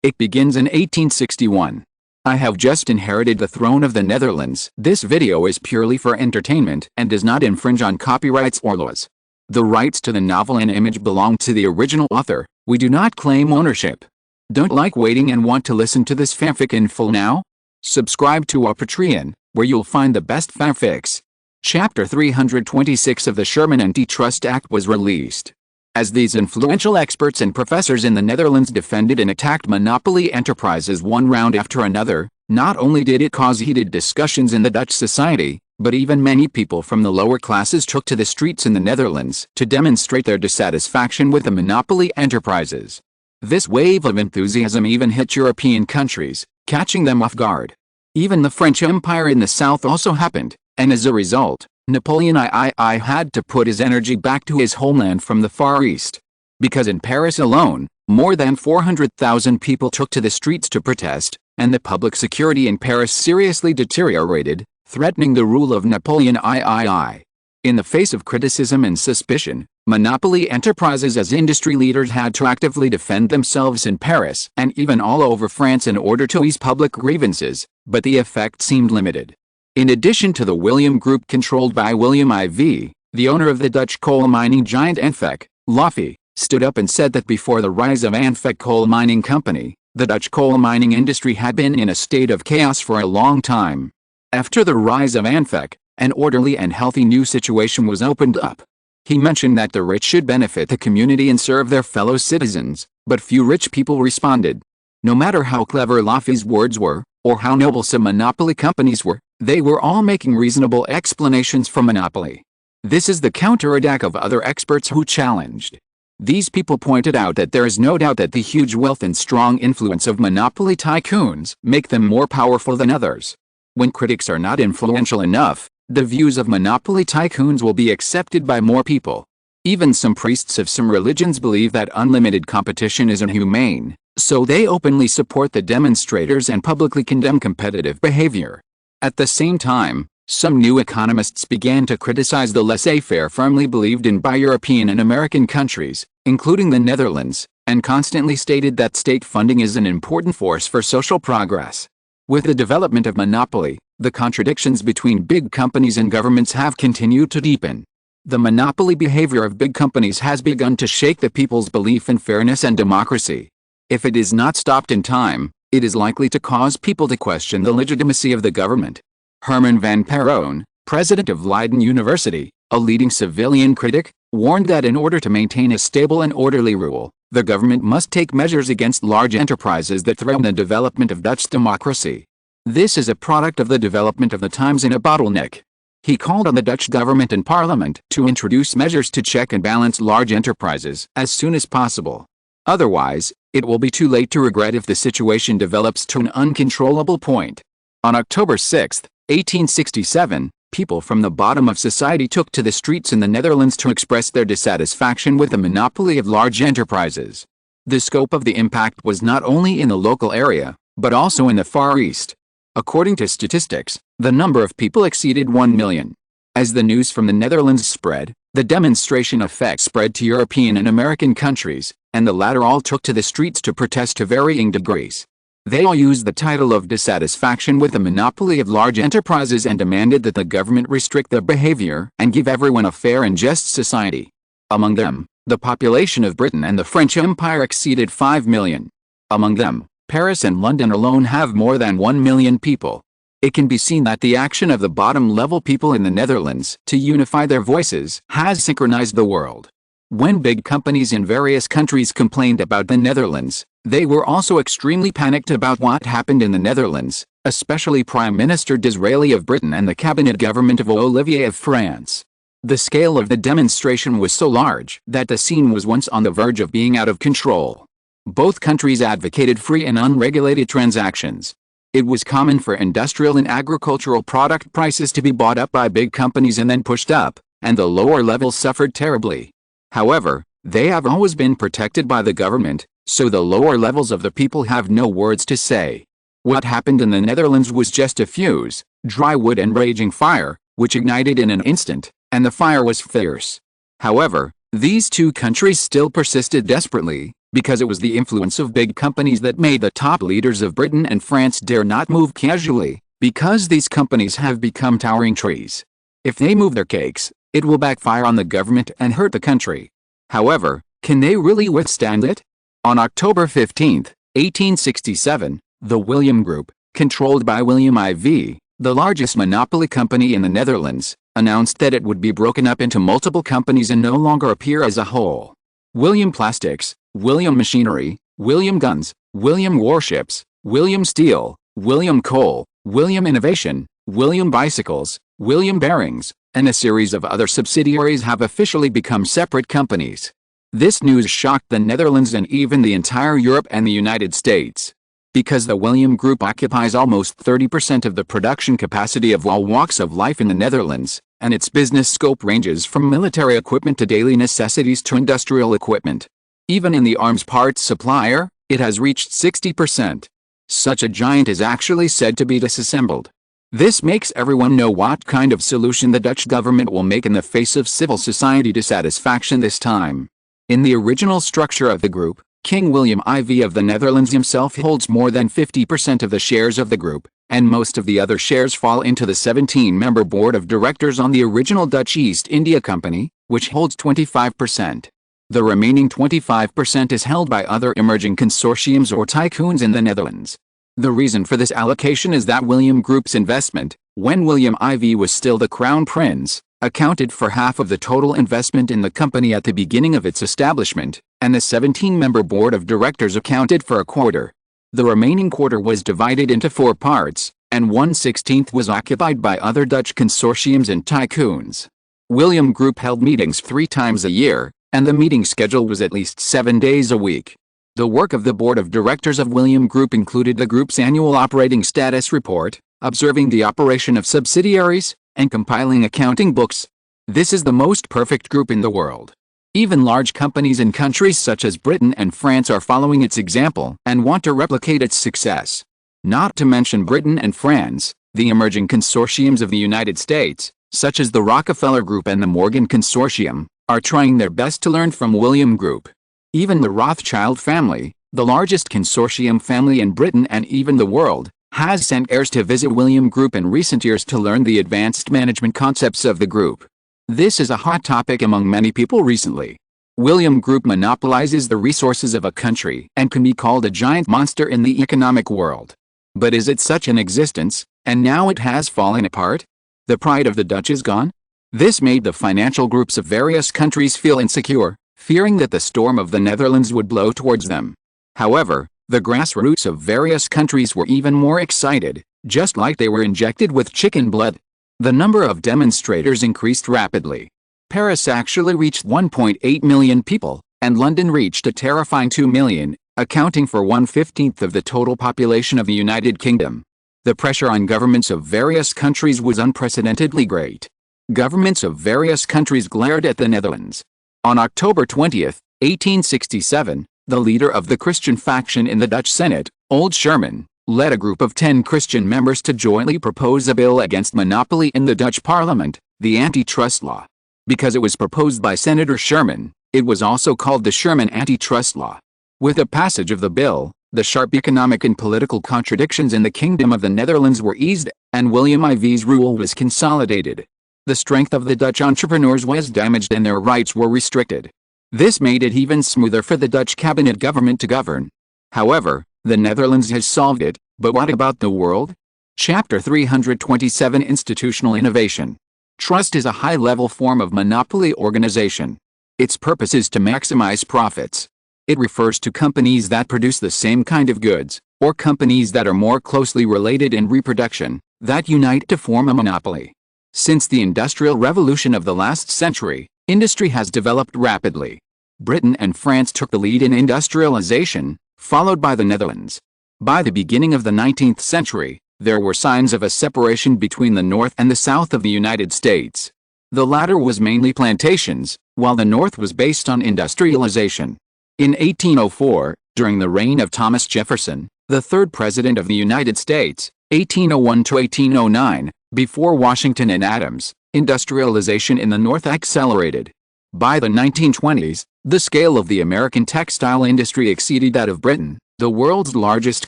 It begins in 1861. I have just inherited the throne of the Netherlands. This video is purely for entertainment and does not infringe on copyrights or laws. The rights to the novel and image belong to the original author. We do not claim ownership. Don't like waiting and want to listen to this fanfic in full now? Subscribe to our Patreon, where you'll find the best fanfics. Chapter 326 of the Sherman Antitrust Act was released. As these influential experts and professors in the Netherlands defended and attacked monopoly enterprises one round after another, not only did it cause heated discussions in the Dutch society, but even many people from the lower classes took to the streets in the Netherlands to demonstrate their dissatisfaction with the monopoly enterprises. This wave of enthusiasm even hit European countries, catching them off guard. Even the French Empire in the south also happened, and as a result, Napoleon III had to put his energy back to his homeland from the Far East. Because in Paris alone, more than 400,000 people took to the streets to protest, and the public security in Paris seriously deteriorated, threatening the rule of Napoleon III. In the face of criticism and suspicion, monopoly enterprises as industry leaders had to actively defend themselves in Paris and even all over France in order to ease public grievances, but the effect seemed limited. In addition to the William Group controlled by William IV, the owner of the Dutch coal mining giant Anfec, Loffy, stood up and said that before the rise of Anfec Coal Mining Company, the Dutch coal mining industry had been in a state of chaos for a long time. After the rise of Anfec, an orderly and healthy new situation was opened up. He mentioned that the rich should benefit the community and serve their fellow citizens, but few rich people responded. No matter how clever Loffy's words were, or how noble some monopoly companies were, they were all making reasonable explanations for monopoly. This is the counterattack of other experts who challenged. These people pointed out that there is no doubt that the huge wealth and strong influence of monopoly tycoons make them more powerful than others. When critics are not influential enough, the views of monopoly tycoons will be accepted by more people. Even some priests of some religions believe that unlimited competition is inhumane, so they openly support the demonstrators and publicly condemn competitive behavior. At the same time, some new economists began to criticize the laissez-faire firmly believed in by European and American countries, including the Netherlands, and constantly stated that state funding is an important force for social progress. With the development of monopoly, the contradictions between big companies and governments have continued to deepen. The monopoly behavior of big companies has begun to shake the people's belief in fairness and democracy. If it is not stopped in time, it is likely to cause people to question the legitimacy of the government. Herman van Perron, president of Leiden University, a leading civilian critic, warned that in order to maintain a stable and orderly rule, the government must take measures against large enterprises that threaten the development of Dutch democracy. This is a product of the development of the times in a bottleneck. He called on the Dutch government and parliament to introduce measures to check and balance large enterprises as soon as possible. Otherwise, it will be too late to regret if the situation develops to an uncontrollable point. On October 6, 1867, people from the bottom of society took to the streets in the Netherlands to express their dissatisfaction with the monopoly of large enterprises. The scope of the impact was not only in the local area, but also in the Far East. According to statistics, the number of people exceeded 1 million. As the news from the Netherlands spread, the demonstration effect spread to European and American countries, and the latter all took to the streets to protest to varying degrees. They all used the title of dissatisfaction with the monopoly of large enterprises and demanded that the government restrict their behavior and give everyone a fair and just society. Among them, the population of Britain and the French Empire exceeded 5 million. Among them, Paris and London alone have more than 1 million people. It can be seen that the action of the bottom-level people in the Netherlands to unify their voices has synchronized the world. When big companies in various countries complained about the Netherlands, they were also extremely panicked about what happened in the Netherlands, especially Prime Minister Disraeli of Britain and the cabinet government of Olivier of France. The scale of the demonstration was so large that the scene was once on the verge of being out of control. Both countries advocated free and unregulated transactions. It was common for industrial and agricultural product prices to be bought up by big companies and then pushed up, and the lower levels suffered terribly. However, they have always been protected by the government, so the lower levels of the people have no words to say. What happened in the Netherlands was just a fuse, dry wood and raging fire, which ignited in an instant, and the fire was fierce. However, These two countries still persisted desperately, because it was the influence of big companies that made the top leaders of Britain and France dare not move casually, because these companies have become towering trees. If they move their cakes, it will backfire on the government and hurt the country. However, can they really withstand it? On October 15, 1867, the William Group, controlled by William IV, the largest monopoly company in the Netherlands, announced that it would be broken up into multiple companies and no longer appear as a whole. William Plastics, William Machinery, William Guns, William Warships, William Steel, William Coal, William Innovation, William Bicycles, William Bearings, and a series of other subsidiaries have officially become separate companies. This news shocked the Netherlands and even the entire Europe and the United States. Because the William Group occupies almost 30% of the production capacity of all walks of life in the Netherlands, and its business scope ranges from military equipment to daily necessities to industrial equipment. Even in the arms parts supplier, it has reached 60%. Such a giant is actually said to be disassembled. This makes everyone know what kind of solution the Dutch government will make in the face of civil society dissatisfaction this time. In the original structure of the group, King William IV of the Netherlands himself holds more than 50% of the shares of the group, and most of the other shares fall into the 17-member board of directors on the original Dutch East India Company, which holds 25%. The remaining 25% is held by other emerging consortiums or tycoons in the Netherlands. The reason for this allocation is that William Group's investment, when William IV was still the Crown Prince, accounted for half of the total investment in the company at the beginning of its establishment, and the 17-member board of directors accounted for a quarter. The remaining quarter was divided into 4 parts, and 1/16 was occupied by other Dutch consortiums and tycoons. William Group held meetings 3 times a year, and the meeting schedule was at least 7 days a week. The work of the board of directors of William Group included the group's annual operating status report, observing the operation of subsidiaries, and compiling accounting books. This is the most perfect group in the world. Even large companies in countries such as Britain and France are following its example and want to replicate its success. Not to mention Britain and France, the emerging consortiums of the United States, such as the Rockefeller Group and the Morgan Consortium, are trying their best to learn from William Group. Even the Rothschild family, the largest consortium family in Britain and even the world, has sent heirs to visit William Group in recent years to learn the advanced management concepts of the group. This is a hot topic among many people recently. William Group monopolizes the resources of a country and can be called a giant monster in the economic world. But is it such in existence, and now it has fallen apart? The pride of the Dutch is gone? This made the financial groups of various countries feel insecure, fearing that the storm of the Netherlands would blow towards them. However, the grassroots of various countries were even more excited, just like they were injected with chicken blood. The number of demonstrators increased rapidly. Paris actually reached 1.8 million people, and London reached a terrifying 2 million, accounting for 1/15 of the total population of the United Kingdom. The pressure on governments of various countries was unprecedentedly great. Governments of various countries glared at the Netherlands. On October 20, 1867, the leader of the Christian faction in the Dutch Senate, Old Sherman, led a group of 10 Christian members to jointly propose a bill against monopoly in the Dutch parliament, the antitrust law. Because it was proposed by Senator Sherman, it was also called the Sherman Antitrust Law. With the passage of the bill, the sharp economic and political contradictions in the Kingdom of the Netherlands were eased, and William IV's rule was consolidated. The strength of the Dutch entrepreneurs was damaged and their rights were restricted. This made it even smoother for the Dutch cabinet government to govern. However, the Netherlands has solved it, but what about the world? Chapter 327 Institutional Innovation. Trust is a high-level form of monopoly organization. Its purpose is to maximize profits. It refers to companies that produce the same kind of goods, or companies that are more closely related in reproduction, that unite to form a monopoly. Since the Industrial Revolution of the last century, industry has developed rapidly. Britain and France took the lead in industrialization, followed by the Netherlands. By the beginning of the 19th century, there were signs of a separation between the North and the South of the United States. The latter was mainly plantations, while the North was based on industrialization. In 1804, during the reign of Thomas Jefferson, the third President of the United States, 1801 to 1809, before Washington and Adams, industrialization in the North accelerated. By the 1920s, the scale of the American textile industry exceeded that of Britain, the world's largest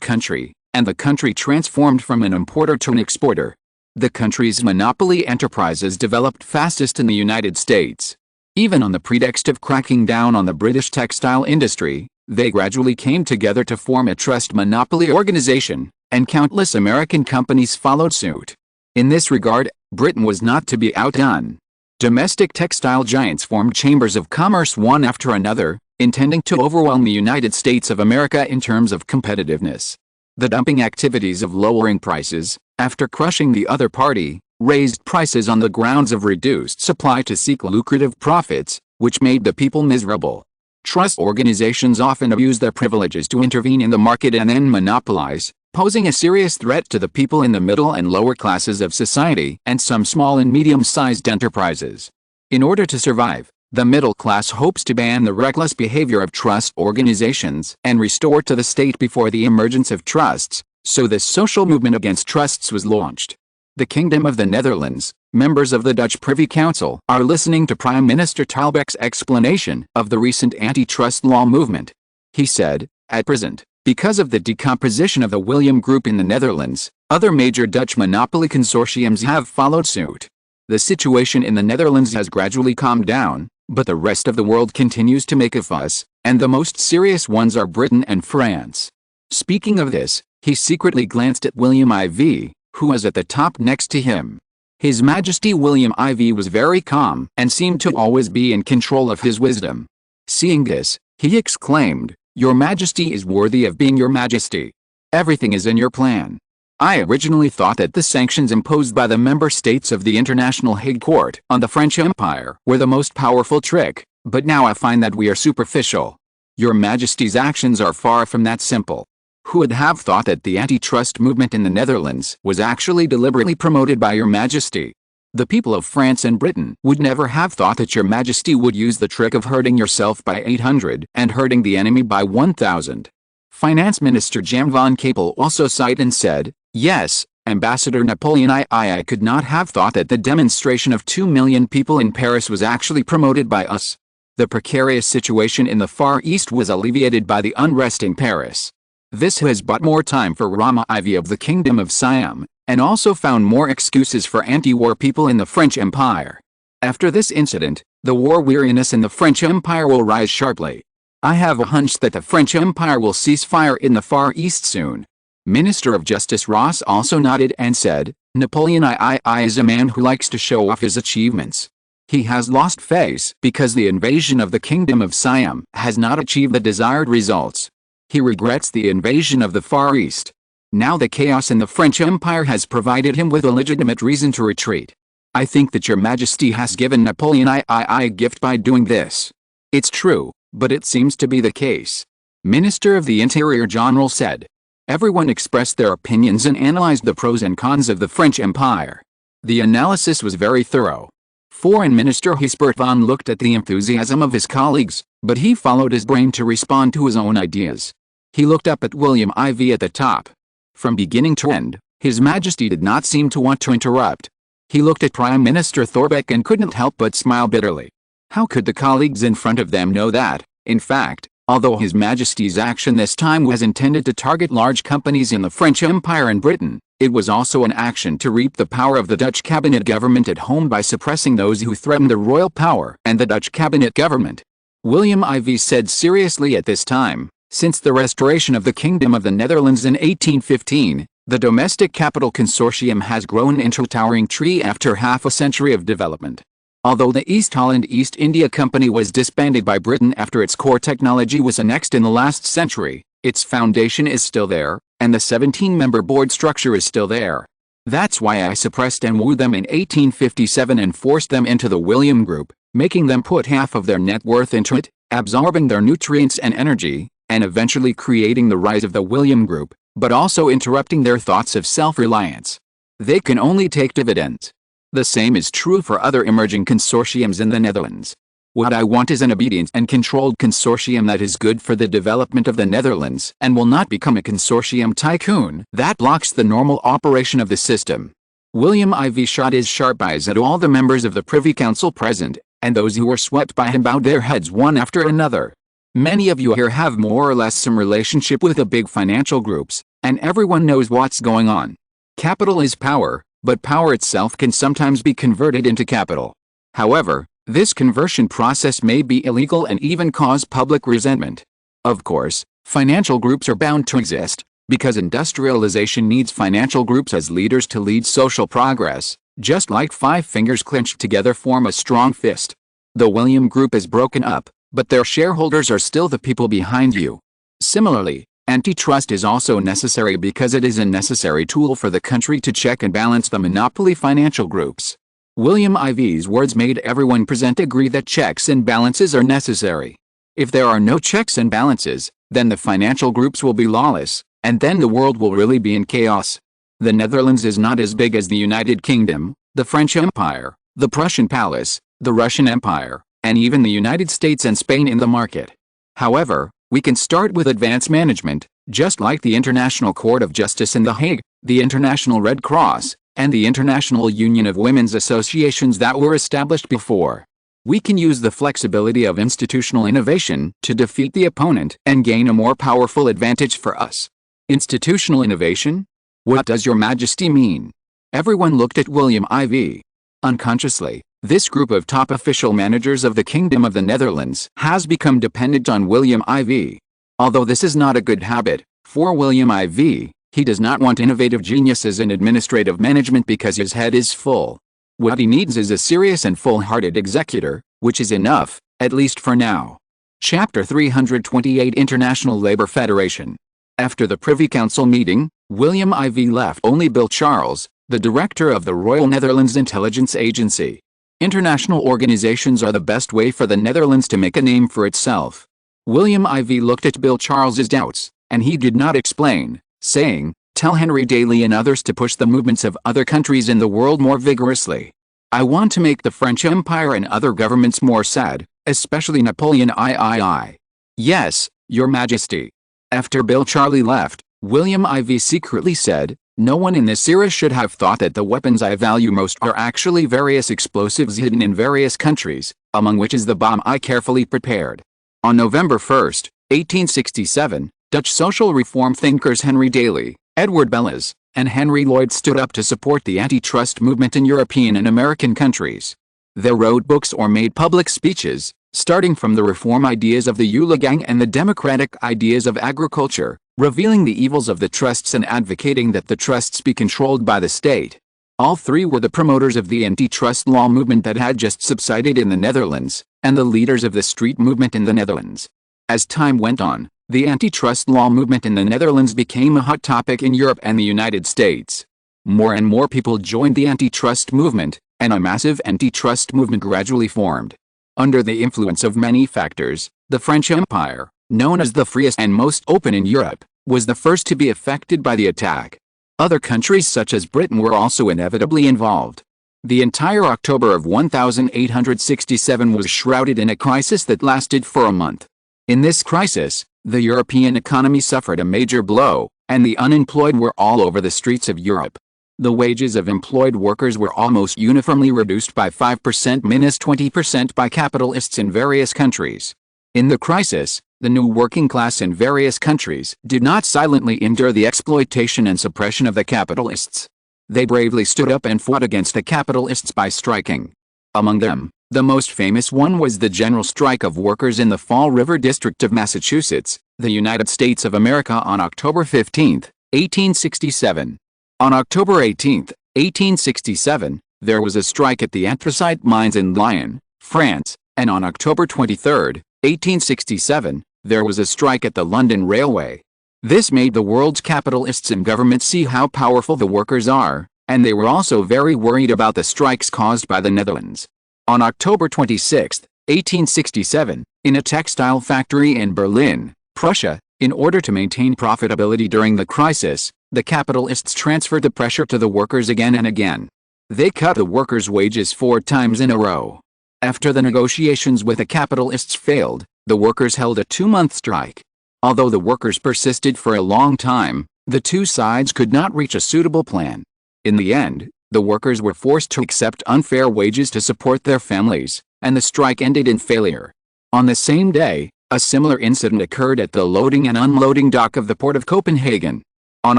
country, and the country transformed from an importer to an exporter. The country's monopoly enterprises developed fastest in the United States. Even on the pretext of cracking down on the British textile industry, they gradually came together to form a trust monopoly organization, and countless American companies followed suit. In this regard, Britain was not to be outdone. Domestic textile giants formed chambers of commerce one after another, intending to overwhelm the United States of America in terms of competitiveness. The dumping activities of lowering prices, after crushing the other party, raised prices on the grounds of reduced supply to seek lucrative profits, which made the people miserable. Trust organizations often abuse their privileges to intervene in the market and then monopolize, posing a serious threat to the people in the middle and lower classes of society and some small and medium-sized enterprises. In order to survive, the middle class hopes to ban the reckless behavior of trust organizations and restore to the state before the emergence of trusts, so the social movement against trusts was launched. The Kingdom of the Netherlands, members of the Dutch Privy Council, are listening to Prime Minister Talbeck's explanation of the recent antitrust law movement. He said, "At present, because of the decomposition of the William Group in the Netherlands, other major Dutch monopoly consortiums have followed suit. The situation in the Netherlands has gradually calmed down, but the rest of the world continues to make a fuss, and the most serious ones are Britain and France." Speaking of this, he secretly glanced at William IV, who was at the top next to him. His Majesty William IV was very calm and seemed to always be in control of his wisdom. Seeing this, he exclaimed, "Your Majesty is worthy of being your Majesty. Everything is in your plan. I originally thought that the sanctions imposed by the member states of the International Hague Court on the French Empire were the most powerful trick, but now I find that we are superficial. Your Majesty's actions are far from that simple. Who would have thought that the antitrust movement in the Netherlands was actually deliberately promoted by your Majesty? The people of France and Britain would never have thought that your Majesty would use the trick of hurting yourself by 800 and hurting the enemy by 1,000. Finance Minister Jan van Capel also sighed and said, "Yes, Ambassador Napoleon I could not have thought that the demonstration of 2 million people in Paris was actually promoted by us." The precarious situation in the Far East was alleviated by the unrest in Paris. This has bought more time for Rama IV of the Kingdom of Siam, and also found more excuses for anti-war people in the French Empire. After this incident, the war weariness in the French Empire will rise sharply. I have a hunch that the French Empire will cease fire in the Far East soon. Minister of Justice Ross also nodded and said, "Napoleon III is a man who likes to show off his achievements. He has lost face because the invasion of the Kingdom of Siam has not achieved the desired results. He regrets the invasion of the Far East. Now the chaos in the French Empire has provided him with a legitimate reason to retreat. I think that your Majesty has given Napoleon II a gift by doing this." "It's true, but it seems to be the case," Minister of the Interior General said. Everyone expressed their opinions and analyzed the pros and cons of the French Empire. The analysis was very thorough. Foreign Minister Gisbert van looked at the enthusiasm of his colleagues, but he followed his brain to respond to his own ideas. He looked up at William IV at the top. From beginning to end, His Majesty did not seem to want to interrupt. He looked at Prime Minister Thorbecke and couldn't help but smile bitterly. How could the colleagues in front of them know that, in fact, although His Majesty's action this time was intended to target large companies in the French Empire and Britain, it was also an action to reap the power of the Dutch cabinet government at home by suppressing those who threatened the royal power and the Dutch cabinet government. William IV said seriously at this time, since the restoration of the Kingdom of the Netherlands in 1815, the domestic capital consortium has grown into a towering tree after half a century of development. Although the East Holland East India Company was disbanded by Britain after its core technology was annexed in the last century, its foundation is still there, and the 17-member board structure is still there. That's why I suppressed and wooed them in 1857 and forced them into the William Group, making them put half of their net worth into it, absorbing their nutrients and energy, and eventually creating the rise of the William Group, but also interrupting their thoughts of self-reliance. They can only take dividends. The same is true for other emerging consortiums in the Netherlands. What I want is an obedient and controlled consortium that is good for the development of the Netherlands and will not become a consortium tycoon that blocks the normal operation of the system. William IV shot his sharp eyes at all the members of the Privy Council present, and those who were swept by him bowed their heads one after another. Many of you here have more or less some relationship with the big financial groups, and everyone knows what's going on. Capital is power, but power itself can sometimes be converted into capital. However, this conversion process may be illegal and even cause public resentment. Of course, financial groups are bound to exist, because industrialization needs financial groups as leaders to lead social progress, just like five fingers clenched together form a strong fist. The William Group is broken up, but their shareholders are still the people behind you. Similarly, antitrust is also necessary because it is a necessary tool for the country to check and balance the monopoly financial groups. William IV's words made everyone present agree that checks and balances are necessary. If there are no checks and balances, then the financial groups will be lawless, and then the world will really be in chaos. The Netherlands is not as big as the United Kingdom, the French Empire, the Prussian Palace, the Russian Empire, and even the United States and Spain in the market. However, we can start with advanced management, just like the International Court of Justice in The Hague, the International Red Cross, and the International Union of Women's Associations that were established before. We can use the flexibility of institutional innovation to defeat the opponent and gain a more powerful advantage for us. Institutional innovation? What does Your Majesty mean? Everyone looked at William IV. Unconsciously, this group of top official managers of the Kingdom of the Netherlands has become dependent on William IV. Although this is not a good habit, for William IV, he does not want innovative geniuses in administrative management because his head is full. What he needs is a serious and full-hearted executor, which is enough, at least for now. Chapter 328 International Labour Federation. After the Privy Council meeting, William IV left only Bill Charles, the director of the Royal Netherlands Intelligence Agency. International organizations are the best way for the Netherlands to make a name for itself. William IV looked at Bill Charles's doubts, and he did not explain, saying, "Tell Henry Daly and others to push the movements of other countries in the world more vigorously. I want to make the French Empire and other governments more sad, especially Napoleon III. Yes, Your Majesty." After Bill Charlie left, William IV secretly said, "No one in this era should have thought that the weapons I value most are actually various explosives hidden in various countries, among which is the bomb I carefully prepared." On November 1, 1867, Dutch social reform thinkers Henry Daly, Edward Bellas, and Henry Lloyd stood up to support the antitrust movement in European and American countries. They wrote books or made public speeches, starting from the reform ideas of the Gang and the democratic ideas of agriculture, revealing the evils of the trusts and advocating that the trusts be controlled by the state. All three were the promoters of the antitrust law movement that had just subsided in the Netherlands, and the leaders of the street movement in the Netherlands. As time went on, the antitrust law movement in the Netherlands became a hot topic in Europe and the United States. More and more people joined the antitrust movement, and a massive antitrust movement gradually formed. Under the influence of many factors, the French Empire, known as the freest and most open in Europe, was the first to be affected by the attack. Other countries such as Britain were also inevitably involved. The entire October of 1867 was shrouded in a crisis that lasted for a month. In this crisis, the European economy suffered a major blow, and the unemployed were all over the streets of Europe. The wages of employed workers were almost uniformly reduced by 5%–20% by capitalists in various countries. In the crisis, the new working class in various countries did not silently endure the exploitation and suppression of the capitalists. They bravely stood up and fought against the capitalists by striking. Among them, the most famous one was the general strike of workers in the Fall River District of Massachusetts, the United States of America on October 15, 1867. On October 18, 1867, there was a strike at the anthracite mines in Lyon, France, and on October 23, 1867, there was a strike at the London Railway. This made the world's capitalists and governments see how powerful the workers are, and they were also very worried about the strikes caused by the Netherlands. On October 26, 1867, in a textile factory in Berlin, Prussia, in order to maintain profitability during the crisis, the capitalists transferred the pressure to the workers again and again. They cut the workers' wages 4 times in a row. After the negotiations with the capitalists failed, the workers held a 2-month strike. Although the workers persisted for a long time, the two sides could not reach a suitable plan. In the end, the workers were forced to accept unfair wages to support their families, and the strike ended in failure. On the same day, a similar incident occurred at the loading and unloading dock of the port of Copenhagen. On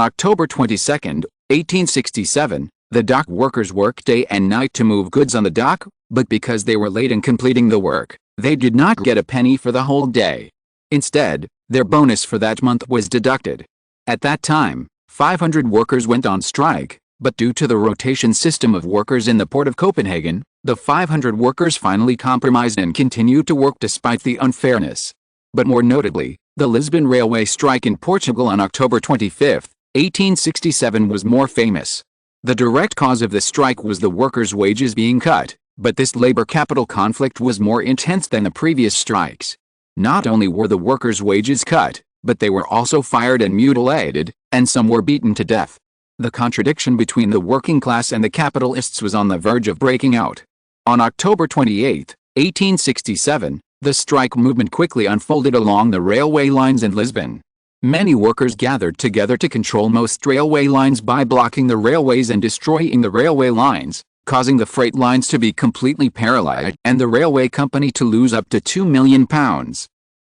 October 22, 1867, the dock workers worked day and night to move goods on the dock, but because they were late in completing the work, they did not get a penny for the whole day. Instead, their bonus for that month was deducted. At that time, 500 workers went on strike, but due to the rotation system of workers in the port of Copenhagen, the 500 workers finally compromised and continued to work despite the unfairness. But more notably, the Lisbon railway strike in Portugal on October 25, 1867 was more famous. The direct cause of the strike was the workers' wages being cut, but this labor capital conflict was more intense than the previous strikes. Not only were the workers' wages cut, but they were also fired and mutilated, and some were beaten to death. The contradiction between the working class and the capitalists was on the verge of breaking out. On October 28, 1867, the strike movement quickly unfolded along the railway lines in Lisbon. Many workers gathered together to control most railway lines by blocking the railways and destroying the railway lines, causing the freight lines to be completely paralyzed and the railway company to lose up to £2 million.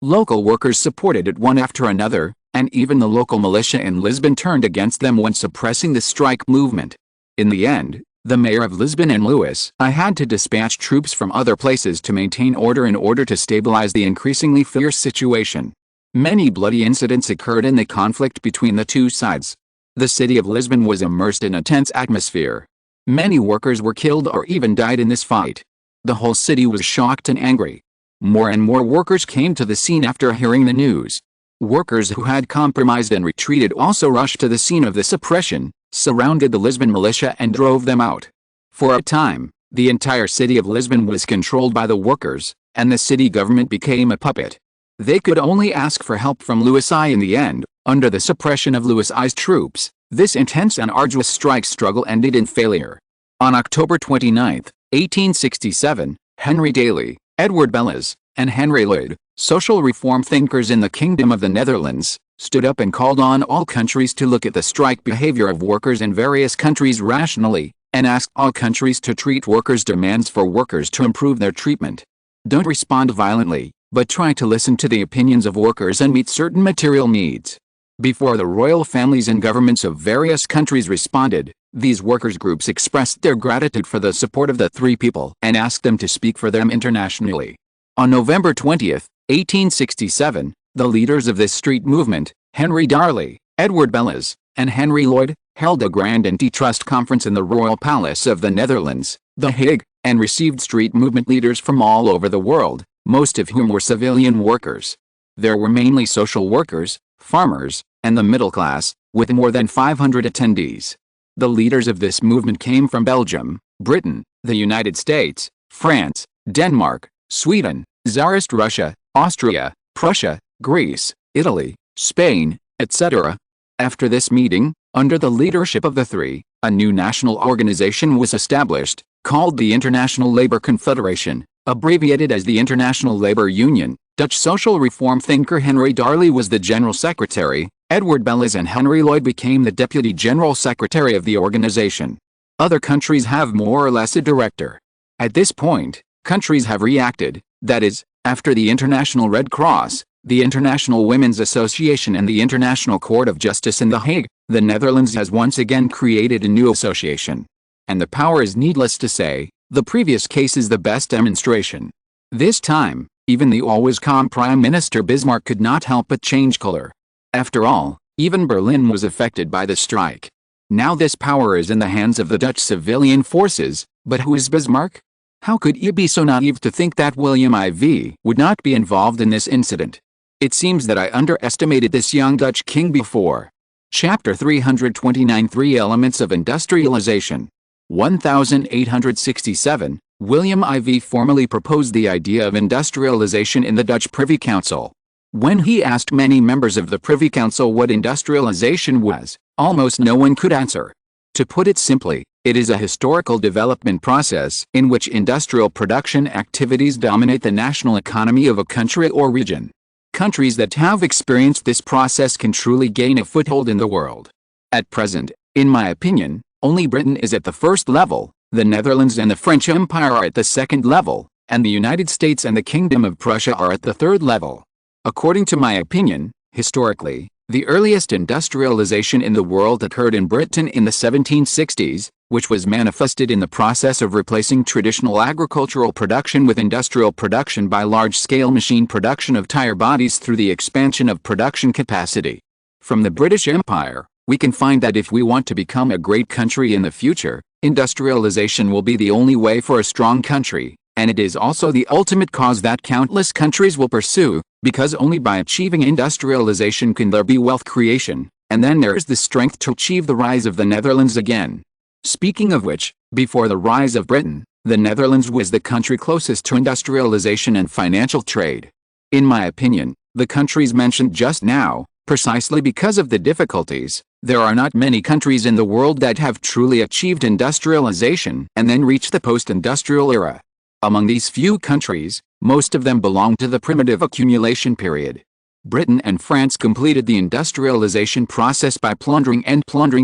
Local workers supported it one after another, and even the local militia in Lisbon turned against them when suppressing the strike movement. In the end, the mayor of Lisbon and Louis I had to dispatch troops from other places to maintain order in order to stabilize the increasingly fierce situation. Many bloody incidents occurred in the conflict between the two sides. The city of Lisbon was immersed in a tense atmosphere. Many workers were killed or even died in this fight. The whole city was shocked and angry. More and more workers came to the scene after hearing the news. Workers who had compromised and retreated also rushed to the scene of the suppression, surrounded the Lisbon militia and drove them out. For a time, the entire city of Lisbon was controlled by the workers, and the city government became a puppet. They could only ask for help from Louis I in the end. Under the suppression of Louis I's troops, this intense and arduous strike struggle ended in failure. On October 29, 1867, Henry Daly, Edward Bellis, and Henry Lloyd, social reform thinkers in the Kingdom of the Netherlands, stood up and called on all countries to look at the strike behavior of workers in various countries rationally, and asked all countries to treat workers' demands for workers to improve their treatment. Don't respond violently, but try to listen to the opinions of workers and meet certain material needs. Before the royal families and governments of various countries responded, these workers' groups expressed their gratitude for the support of the three people and asked them to speak for them internationally. On November 20, 1867, the leaders of this street movement, Henry Darley, Edward Bellis, and Henry Lloyd, held a grand antitrust conference in the Royal Palace of the Netherlands, The Hague, and received street movement leaders from all over the world, most of whom were civilian workers. There were mainly social workers, farmers, and the middle class, with more than 500 attendees. The leaders of this movement came from Belgium, Britain, the United States, France, Denmark, Sweden, Tsarist Russia, Austria, Prussia, Greece, Italy, Spain, etc. After this meeting, under the leadership of the three, a new national organization was established, called the International Labour Confederation, abbreviated as the International Labour Union. Dutch social reform thinker Henry Darley was the General Secretary, Edward Bellis and Henry Lloyd became the Deputy General Secretary of the organization. Other countries have more or less a director. At this point, countries have reacted, that is, after the International Red Cross, the International Women's Association and the International Court of Justice in The Hague, the Netherlands has once again created a new association. And the power is needless to say, the previous case is the best demonstration. This time, even the always calm Prime Minister Bismarck could not help but change color. After all, even Berlin was affected by the strike. Now this power is in the hands of the Dutch civilian forces, but who is Bismarck? How could he be so naive to think that William IV would not be involved in this incident? It seems that I underestimated this young Dutch king before. Chapter 329 Three Elements of Industrialization. 1867, William IV formally proposed the idea of industrialization in the Dutch Privy Council. When he asked many members of the Privy Council what industrialization was, almost no one could answer. To put it simply, it is a historical development process in which industrial production activities dominate the national economy of a country or region. Countries that have experienced this process can truly gain a foothold in the world. At present, in my opinion, only Britain is at the first level, the Netherlands and the French Empire are at the second level, and the United States and the Kingdom of Prussia are at the third level. According to my opinion, historically, the earliest industrialization in the world occurred in Britain in the 1760s, which was manifested in the process of replacing traditional agricultural production with industrial production by large-scale machine production of tire bodies through the expansion of production capacity. From the British Empire, we can find that if we want to become a great country in the future, industrialization will be the only way for a strong country, and it is also the ultimate cause that countless countries will pursue, because only by achieving industrialization can there be wealth creation, and then there is the strength to achieve the rise of the Netherlands again. Speaking of which, before the rise of Britain, the Netherlands was the country closest to industrialization and financial trade. In my opinion, the countries mentioned just now, precisely because of the difficulties, there are not many countries in the world that have truly achieved industrialization and then reached the post-industrial era. Among these few countries, most of them belong to the primitive accumulation period. Britain and France completed the industrialization process by plundering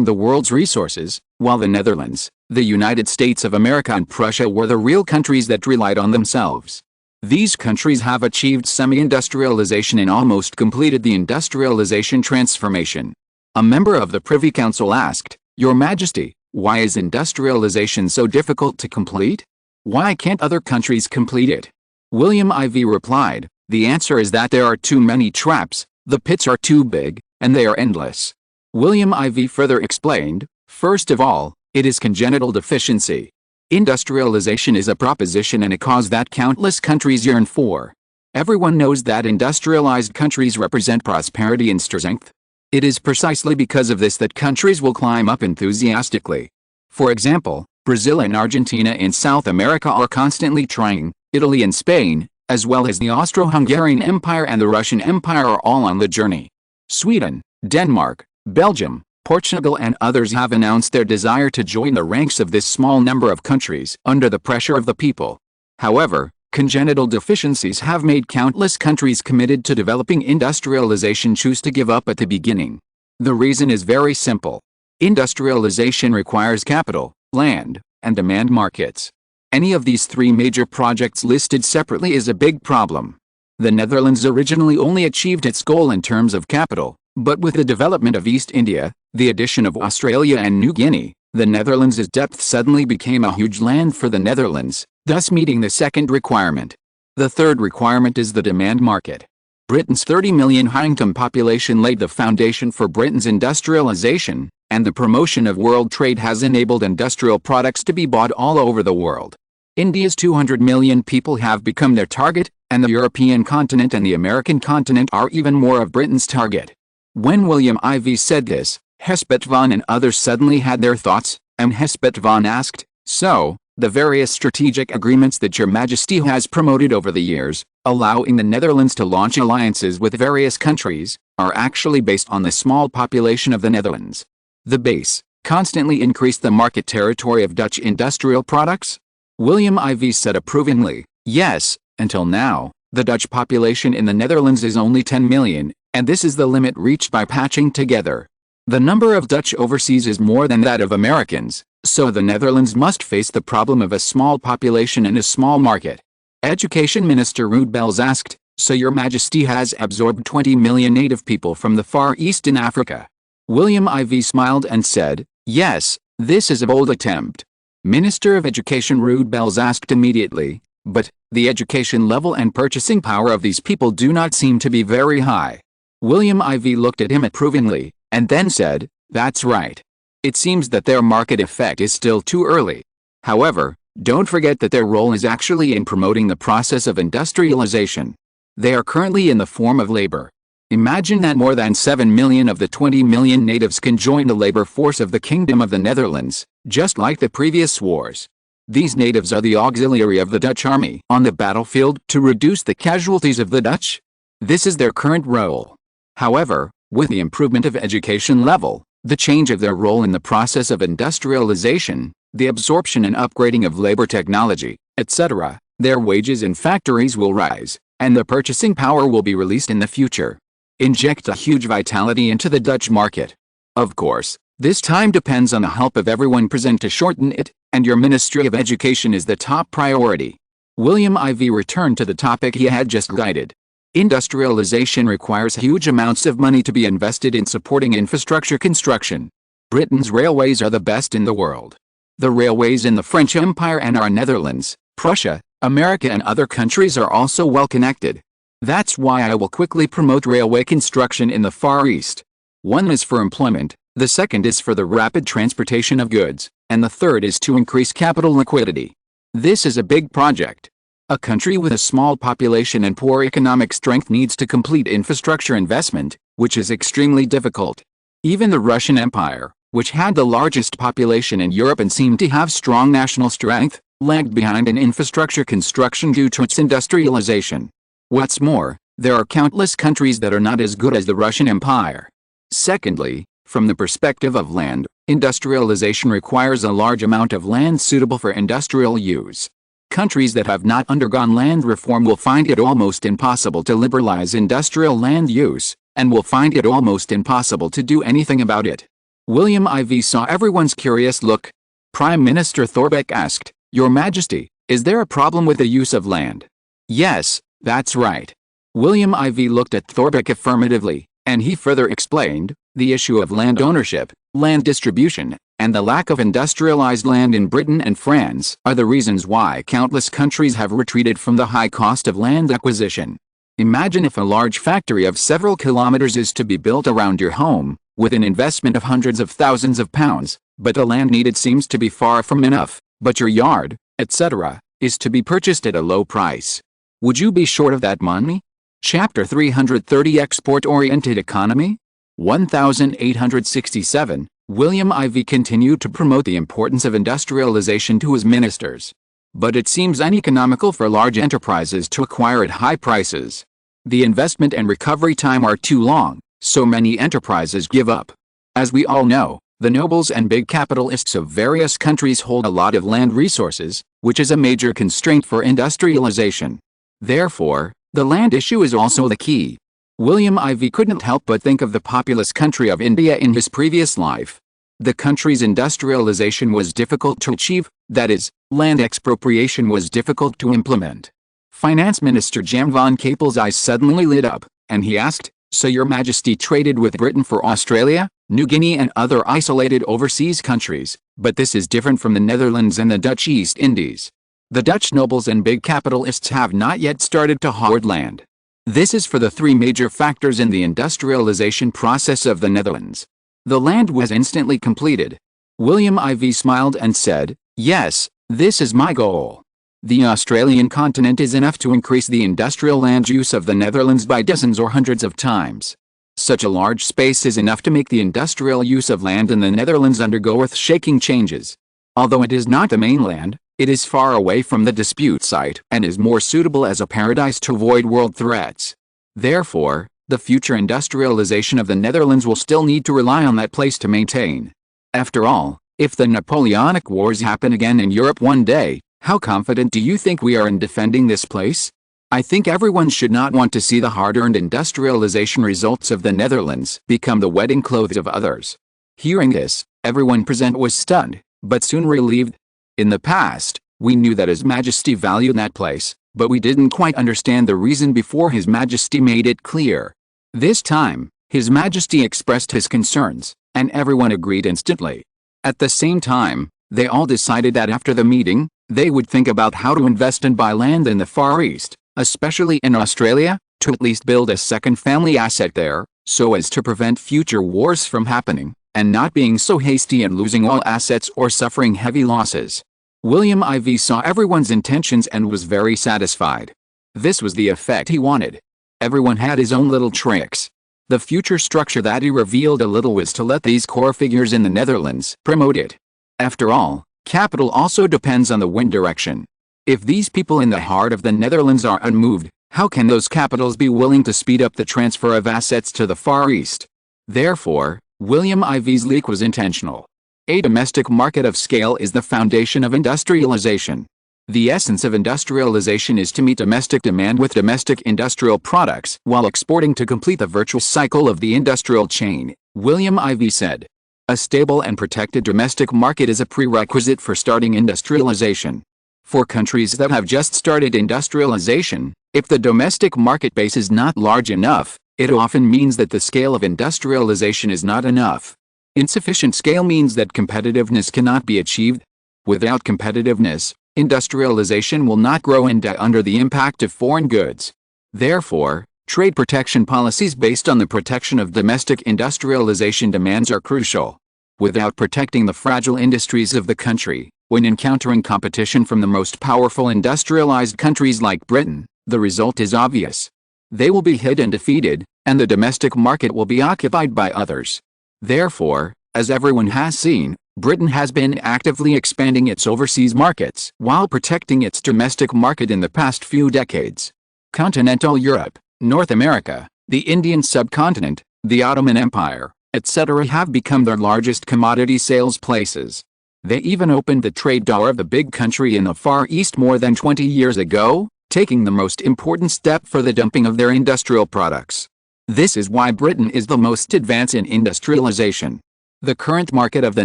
the world's resources, while the Netherlands, the United States of America and Prussia were the real countries that relied on themselves. These countries have achieved semi-industrialization and almost completed the industrialization transformation. A member of the Privy Council asked, "Your Majesty, why is industrialization so difficult to complete? Why can't other countries complete it?" William IV replied, "The answer is that there are too many traps, the pits are too big, and they are endless." William IV further explained, "First of all, it is congenital deficiency. Industrialization is a proposition and a cause that countless countries yearn for. Everyone knows that industrialized countries represent prosperity and strength. It is precisely because of this that countries will climb up enthusiastically. For example, Brazil and Argentina in South America are constantly trying, Italy and Spain, as well as the Austro-Hungarian Empire and the Russian Empire are all on the journey. Sweden, Denmark, Belgium, Portugal and others have announced their desire to join the ranks of this small number of countries under the pressure of the people. However, congenital deficiencies have made countless countries committed to developing industrialization choose to give up at the beginning. The reason is very simple. Industrialization requires capital, land, and demand markets. Any of these three major projects listed separately is a big problem. The Netherlands originally only achieved its goal in terms of capital, but with the development of East India, the addition of Australia and New Guinea, the Netherlands' depth suddenly became a huge land for the Netherlands, thus meeting the second requirement. The third requirement is the demand market. Britain's 30 million hungrier population laid the foundation for Britain's industrialization, and the promotion of world trade has enabled industrial products to be bought all over the world. India's 200 million people have become their target, and the European continent and the American continent are even more of Britain's target. When William IV said this, Hespet van and others suddenly had their thoughts, and Hespet van asked, "So, the various strategic agreements that Your Majesty has promoted over the years, allowing the Netherlands to launch alliances with various countries, are actually based on the small population of the Netherlands. The base constantly increased the market territory of Dutch industrial products?" William IV said approvingly, "Yes, until now, the Dutch population in the Netherlands is only 10 million, and this is the limit reached by patching together. The number of Dutch overseas is more than that of Americans, so the Netherlands must face the problem of a small population and a small market." Education Minister Ruud Bels asked, "So Your Majesty has absorbed 20 million native people from the Far East in Africa?" William IV smiled and said, "Yes, this is a bold attempt." Minister of Education Ruud Bels asked immediately, "But, the education level and purchasing power of these people do not seem to be very high." William IV looked at him approvingly, and then said, "That's right. It seems that their market effect is still too early. However, don't forget that their role is actually in promoting the process of industrialization. They are currently in the form of labor. Imagine that more than 7 million of the 20 million natives can join the labor force of the Kingdom of the Netherlands, just like the previous wars. These natives are the auxiliary of the Dutch army on the battlefield to reduce the casualties of the Dutch. This is their current role. However, with the improvement of education level, the change of their role in the process of industrialization, the absorption and upgrading of labor technology, etc., their wages in factories will rise, and the purchasing power will be released in the future. Inject a huge vitality into the Dutch market. Of course, this time depends on the help of everyone present to shorten it, and your Ministry of Education is the top priority. William IV returned to the topic he had just guided. Industrialization requires huge amounts of money to be invested in supporting infrastructure construction. Britain's railways are the best in the world. The railways in the French Empire and our Netherlands, Prussia, America and other countries are also well connected. That's why I will quickly promote railway construction in the Far East. One is for employment, the second is for the rapid transportation of goods, and the third is to increase capital liquidity. This is a big project. A country with a small population and poor economic strength needs to complete infrastructure investment, which is extremely difficult. Even the Russian Empire, which had the largest population in Europe and seemed to have strong national strength, lagged behind in infrastructure construction due to its industrialization. What's more, there are countless countries that are not as good as the Russian Empire. Secondly, from the perspective of land, industrialization requires a large amount of land suitable for industrial use. Countries that have not undergone land reform will find it almost impossible to liberalize industrial land use, and will find it almost impossible to do anything about it. William IV saw everyone's curious look. Prime Minister Thorbecke asked, "Your Majesty, is there a problem with the use of land?" "Yes, that's right." William IV looked at Thorbecke affirmatively, and he further explained, "The issue of land ownership, land distribution, and the lack of industrialized land in Britain and France are the reasons why countless countries have retreated from the high cost of land acquisition. Imagine if a large factory of several kilometers is to be built around your home, with an investment of hundreds of thousands of pounds, but the land needed seems to be far from enough, but your yard, etc., is to be purchased at a low price. Would you be short of that money?" Chapter 330 Export-Oriented Economy? 1867, William IV continued to promote the importance of industrialization to his ministers. But it seems uneconomical for large enterprises to acquire at high prices. The investment and recovery time are too long, so many enterprises give up. As we all know, the nobles and big capitalists of various countries hold a lot of land resources, which is a major constraint for industrialization. Therefore, the land issue is also the key. William IV couldn't help but think of the populous country of India in his previous life. The country's industrialization was difficult to achieve, that is, land expropriation was difficult to implement. Finance Minister Jan van Capel's eyes suddenly lit up, and he asked, "So your Majesty traded with Britain for Australia, New Guinea and other isolated overseas countries, but this is different from the Netherlands and the Dutch East Indies. The Dutch nobles and big capitalists have not yet started to hoard land. This is for the three major factors in the industrialization process of the Netherlands." The land was instantly completed. William IV smiled and said, "Yes, this is my goal. The Australian continent is enough to increase the industrial land use of the Netherlands by dozens or hundreds of times. Such a large space is enough to make the industrial use of land in the Netherlands undergo earth-shaking changes. Although it is not the mainland, it is far away from the dispute site and is more suitable as a paradise to avoid world threats. Therefore, the future industrialization of the Netherlands will still need to rely on that place to maintain. After all, if the Napoleonic Wars happen again in Europe one day, how confident do you think we are in defending this place? I think everyone should not want to see the hard-earned industrialization results of the Netherlands become the wedding clothes of others." Hearing this, everyone present was stunned, but soon relieved. In the past, we knew that His Majesty valued that place, but we didn't quite understand the reason before His Majesty made it clear. This time, His Majesty expressed his concerns, and everyone agreed instantly. At the same time, they all decided that after the meeting, they would think about how to invest and buy land in the Far East, especially in Australia, to at least build a second family asset there, so as to prevent future wars from happening, and not being so hasty and losing all assets or suffering heavy losses. William IV saw everyone's intentions and was very satisfied. This was the effect he wanted. Everyone had his own little tricks. The future structure that he revealed a little was to let these core figures in the Netherlands promote it. After all, capital also depends on the wind direction. If these people in the heart of the Netherlands are unmoved, how can those capitals be willing to speed up the transfer of assets to the Far East? Therefore, William IV's leak was intentional. A domestic market of scale is the foundation of industrialization. The essence of industrialization is to meet domestic demand with domestic industrial products while exporting to complete the virtuous cycle of the industrial chain, William IV said. A stable and protected domestic market is a prerequisite for starting industrialization. For countries that have just started industrialization, if the domestic market base is not large enough, it often means that the scale of industrialization is not enough. Insufficient scale means that competitiveness cannot be achieved. Without competitiveness, industrialization will not grow and die under the impact of foreign goods. Therefore, trade protection policies based on the protection of domestic industrialization demands are crucial. Without protecting the fragile industries of the country, when encountering competition from the most powerful industrialized countries like Britain, the result is obvious. They will be hit and defeated, and the domestic market will be occupied by others. Therefore, as everyone has seen, Britain has been actively expanding its overseas markets while protecting its domestic market in the past few decades. Continental Europe, North America, the Indian subcontinent, the Ottoman Empire, etc. have become their largest commodity sales places. They even opened the trade door of the big country in the Far East more than 20 years ago, taking the most important step for the dumping of their industrial products. This is why Britain is the most advanced in industrialization. The current market of the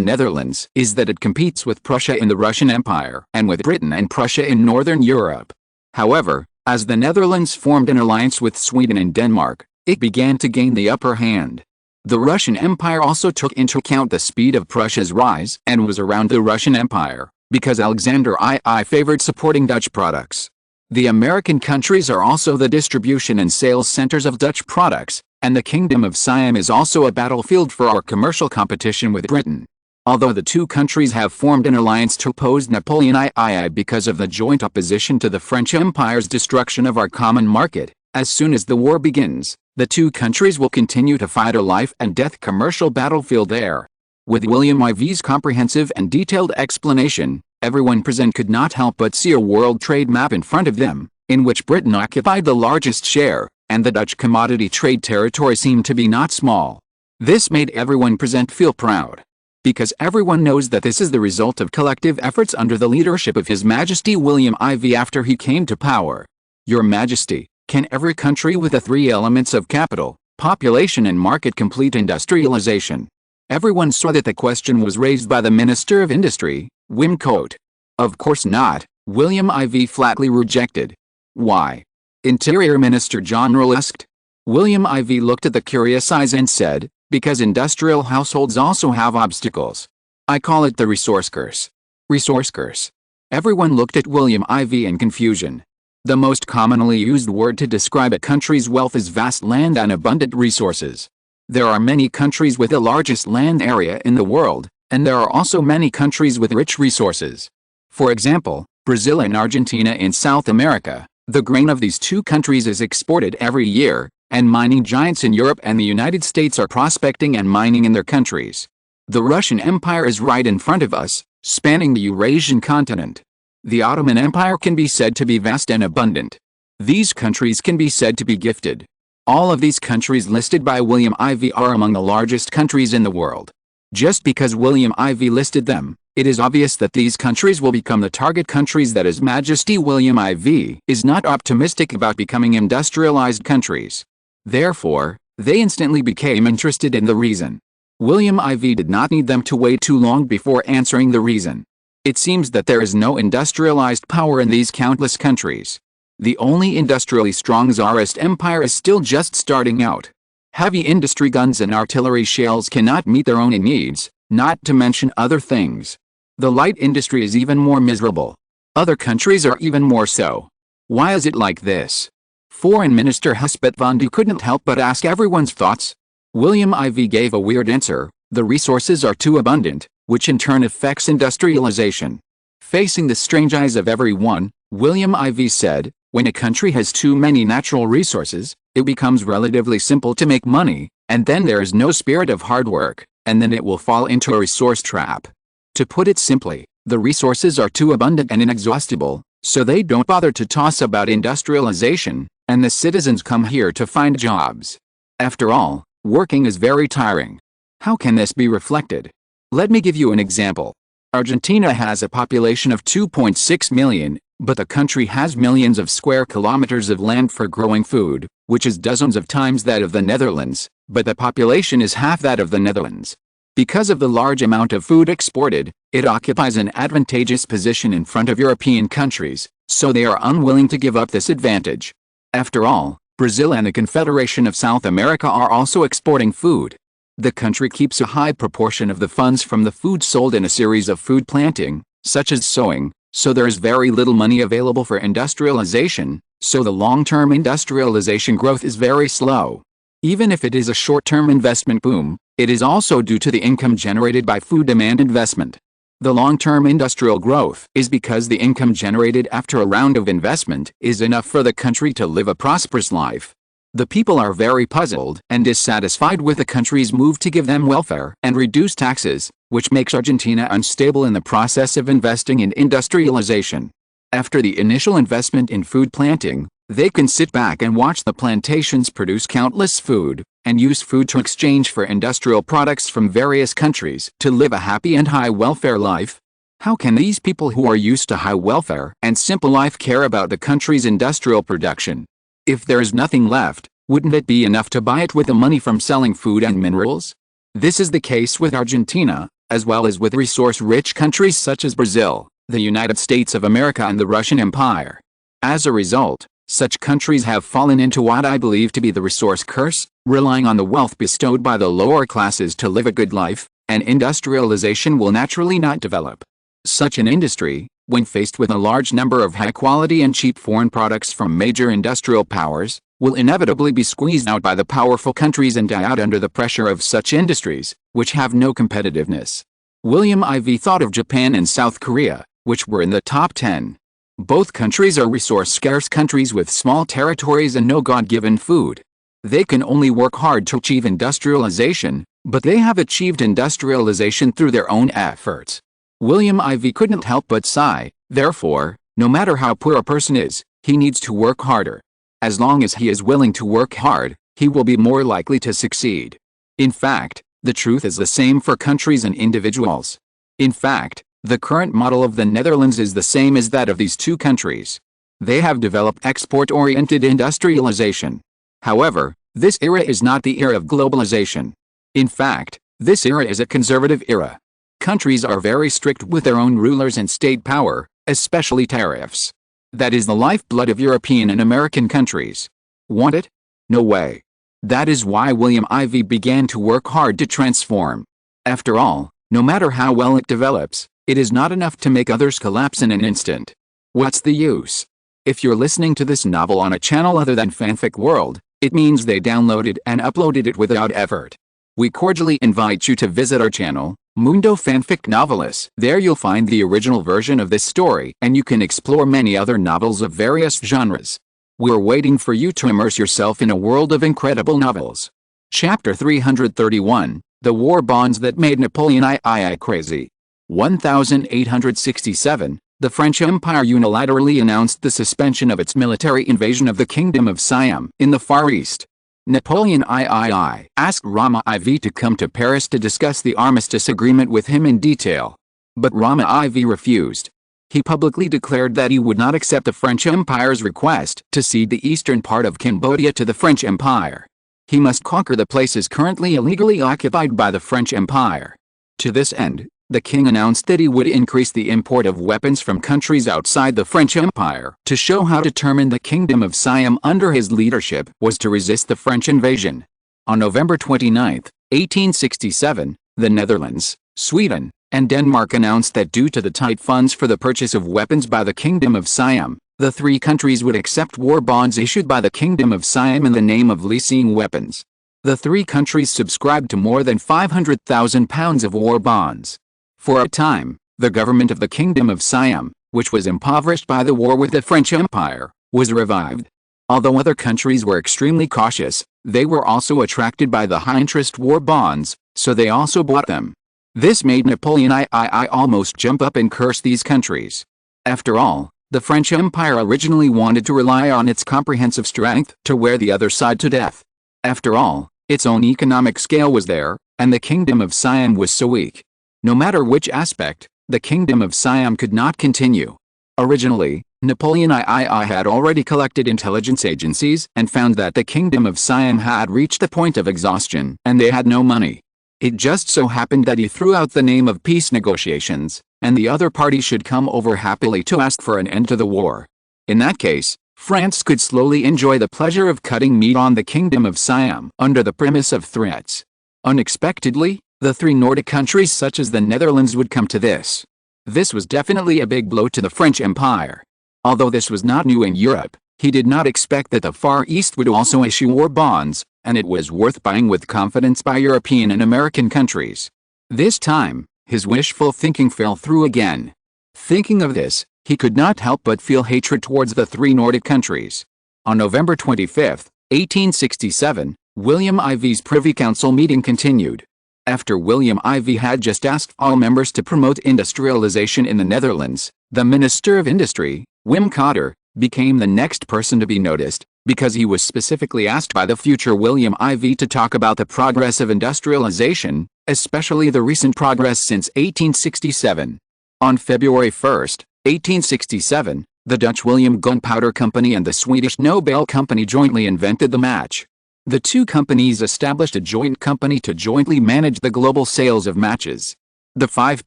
Netherlands is that it competes with Prussia in the Russian Empire and with Britain and Prussia in Northern Europe. However, as the Netherlands formed an alliance with Sweden and Denmark, it began to gain the upper hand. The Russian Empire also took into account the speed of Prussia's rise and was around the Russian Empire, because Alexander II favored supporting Dutch products. The American countries are also the distribution and sales centers of Dutch products, and the Kingdom of Siam is also a battlefield for our commercial competition with Britain. Although the two countries have formed an alliance to oppose Napoleon II because of the joint opposition to the French Empire's destruction of our common market, as soon as the war begins, the two countries will continue to fight a life-and-death commercial battlefield there. With William IV's comprehensive and detailed explanation, everyone present could not help but see a world trade map in front of them, in which Britain occupied the largest share, and the Dutch commodity trade territory seemed to be not small. This made everyone present feel proud. Because everyone knows that this is the result of collective efforts under the leadership of His Majesty William IV after he came to power. Your Majesty, can every country with the three elements of capital, population and market complete industrialization? Everyone saw that the question was raised by the Minister of Industry, Wim Coate. Of course not, William IV flatly rejected. Why? Interior Minister John Rule asked. William IV looked at the curious eyes and said, because industrial households also have obstacles. I call it the resource curse. Resource curse. Everyone looked at William IV in confusion. The most commonly used word to describe a country's wealth is vast land and abundant resources. There are many countries with the largest land area in the world, and there are also many countries with rich resources. For example, Brazil and Argentina in South America. The grain of these two countries is exported every year, and mining giants in Europe and the United States are prospecting and mining in their countries. The Russian Empire is right in front of us, spanning the Eurasian continent. The Ottoman Empire can be said to be vast and abundant. These countries can be said to be gifted. All of these countries listed by William IV are among the largest countries in the world. Just because William IV listed them, it is obvious that these countries will become the target countries that His Majesty William IV is not optimistic about becoming industrialized countries. Therefore, they instantly became interested in the reason. William IV did not need them to wait too long before answering the reason. It seems that there is no industrialized power in these countless countries. The only industrially strong Tsarist empire is still just starting out. Heavy industry guns and artillery shells cannot meet their own needs, not to mention other things. The light industry is even more miserable. Other countries are even more so. Why is it like this? Foreign Minister Husband van de couldn't help but ask everyone's thoughts. William IV gave a weird answer: the resources are too abundant, which in turn affects industrialization. Facing the strange eyes of everyone, William IV said, when a country has too many natural resources, it becomes relatively simple to make money, and then there is no spirit of hard work, and then it will fall into a resource trap. To put it simply, the resources are too abundant and inexhaustible, so they don't bother to toss about industrialization, and the citizens come here to find jobs. After all, working is very tiring. How can this be reflected? Let me give you an example. Argentina has a population of 2.6 million, but the country has millions of square kilometers of land for growing food, which is dozens of times that of the Netherlands, but the population is half that of the Netherlands. Because of the large amount of food exported, it occupies an advantageous position in front of European countries, so they are unwilling to give up this advantage. After all, Brazil and the Confederation of South America are also exporting food. The country keeps a high proportion of the funds from the food sold in a series of food planting, such as sowing, so there is very little money available for industrialization, so the long-term industrialization growth is very slow. Even if it is a short-term investment boom, it is also due to the income generated by food demand investment. The long-term industrial growth is because the income generated after a round of investment is enough for the country to live a prosperous life. The people are very puzzled and dissatisfied with the country's move to give them welfare and reduce taxes, which makes Argentina unstable in the process of investing in industrialization. After the initial investment in food planting, they can sit back and watch the plantations produce countless food, and use food to exchange for industrial products from various countries to live a happy and high welfare life. How can these people who are used to high welfare and simple life care about the country's industrial production? If there is nothing left, wouldn't it be enough to buy it with the money from selling food and minerals? This is the case with Argentina, as well as with resource-rich countries such as Brazil, the United States of America and the Russian Empire. As a result, such countries have fallen into what I believe to be the resource curse, relying on the wealth bestowed by the lower classes to live a good life, and industrialization will naturally not develop. Such an industry, when faced with a large number of high-quality and cheap foreign products from major industrial powers, will inevitably be squeezed out by the powerful countries and die out under the pressure of such industries, which have no competitiveness. William IV thought of Japan and South Korea, which were in the top 10. Both countries are resource-scarce countries with small territories and no God-given food. They can only work hard to achieve industrialization, but they have achieved industrialization through their own efforts. William IV couldn't help but sigh. Therefore, no matter how poor a person is, he needs to work harder. As long as he is willing to work hard, he will be more likely to succeed. In fact, the truth is the same for countries and individuals. In fact, the current model of the Netherlands is the same as that of these two countries. They have developed export-oriented industrialization. However, this era is not the era of globalization. In fact, this era is a conservative era. Countries are very strict with their own rulers and state power, especially tariffs. That is the lifeblood of European and American countries. Want it? No way. That is why William IV began to work hard to transform. After all, no matter how well it develops, it is not enough to make others collapse in an instant. What's the use? If you're listening to this novel on a channel other than Fanfic World, it means they downloaded and uploaded it without effort. We cordially invite you to visit our channel, Mundo Fanfic Novelis. There you'll find the original version of this story, and you can explore many other novels of various genres. We're waiting for you to immerse yourself in a world of incredible novels. Chapter 331, The War Bonds That Made Napoleon III Crazy. 1867, the French Empire unilaterally announced the suspension of its military invasion of the Kingdom of Siam in the Far East. Napoleon III asked Rama IV to come to Paris to discuss the armistice agreement with him in detail. But Rama IV refused. He publicly declared that he would not accept the French Empire's request to cede the eastern part of Cambodia to the French Empire. He must conquer the places currently illegally occupied by the French Empire. To this end, the king announced that he would increase the import of weapons from countries outside the French Empire to show how determined the Kingdom of Siam under his leadership was to resist the French invasion. On November 29, 1867, the Netherlands, Sweden, and Denmark announced that due to the tight funds for the purchase of weapons by the Kingdom of Siam, the three countries would accept war bonds issued by the Kingdom of Siam in the name of leasing weapons. The three countries subscribed to more than £500,000 of war bonds. For a time, the government of the Kingdom of Siam, which was impoverished by the war with the French Empire, was revived. Although other countries were extremely cautious, they were also attracted by the high-interest war bonds, so they also bought them. This made Napoleon III almost jump up and curse these countries. After all, the French Empire originally wanted to rely on its comprehensive strength to wear the other side to death. After all, its own economic scale was there, and the Kingdom of Siam was so weak. No matter which aspect, the Kingdom of Siam could not continue. Originally, Napoleon III had already collected intelligence agencies and found that the Kingdom of Siam had reached the point of exhaustion and they had no money. It just so happened that he threw out the name of peace negotiations, and the other party should come over happily to ask for an end to the war. In that case, France could slowly enjoy the pleasure of cutting meat on the Kingdom of Siam under the premise of threats. Unexpectedly, the three Nordic countries such as the Netherlands would come to this. This was definitely a big blow to the French Empire. Although this was not new in Europe, he did not expect that the Far East would also issue war bonds, and it was worth buying with confidence by European and American countries. This time, his wishful thinking fell through again. Thinking of this, he could not help but feel hatred towards the three Nordic countries. On November 25, 1867, William Ivy's Privy Council meeting continued. After William Ivy had just asked all members to promote industrialization in the Netherlands, the Minister of Industry, Wim Cotter, became the next person to be noticed, because he was specifically asked by the future William Ivy to talk about the progress of industrialization, especially the recent progress since 1867. On February 1, 1867, the Dutch William Gunpowder Company and the Swedish Nobel Company jointly invented the match. The two companies established a joint company to jointly manage the global sales of matches. The 5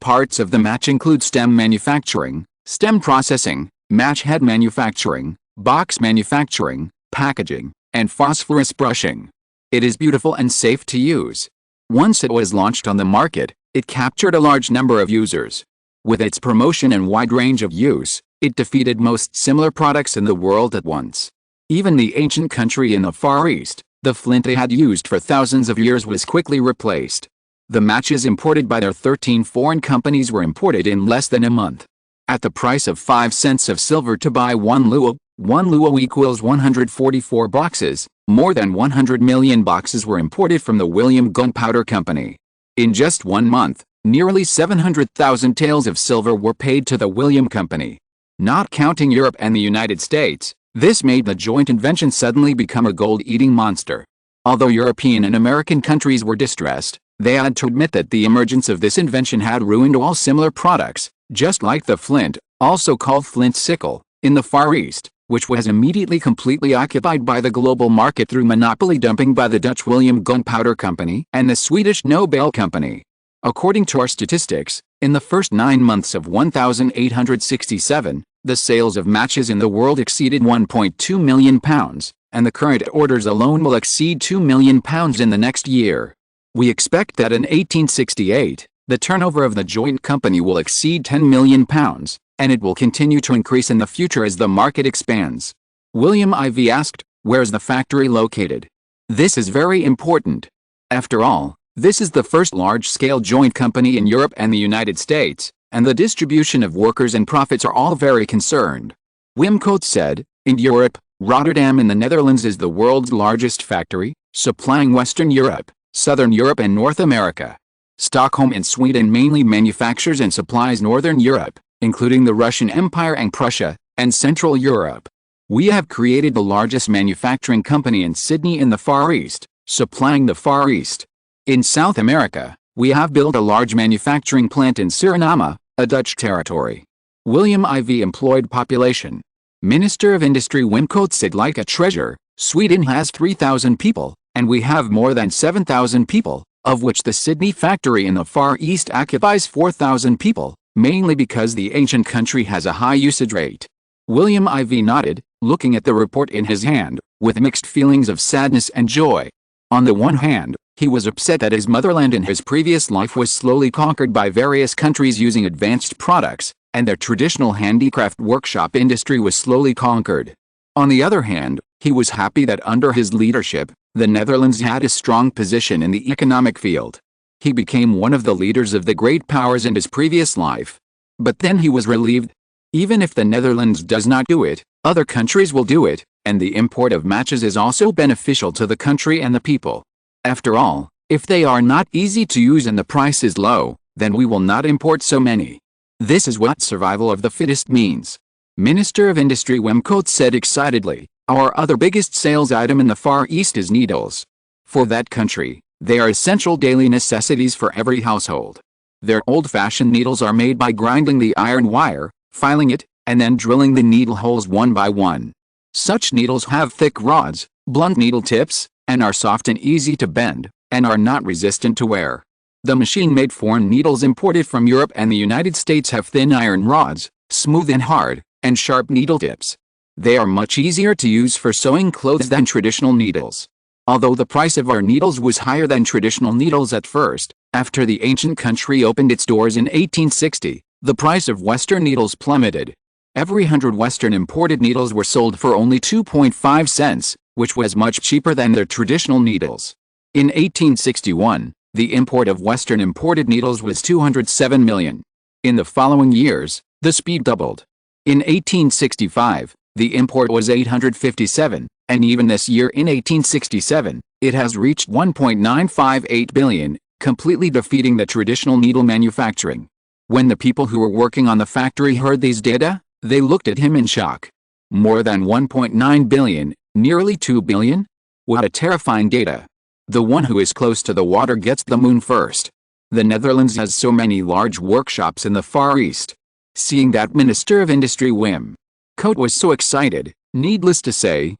parts of the match include stem manufacturing, stem processing, match head manufacturing, box manufacturing, packaging, and phosphorus brushing. It is beautiful and safe to use. Once it was launched on the market, it captured a large number of users. With its promotion and wide range of use, it defeated most similar products in the world at once. Even the ancient country in the Far East, the flint they had used for thousands of years, was quickly replaced. The matches imported by their 13 foreign companies were imported in less than a month. At the price of 5 cents of silver to buy 1 luo equals 144 boxes, more than 100 million boxes were imported from the William Gunpowder Company. In just 1 month, nearly 700,000 taels of silver were paid to the William Company. Not counting Europe and the United States, this made the joint invention suddenly become a gold-eating monster. Although European and American countries were distressed, they had to admit that the emergence of this invention had ruined all similar products, just like the flint, also called flint sickle, in the Far East, which was immediately completely occupied by the global market through monopoly dumping by the Dutch William Gunpowder Company and the Swedish Nobel Company. According to our statistics, in the first 9 months of 1867, the sales of matches in the world exceeded £1.2 million, and the current orders alone will exceed £2 million in the next year. We expect that in 1868, the turnover of the joint company will exceed £10 million, and it will continue to increase in the future as the market expands. William Ivy asked, "Where's the factory located?" This is very important. After all, this is the first large-scale joint company in Europe and the United States, and the distribution of workers and profits are all very concerned. Wim Coates said, "In Europe, Rotterdam in the Netherlands is the world's largest factory, supplying Western Europe, Southern Europe and North America. Stockholm in Sweden mainly manufactures and supplies Northern Europe, including the Russian Empire and Prussia, and Central Europe. We have created the largest manufacturing company in Sydney in the Far East, supplying the Far East. In South America, we have built a large manufacturing plant in Suriname, a Dutch territory." William Ivy employed population. Minister of Industry Wim Coates said, "Like a treasure, Sweden has 3,000 people, and we have more than 7,000 people, of which the Sydney factory in the Far East occupies 4,000 people, mainly because the ancient country has a high usage rate." William Ivy nodded, looking at the report in his hand, with mixed feelings of sadness and joy. On the one hand, he was upset that his motherland in his previous life was slowly conquered by various countries using advanced products, and their traditional handicraft workshop industry was slowly conquered. On the other hand, he was happy that under his leadership, the Netherlands had a strong position in the economic field. He became one of the leaders of the great powers in his previous life. But then he was relieved. Even if the Netherlands does not do it, other countries will do it, and the import of matches is also beneficial to the country and the people. After all, if they are not easy to use and the price is low, then we will not import so many. This is what survival of the fittest means. Minister of Industry Wim Coates said excitedly, "Our other biggest sales item in the Far East is needles. For that country, they are essential daily necessities for every household. Their old-fashioned needles are made by grinding the iron wire, filing it, and then drilling the needle holes one by one. Such needles have thick rods, blunt needle tips, and are soft and easy to bend, and are not resistant to wear. The machine-made foreign needles imported from Europe and the United States have thin iron rods, smooth and hard, and sharp needle tips. They are much easier to use for sewing clothes than traditional needles. Although the price of our needles was higher than traditional needles at first, after the ancient country opened its doors in 1860, the price of Western needles plummeted. Every 100 Western imported needles were sold for only 2.5 cents, which was much cheaper than their traditional needles. In 1861, the import of Western imported needles was 207 million. In the following years, the speed doubled. In 1865, the import was 857, and even this year in 1867, it has reached 1.958 billion, completely defeating the traditional needle manufacturing. When the people who were working on the factory heard these data, they looked at him in shock. More than 1.9 billion, nearly 2 billion? What a terrifying data. The one who is close to the water gets the moon first. The Netherlands has so many large workshops in the Far East. Seeing that Minister of Industry Wim Coat was so excited, needless to say,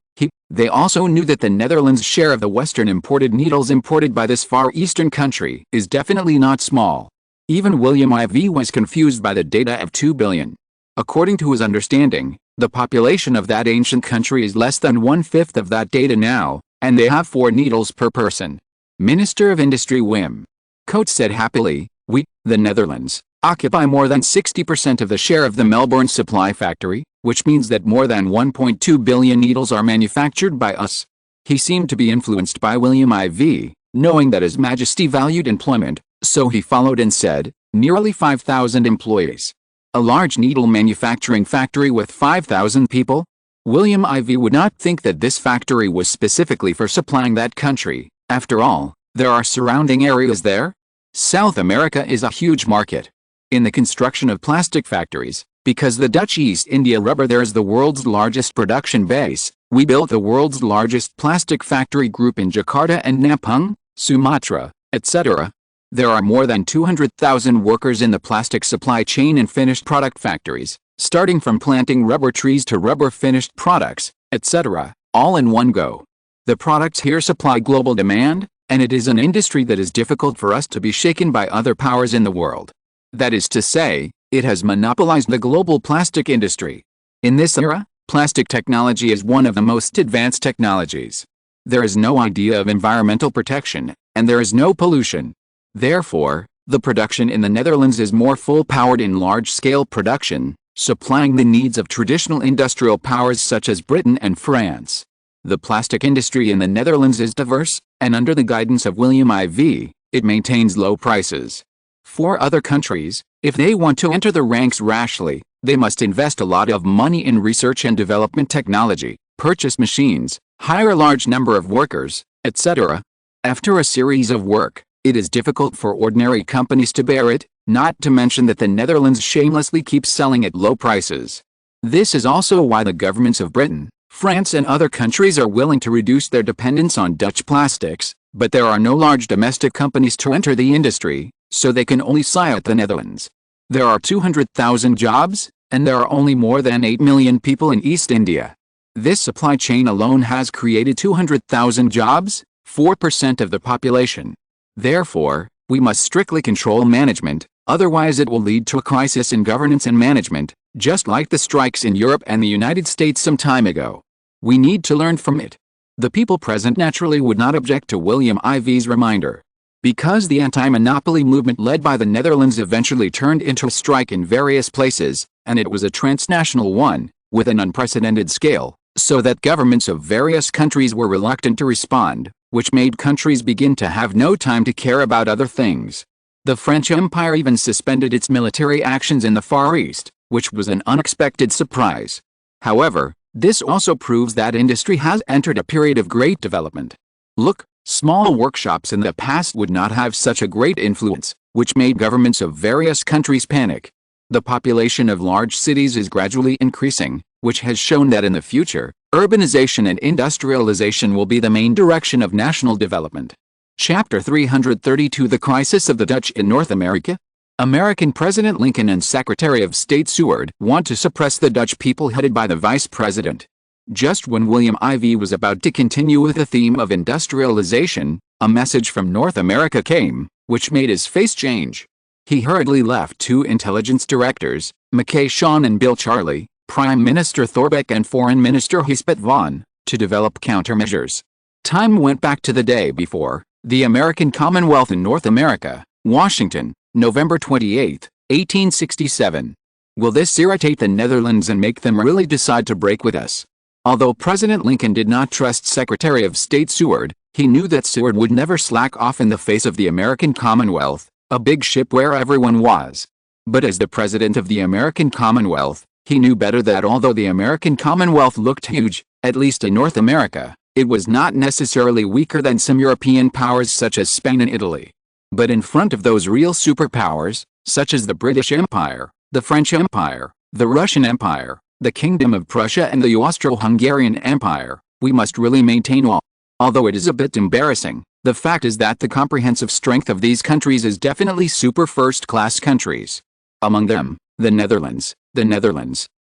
they also knew that the Netherlands' share of the Western imported needles imported by this Far Eastern country is definitely not small. Even William IV was confused by the data of 2 billion. According to his understanding, the population of that ancient country is less than 1/5 of that data now, and they have 4 needles per person. Minister of Industry Wim Coat said happily, "We, the Netherlands, occupy more than 60% of the share of the Melbourne supply factory, which means that more than 1.2 billion needles are manufactured by us." He seemed to be influenced by William IV, knowing that His Majesty valued employment, so he followed and said, "Nearly 5,000 employees. A large needle manufacturing factory with 5,000 people?" William IV would not think that this factory was specifically for supplying that country. After all, there are surrounding areas there. South America is a huge market. In the construction of plastic factories, because the Dutch East India Rubber there is the world's largest production base, we built the world's largest plastic factory group in Jakarta and Lampung, Sumatra, etc. There are more than 200,000 workers in the plastic supply chain and finished product factories, starting from planting rubber trees to rubber finished products, etc., all in one go. The products here supply global demand, and it is an industry that is difficult for us to be shaken by other powers in the world. That is to say, it has monopolized the global plastic industry. In this era, plastic technology is one of the most advanced technologies. There is no idea of environmental protection, and there is no pollution. Therefore, the production in the Netherlands is more full-powered in large-scale production, supplying the needs of traditional industrial powers such as Britain and France. The plastic industry in the Netherlands is diverse, and under the guidance of William IV, it maintains low prices. For other countries, if they want to enter the ranks rashly, they must invest a lot of money in research and development technology, purchase machines, hire a large number of workers, etc. After a series of work, it is difficult for ordinary companies to bear it, not to mention that the Netherlands shamelessly keeps selling at low prices. This is also why the governments of Britain, France and other countries are willing to reduce their dependence on Dutch plastics, but there are no large domestic companies to enter the industry, so they can only sigh at the Netherlands. There are 200,000 jobs, and there are only more than 8 million people in East India. This supply chain alone has created 200,000 jobs, 4% of the population. Therefore, we must strictly control management, otherwise it will lead to a crisis in governance and management, just like the strikes in Europe and the United States some time ago. We need to learn from it. The people present naturally would not object to William IV's reminder. Because the anti-monopoly movement led by the Netherlands eventually turned into a strike in various places, and it was a transnational one, with an unprecedented scale, so that governments of various countries were reluctant to respond, which made countries begin to have no time to care about other things. The French Empire even suspended its military actions in the Far East, which was an unexpected surprise. However, this also proves that industry has entered a period of great development. Look, small workshops in the past would not have such a great influence, which made governments of various countries panic. The population of large cities is gradually increasing, which has shown that in the future, urbanization and industrialization will be the main direction of national development. Chapter 332 The Crisis of the Dutch in North America. American President Lincoln and Secretary of State Seward want to suppress the Dutch people headed by the Vice President. Just when William IV was about to continue with the theme of industrialization, a message from North America came. which made his face change. He hurriedly left two intelligence directors, Mackay Sean and Bill Charlie, Prime Minister Thorbecke and Foreign Minister Hysbert von, to develop countermeasures. Time went back to the day before, the American Commonwealth in North America, Washington, November 28, 1867. Will this irritate the Netherlands and make them really decide to break with us? Although President Lincoln did not trust Secretary of State Seward, he knew that Seward would never slack off in the face of the American Commonwealth, a big ship where everyone was. But as the President of the American Commonwealth, he knew better that although the American Commonwealth looked huge, at least in North America, it was not necessarily weaker than some European powers such as Spain and Italy. But in front of those real superpowers, such as the British Empire, the French Empire, the Russian Empire, the Kingdom of Prussia and the Austro-Hungarian Empire, we must really maintain all. Although it is a bit embarrassing, the fact is that the comprehensive strength of these countries is definitely super first-class countries. Among them, the Netherlands,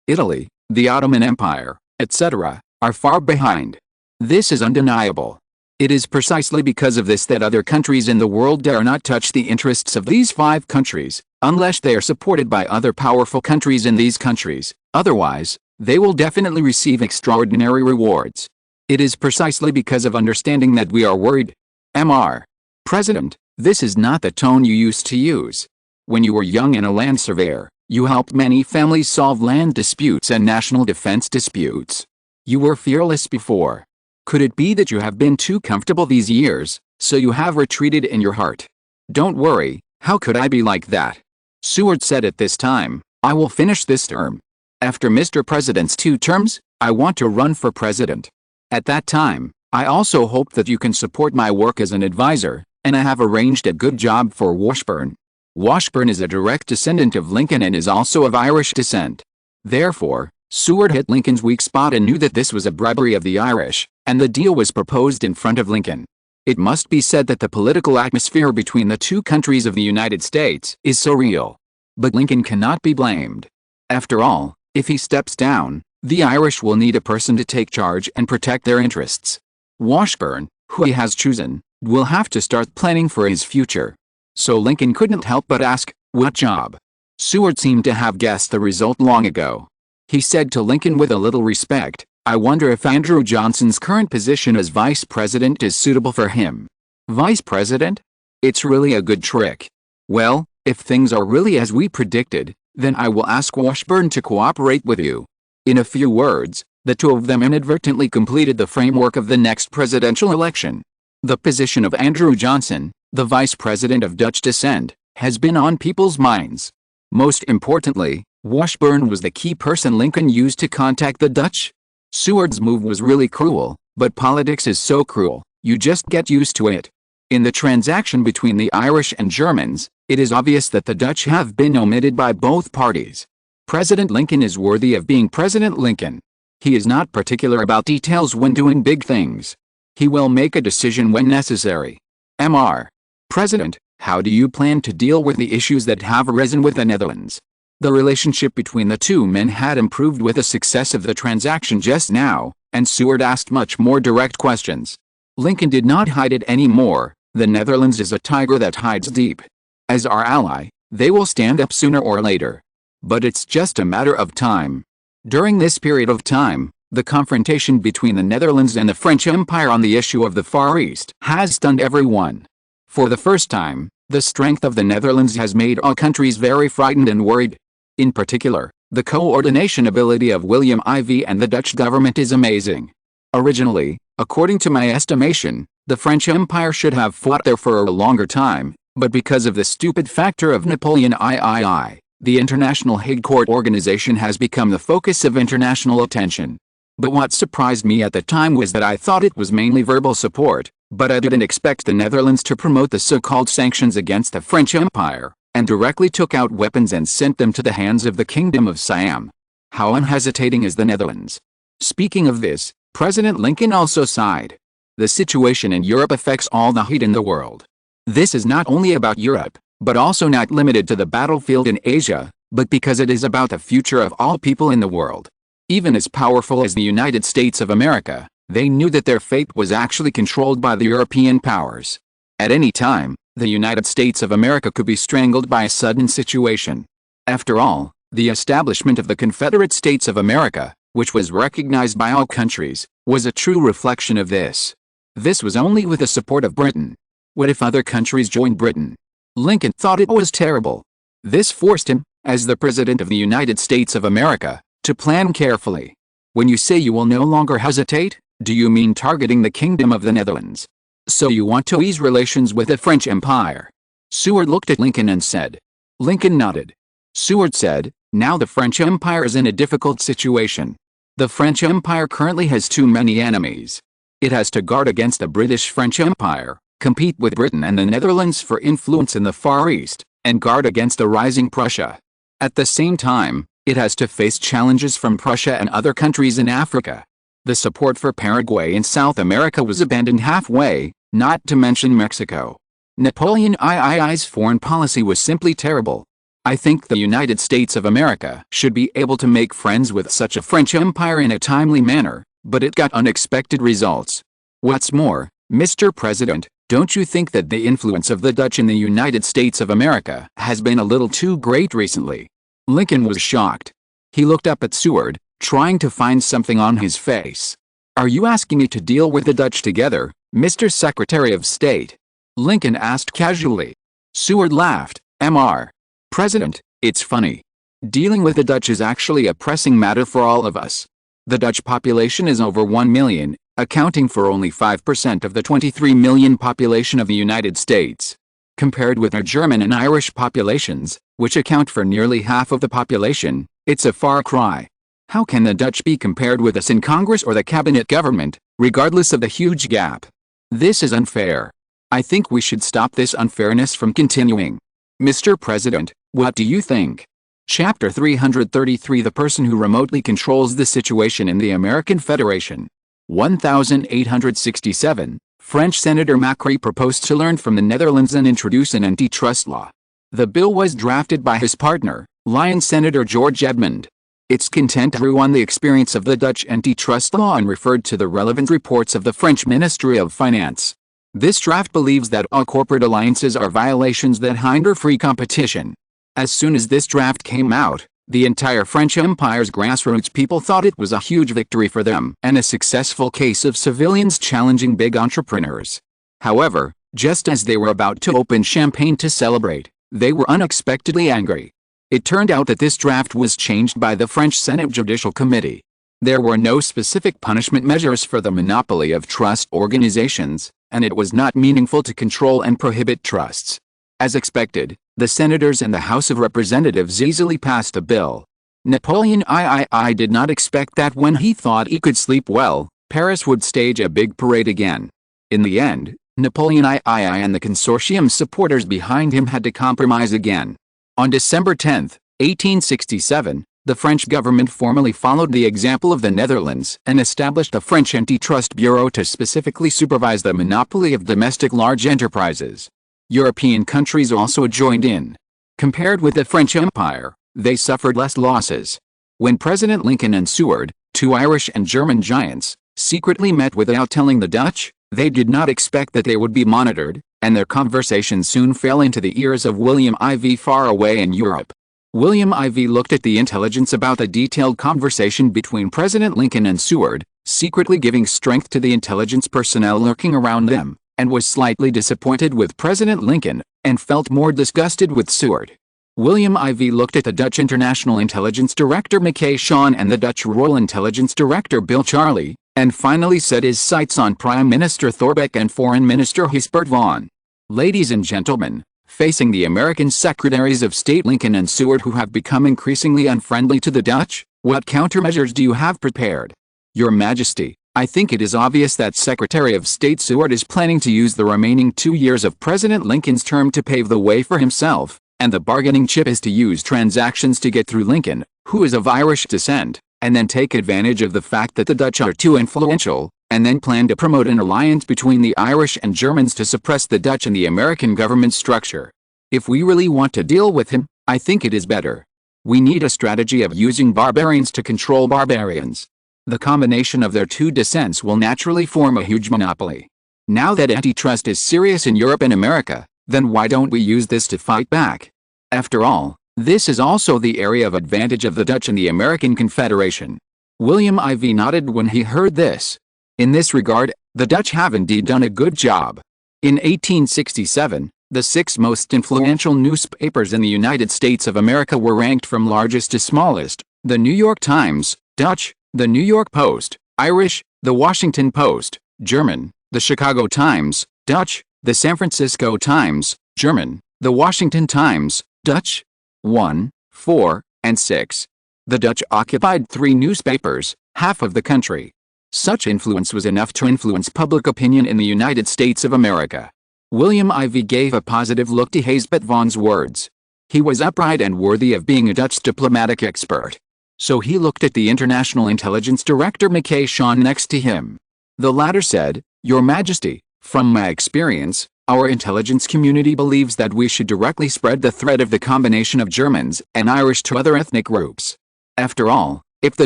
Italy, the Ottoman Empire, etc., are far behind. This is undeniable. It is precisely because of this that other countries in the world dare not touch the interests of these 5 countries, unless they are supported by other powerful countries in these countries. Otherwise, they will definitely receive extraordinary rewards. It is precisely because of understanding that we are worried. Mr. President, this is not the tone you used to use. When you were young and a land surveyor, you helped many families solve land disputes and national defense disputes. You were fearless before. Could it be that you have been too comfortable these years, so you have retreated in your heart? Don't worry, how could I be like that? Seward said at this time, I will finish this term. After Mr. President's 2 terms, I want to run for president. At that time, I also hope that you can support my work as an advisor, and I have arranged a good job for Washburn. Washburn is a direct descendant of Lincoln and is also of Irish descent. Therefore, Seward hit Lincoln's weak spot and knew that this was a bribery of the Irish, and the deal was proposed in front of Lincoln. It must be said that the political atmosphere between the 2 countries of the United States is surreal. But Lincoln cannot be blamed. After all, if he steps down, the Irish will need a person to take charge and protect their interests. Washburn, who he has chosen, will have to start planning for his future. So Lincoln couldn't help but ask, what job? Seward seemed to have guessed the result long ago. He said to Lincoln with a little respect, I wonder if Andrew Johnson's current position as vice president is suitable for him. Vice president? It's really a good trick. Well, if things are really as we predicted, then I will ask Washburn to cooperate with you. In a few words, the 2 of them inadvertently completed the framework of the next presidential election. The position of Andrew Johnson, the vice president of Dutch descent, has been on people's minds. Most importantly, Washburn was the key person Lincoln used to contact the Dutch. Seward's move was really cruel, but politics is so cruel, you just get used to it. In the transaction between the Irish and Germans, it is obvious that the Dutch have been omitted by both parties. President Lincoln is worthy of being President Lincoln. He is not particular about details when doing big things. He will make a decision when necessary. Mr. President, how do you plan to deal with the issues that have arisen with the Netherlands? The relationship between the 2 men had improved with the success of the transaction just now, and Seward asked much more direct questions. Lincoln did not hide it any more. The Netherlands is a tiger that hides deep. As our ally, they will stand up sooner or later. But it's just a matter of time. During this period of time, the confrontation between the Netherlands and the French Empire on the issue of the Far East has stunned everyone. For the first time, the strength of the Netherlands has made all countries very frightened and worried. In particular, the coordination ability of William IV and the Dutch government is amazing. Originally, according to my estimation, the French Empire should have fought there for a longer time, but because of the stupid factor of Napoleon III, the International Hague Court Organization has become the focus of international attention. But what surprised me at the time was that I thought it was mainly verbal support, but I didn't expect the Netherlands to promote the so-called sanctions against the French Empire, and directly took out weapons and sent them to the hands of the Kingdom of Siam. How unhesitating is the Netherlands! Speaking of this, President Lincoln also sighed. The situation in Europe affects all the heat in the world. This is not only about Europe, but also not limited to the battlefield in Asia, but because it is about the future of all people in the world. Even as powerful as the United States of America, they knew that their fate was actually controlled by the European powers. At any time, the United States of America could be strangled by a sudden situation. After all, the establishment of the Confederate States of America, which was recognized by all countries, was a true reflection of this. This was only with the support of Britain. What if other countries joined Britain? Lincoln thought it was terrible. This forced him, as the President of the United States of America, to plan carefully. When you say you will no longer hesitate, do you mean targeting the Kingdom of the Netherlands? So you want to ease relations with the French Empire? Seward looked at Lincoln and said. Lincoln nodded. Seward said, now the French Empire is in a difficult situation. The French Empire currently has too many enemies. It has to guard against the British French Empire, compete with Britain and the Netherlands for influence in the Far East, and guard against a rising Prussia. At the same time, it has to face challenges from Prussia and other countries in Africa. The support for Paraguay in South America was abandoned halfway, not to mention Mexico. Napoleon III's foreign policy was simply terrible. I think the United States of America should be able to make friends with such a French empire in a timely manner, but it got unexpected results. What's more, Mr. President, don't you think that the influence of the Dutch in the United States of America has been a little too great recently? Lincoln was shocked. He looked up at Seward, trying to find something on his face. Are you asking me to deal with the Dutch together, Mr. Secretary of State? Lincoln asked casually. Seward laughed. Mr. President, it's funny. Dealing with the Dutch is actually a pressing matter for all of us. The Dutch population is over 1 million, accounting for only 5% of the 23 million population of the United States. Compared with our German and Irish populations, which account for nearly half of the population, it's a far cry. How can the Dutch be compared with us in Congress or the cabinet government, regardless of the huge gap? This is unfair. I think we should stop this unfairness from continuing. Mr. President, what do you think? Chapter 333 The person who remotely controls the situation in the American Federation. 1867, French Senator Macri proposed to learn from the Netherlands and introduce an antitrust law. The bill was drafted by his partner, Lion Senator George Edmund. Its content drew on the experience of the Dutch antitrust law and referred to the relevant reports of the French Ministry of Finance. This draft believes that all corporate alliances are violations that hinder free competition. As soon as this draft came out, the entire French Empire's grassroots people thought it was a huge victory for them and a successful case of civilians challenging big entrepreneurs. However, just as they were about to open champagne to celebrate, they were unexpectedly angry. It turned out that this draft was changed by the French Senate Judicial Committee. There were no specific punishment measures for the monopoly of trust organizations, and it was not meaningful to control and prohibit trusts. As expected, the senators and the House of Representatives easily passed the bill. Napoleon III did not expect that when he thought he could sleep well, Paris would stage a big parade again. In the end, Napoleon III and the consortium supporters behind him had to compromise again. On December 10, 1867, the French government formally followed the example of the Netherlands and established a French Antitrust Bureau to specifically supervise the monopoly of domestic large enterprises. European countries also joined in. Compared with the French Empire, they suffered less losses. When President Lincoln and Seward, two Irish and German giants, secretly met without telling the Dutch, they did not expect that they would be monitored, and their conversation soon fell into the ears of William IV far away in Europe. William IV looked at the intelligence about the detailed conversation between President Lincoln and Seward, secretly giving strength to the intelligence personnel lurking around them, and was slightly disappointed with President Lincoln, and felt more disgusted with Seward. William IV looked at the Dutch International Intelligence Director Mackay Shawn and the Dutch Royal Intelligence Director Bill Charley, and finally set his sights on Prime Minister Thorbecke and Foreign Minister Gijsbert van. Ladies and gentlemen, facing the American Secretaries of State Lincoln and Seward who have become increasingly unfriendly to the Dutch, what countermeasures do you have prepared? Your Majesty, I think it is obvious that Secretary of State Seward is planning to use the remaining 2 years of President Lincoln's term to pave the way for himself, and the bargaining chip is to use transactions to get through Lincoln, who is of Irish descent, and then take advantage of the fact that the Dutch are too influential, and then plan to promote an alliance between the Irish and Germans to suppress the Dutch and the American government structure. If we really want to deal with him, I think it is better. We need a strategy of using barbarians to control barbarians. The combination of their two descents will naturally form a huge monopoly. Now that antitrust is serious in Europe and America, then why don't we use this to fight back? After all, this is also the area of advantage of the Dutch and the American Confederation. William IV nodded when he heard this. In this regard, the Dutch have indeed done a good job. In 1867, the 6 most influential newspapers in the United States of America were ranked from largest to smallest: the New York Times, Dutch; the New York Post, Irish; the Washington Post, German; the Chicago Times, Dutch; the San Francisco Times, German; the Washington Times, Dutch. 1, 4, and 6. The Dutch occupied 3 newspapers, half of the country. Such influence was enough to influence public opinion in the United States of America. William IV gave a positive look to Hesbet Vaughan's words. He was upright and worthy of being a Dutch diplomatic expert. So he looked at the International Intelligence Director Mackay Shawn next to him. The latter said, "Your Majesty, from my experience, our intelligence community believes that we should directly spread the threat of the combination of Germans and Irish to other ethnic groups. After all, if the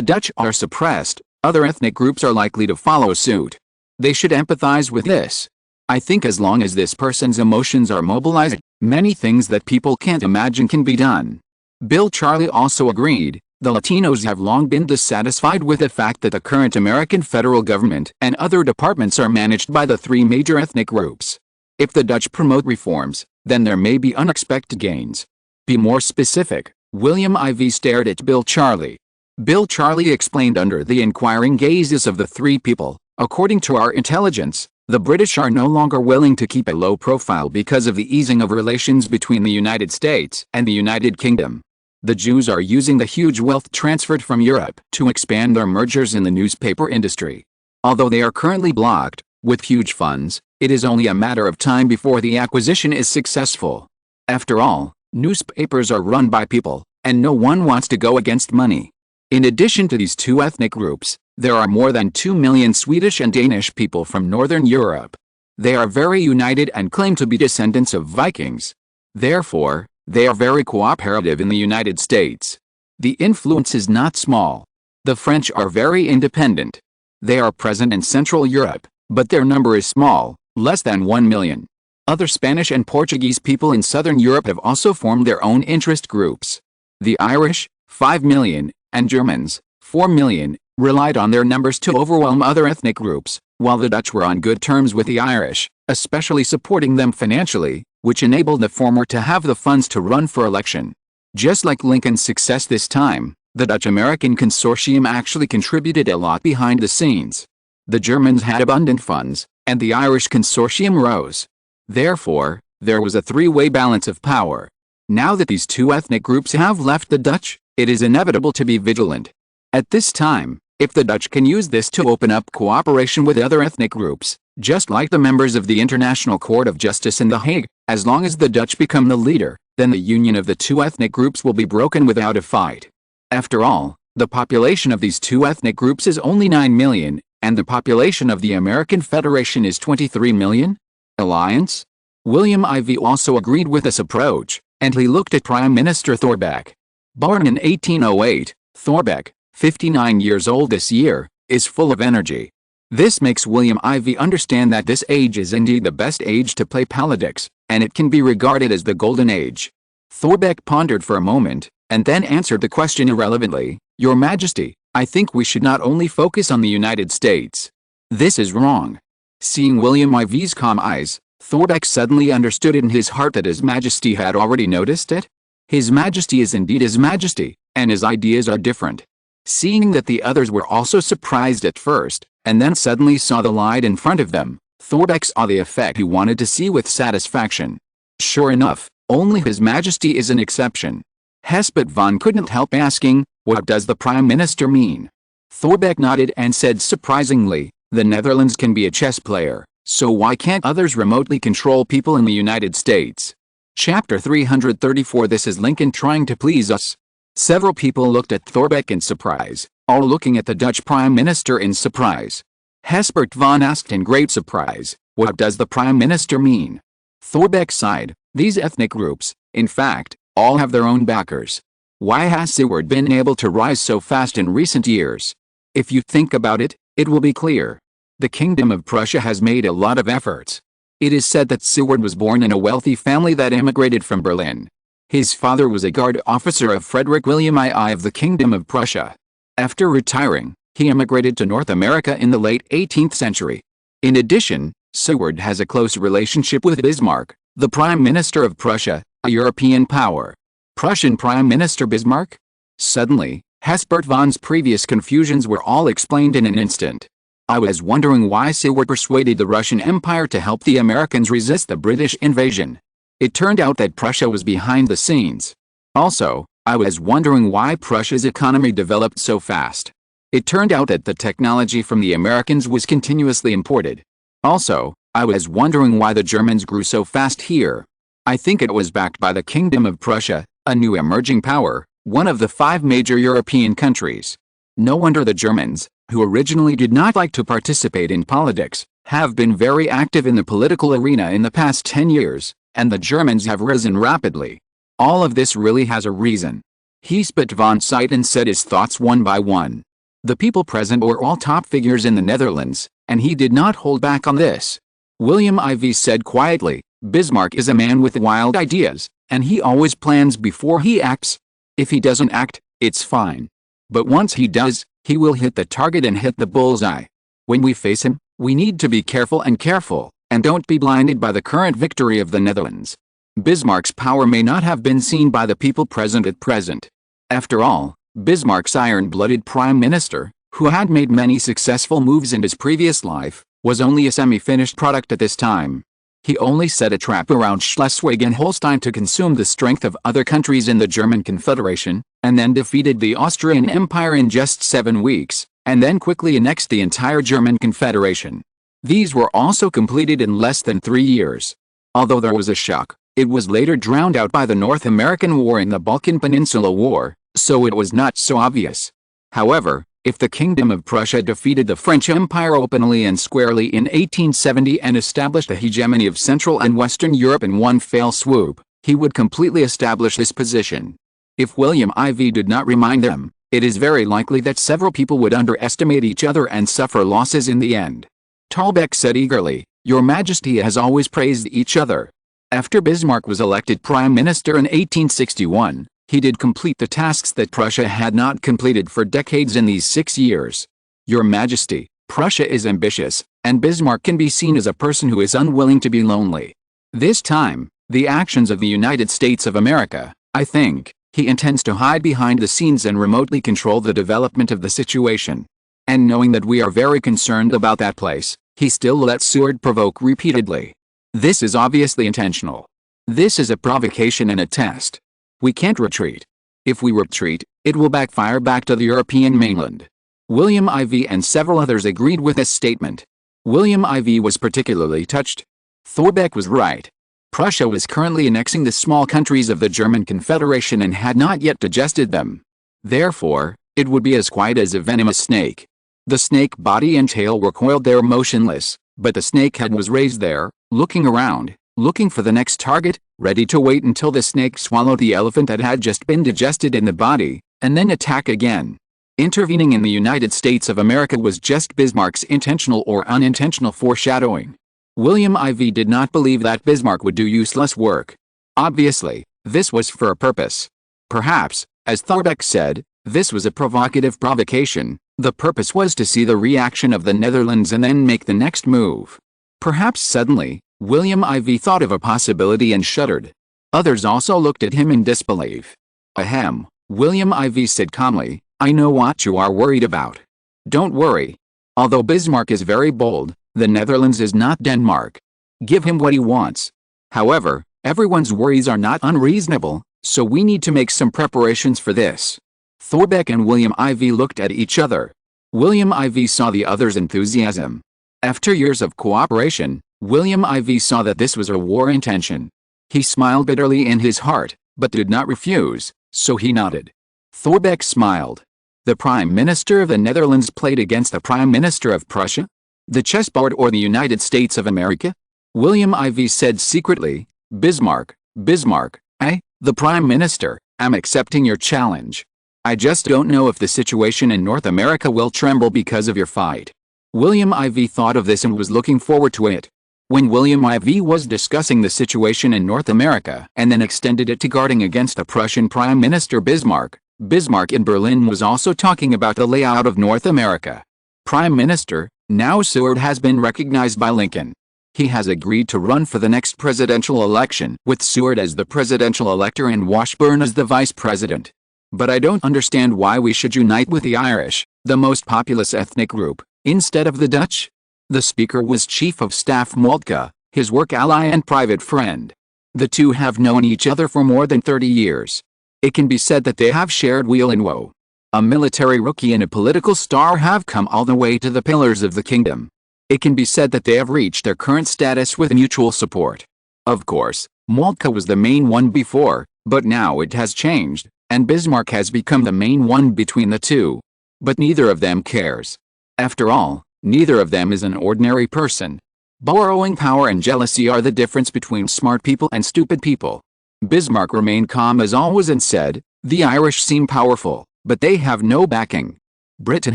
Dutch are suppressed, other ethnic groups are likely to follow suit. They should empathize with this. I think as long as this person's emotions are mobilized, many things that people can't imagine can be done." Bill Charlie also agreed. The Latinos have long been dissatisfied with the fact that the current American federal government and other departments are managed by the 3 major ethnic groups. If the Dutch promote reforms, then there may be unexpected gains. Be more specific. William IV stared at Bill Charlie. Bill Charlie explained under the inquiring gazes of the 3 people, "According to our intelligence, the British are no longer willing to keep a low profile because of the easing of relations between the United States and the United Kingdom. The Jews are using the huge wealth transferred from Europe to expand their mergers in the newspaper industry. Although they are currently blocked, with huge funds, it is only a matter of time before the acquisition is successful. After all, newspapers are run by people, and no one wants to go against money." In addition to these 2 ethnic groups, there are more than 2 million Swedish and Danish people from Northern Europe. They are very united and claim to be descendants of Vikings. Therefore, they are very cooperative in the United States. The influence is not small. The French are very independent. They are present in Central Europe, but their number is small, less than 1 million. Other Spanish and Portuguese people in Southern Europe have also formed their own interest groups. The Irish, 5 million, and Germans, 4 million, relied on their numbers to overwhelm other ethnic groups, while the Dutch were on good terms with the Irish, especially supporting them financially, which enabled the former to have the funds to run for election. Just like Lincoln's success this time, the Dutch-American consortium actually contributed a lot behind the scenes. The Germans had abundant funds, and the Irish consortium rose. Therefore, there was a 3-way balance of power. Now that these 2 ethnic groups have left the Dutch, it is inevitable to be vigilant. At this time, if the Dutch can use this to open up cooperation with other ethnic groups, just like the members of the International Court of Justice in The Hague, as long as the Dutch become the leader, then the union of the 2 ethnic groups will be broken without a fight. After all, the population of these 2 ethnic groups is only 9 million, and the population of the American Federation is 23 million? Alliance? William IV also agreed with this approach, and he looked at Prime Minister Thorbecke. Born in 1808, Thorbecke, 59 years old this year, is full of energy. This makes William IV understand that this age is indeed the best age to play politics, and it can be regarded as the golden age. Thorbecke pondered for a moment, and then answered the question irrelevantly, "Your Majesty, I think we should not only focus on the United States." This is wrong. Seeing William IV's calm eyes, Thorbecke suddenly understood in his heart that His Majesty had already noticed it. His Majesty is indeed His Majesty, and his ideas are different. Seeing that the others were also surprised at first, and then suddenly saw the light in front of them, Thorbecke saw the effect he wanted to see with satisfaction. Sure enough, only His Majesty is an exception. Hesbet Vaughan couldn't help asking, "What does the Prime Minister mean?" Thorbecke nodded and said surprisingly, "The Netherlands can be a chess player, so why can't others remotely control people in the United States?" Chapter 334 This is Lincoln trying to please us. Several people looked at Thorbecke in surprise, all looking at the Dutch Prime Minister in surprise. Hesbet Vaughan asked in great surprise, "What does the Prime Minister mean?" Thorbecke sighed. These ethnic groups, in fact, all have their own backers. Why has Seward been able to rise so fast in recent years? If you think about it, it will be clear. The Kingdom of Prussia has made a lot of efforts. It is said that Seward was born in a wealthy family that immigrated from Berlin. His father was a guard officer of Frederick William I of the Kingdom of Prussia. After retiring, he immigrated to North America in the late 18th century. In addition, Seward has a close relationship with Bismarck, the Prime Minister of Prussia, a European power. Prussian Prime Minister Bismarck? Suddenly, Hesbert von's previous confusions were all explained in an instant. I was wondering why Seward persuaded the Russian Empire to help the Americans resist the British invasion. It turned out that Prussia was behind the scenes. Also, I was wondering why Prussia's economy developed so fast. It turned out that the technology from the Americans was continuously imported. Also, I was wondering why the Germans grew so fast here. I think it was backed by the Kingdom of Prussia, a new emerging power, one of the 5 major European countries. No wonder the Germans, who originally did not like to participate in politics, have been very active in the political arena in the past 10 years, and the Germans have risen rapidly. All of this really has a reason. He spat von Sight and said his thoughts one by one. The people present were all top figures in the Netherlands, and he did not hold back on this. William IV said quietly, Bismarck is a man with wild ideas, and he always plans before he acts. If he doesn't act, it's fine. But once he does, he will hit the target and hit the bullseye. When we face him, we need to be careful, and don't be blinded by the current victory of the Netherlands. Bismarck's power may not have been seen by the people present at present. After all, Bismarck's iron-blooded prime minister, who had made many successful moves in his previous life, was only a semi-finished product at this time. He only set a trap around Schleswig and Holstein to consume the strength of other countries in the German Confederation, and then defeated the Austrian Empire in just 7 weeks, and then quickly annexed the entire German Confederation. These were also completed in less than 3 years. Although there was a shock, it was later drowned out by the North American War and the Balkan Peninsula War, so it was not so obvious. However, if the Kingdom of Prussia defeated the French Empire openly and squarely in 1870 and established the hegemony of Central and Western Europe in one fell swoop, he would completely establish his position. If William IV did not remind them, it is very likely that several people would underestimate each other and suffer losses in the end. Thalbeck said eagerly, Your Majesty has always praised each other. After Bismarck was elected Prime Minister in 1861, he did complete the tasks that Prussia had not completed for decades in these 6 years. Your Majesty, Prussia is ambitious, and Bismarck can be seen as a person who is unwilling to be lonely. This time, the actions of the United States of America, I think, he intends to hide behind the scenes and remotely control the development of the situation. And knowing that we are very concerned about that place, he still lets Seward provoke repeatedly. This is obviously intentional. This is a provocation and a test. We can't retreat. If we retreat, it will backfire back to the European mainland. William IV and several others agreed with this statement. William IV was particularly touched. Thorbecke was right. Prussia was currently annexing the small countries of the German Confederation and had not yet digested them. Therefore, it would be as quiet as a venomous snake. The snake body and tail were coiled there motionless, but the snake head was raised there, looking around, looking for the next target, ready to wait until the snake swallowed the elephant that had just been digested in the body, and then attack again. Intervening in the United States of America was just Bismarck's intentional or unintentional foreshadowing. William IV did not believe that Bismarck would do useless work. Obviously, this was for a purpose. Perhaps, as Thorbecke said, this was a provocative provocation. The purpose was to see the reaction of the Netherlands and then make the next move. Perhaps suddenly, William IV thought of a possibility and shuddered. Others also looked at him in disbelief. Ahem, William IV said calmly, I know what you are worried about. Don't worry. Although Bismarck is very bold, the Netherlands is not Denmark. Give him what he wants. However, everyone's worries are not unreasonable, so we need to make some preparations for this. Thorbecke and William IV looked at each other. William IV saw the other's enthusiasm. After years of cooperation, William IV saw that this was a war intention. He smiled bitterly in his heart, but did not refuse, so he nodded. Thorbecke smiled. The Prime Minister of the Netherlands played against the Prime Minister of Prussia? The chessboard or the United States of America? William IV said secretly, Bismarck, the Prime Minister, I'm accepting your challenge. I just don't know if the situation in North America will tremble because of your fight. William IV thought of this and was looking forward to it. When William IV was discussing the situation in North America and then extended it to guarding against the Prussian Prime Minister Bismarck, Bismarck in Berlin was also talking about the layout of North America. Prime Minister, now Seward, has been recognized by Lincoln. He has agreed to run for the next presidential election with Seward as the presidential elector and Washburn as the vice president. But I don't understand why we should unite with the Irish, the most populous ethnic group, instead of the Dutch. The speaker was Chief of Staff Moltke, his work ally and private friend. The two have known each other for more than 30 years. It can be said that they have shared weal and woe. A military rookie and a political star have come all the way to the pillars of the kingdom. It can be said that they have reached their current status with mutual support. Of course, Moltke was the main one before, but now it has changed, and Bismarck has become the main one between the two. But neither of them cares. After all, neither of them is an ordinary person. Borrowing power and jealousy are the difference between smart people and stupid people. Bismarck remained calm as always and said, "The Irish seem powerful, but they have no backing. Britain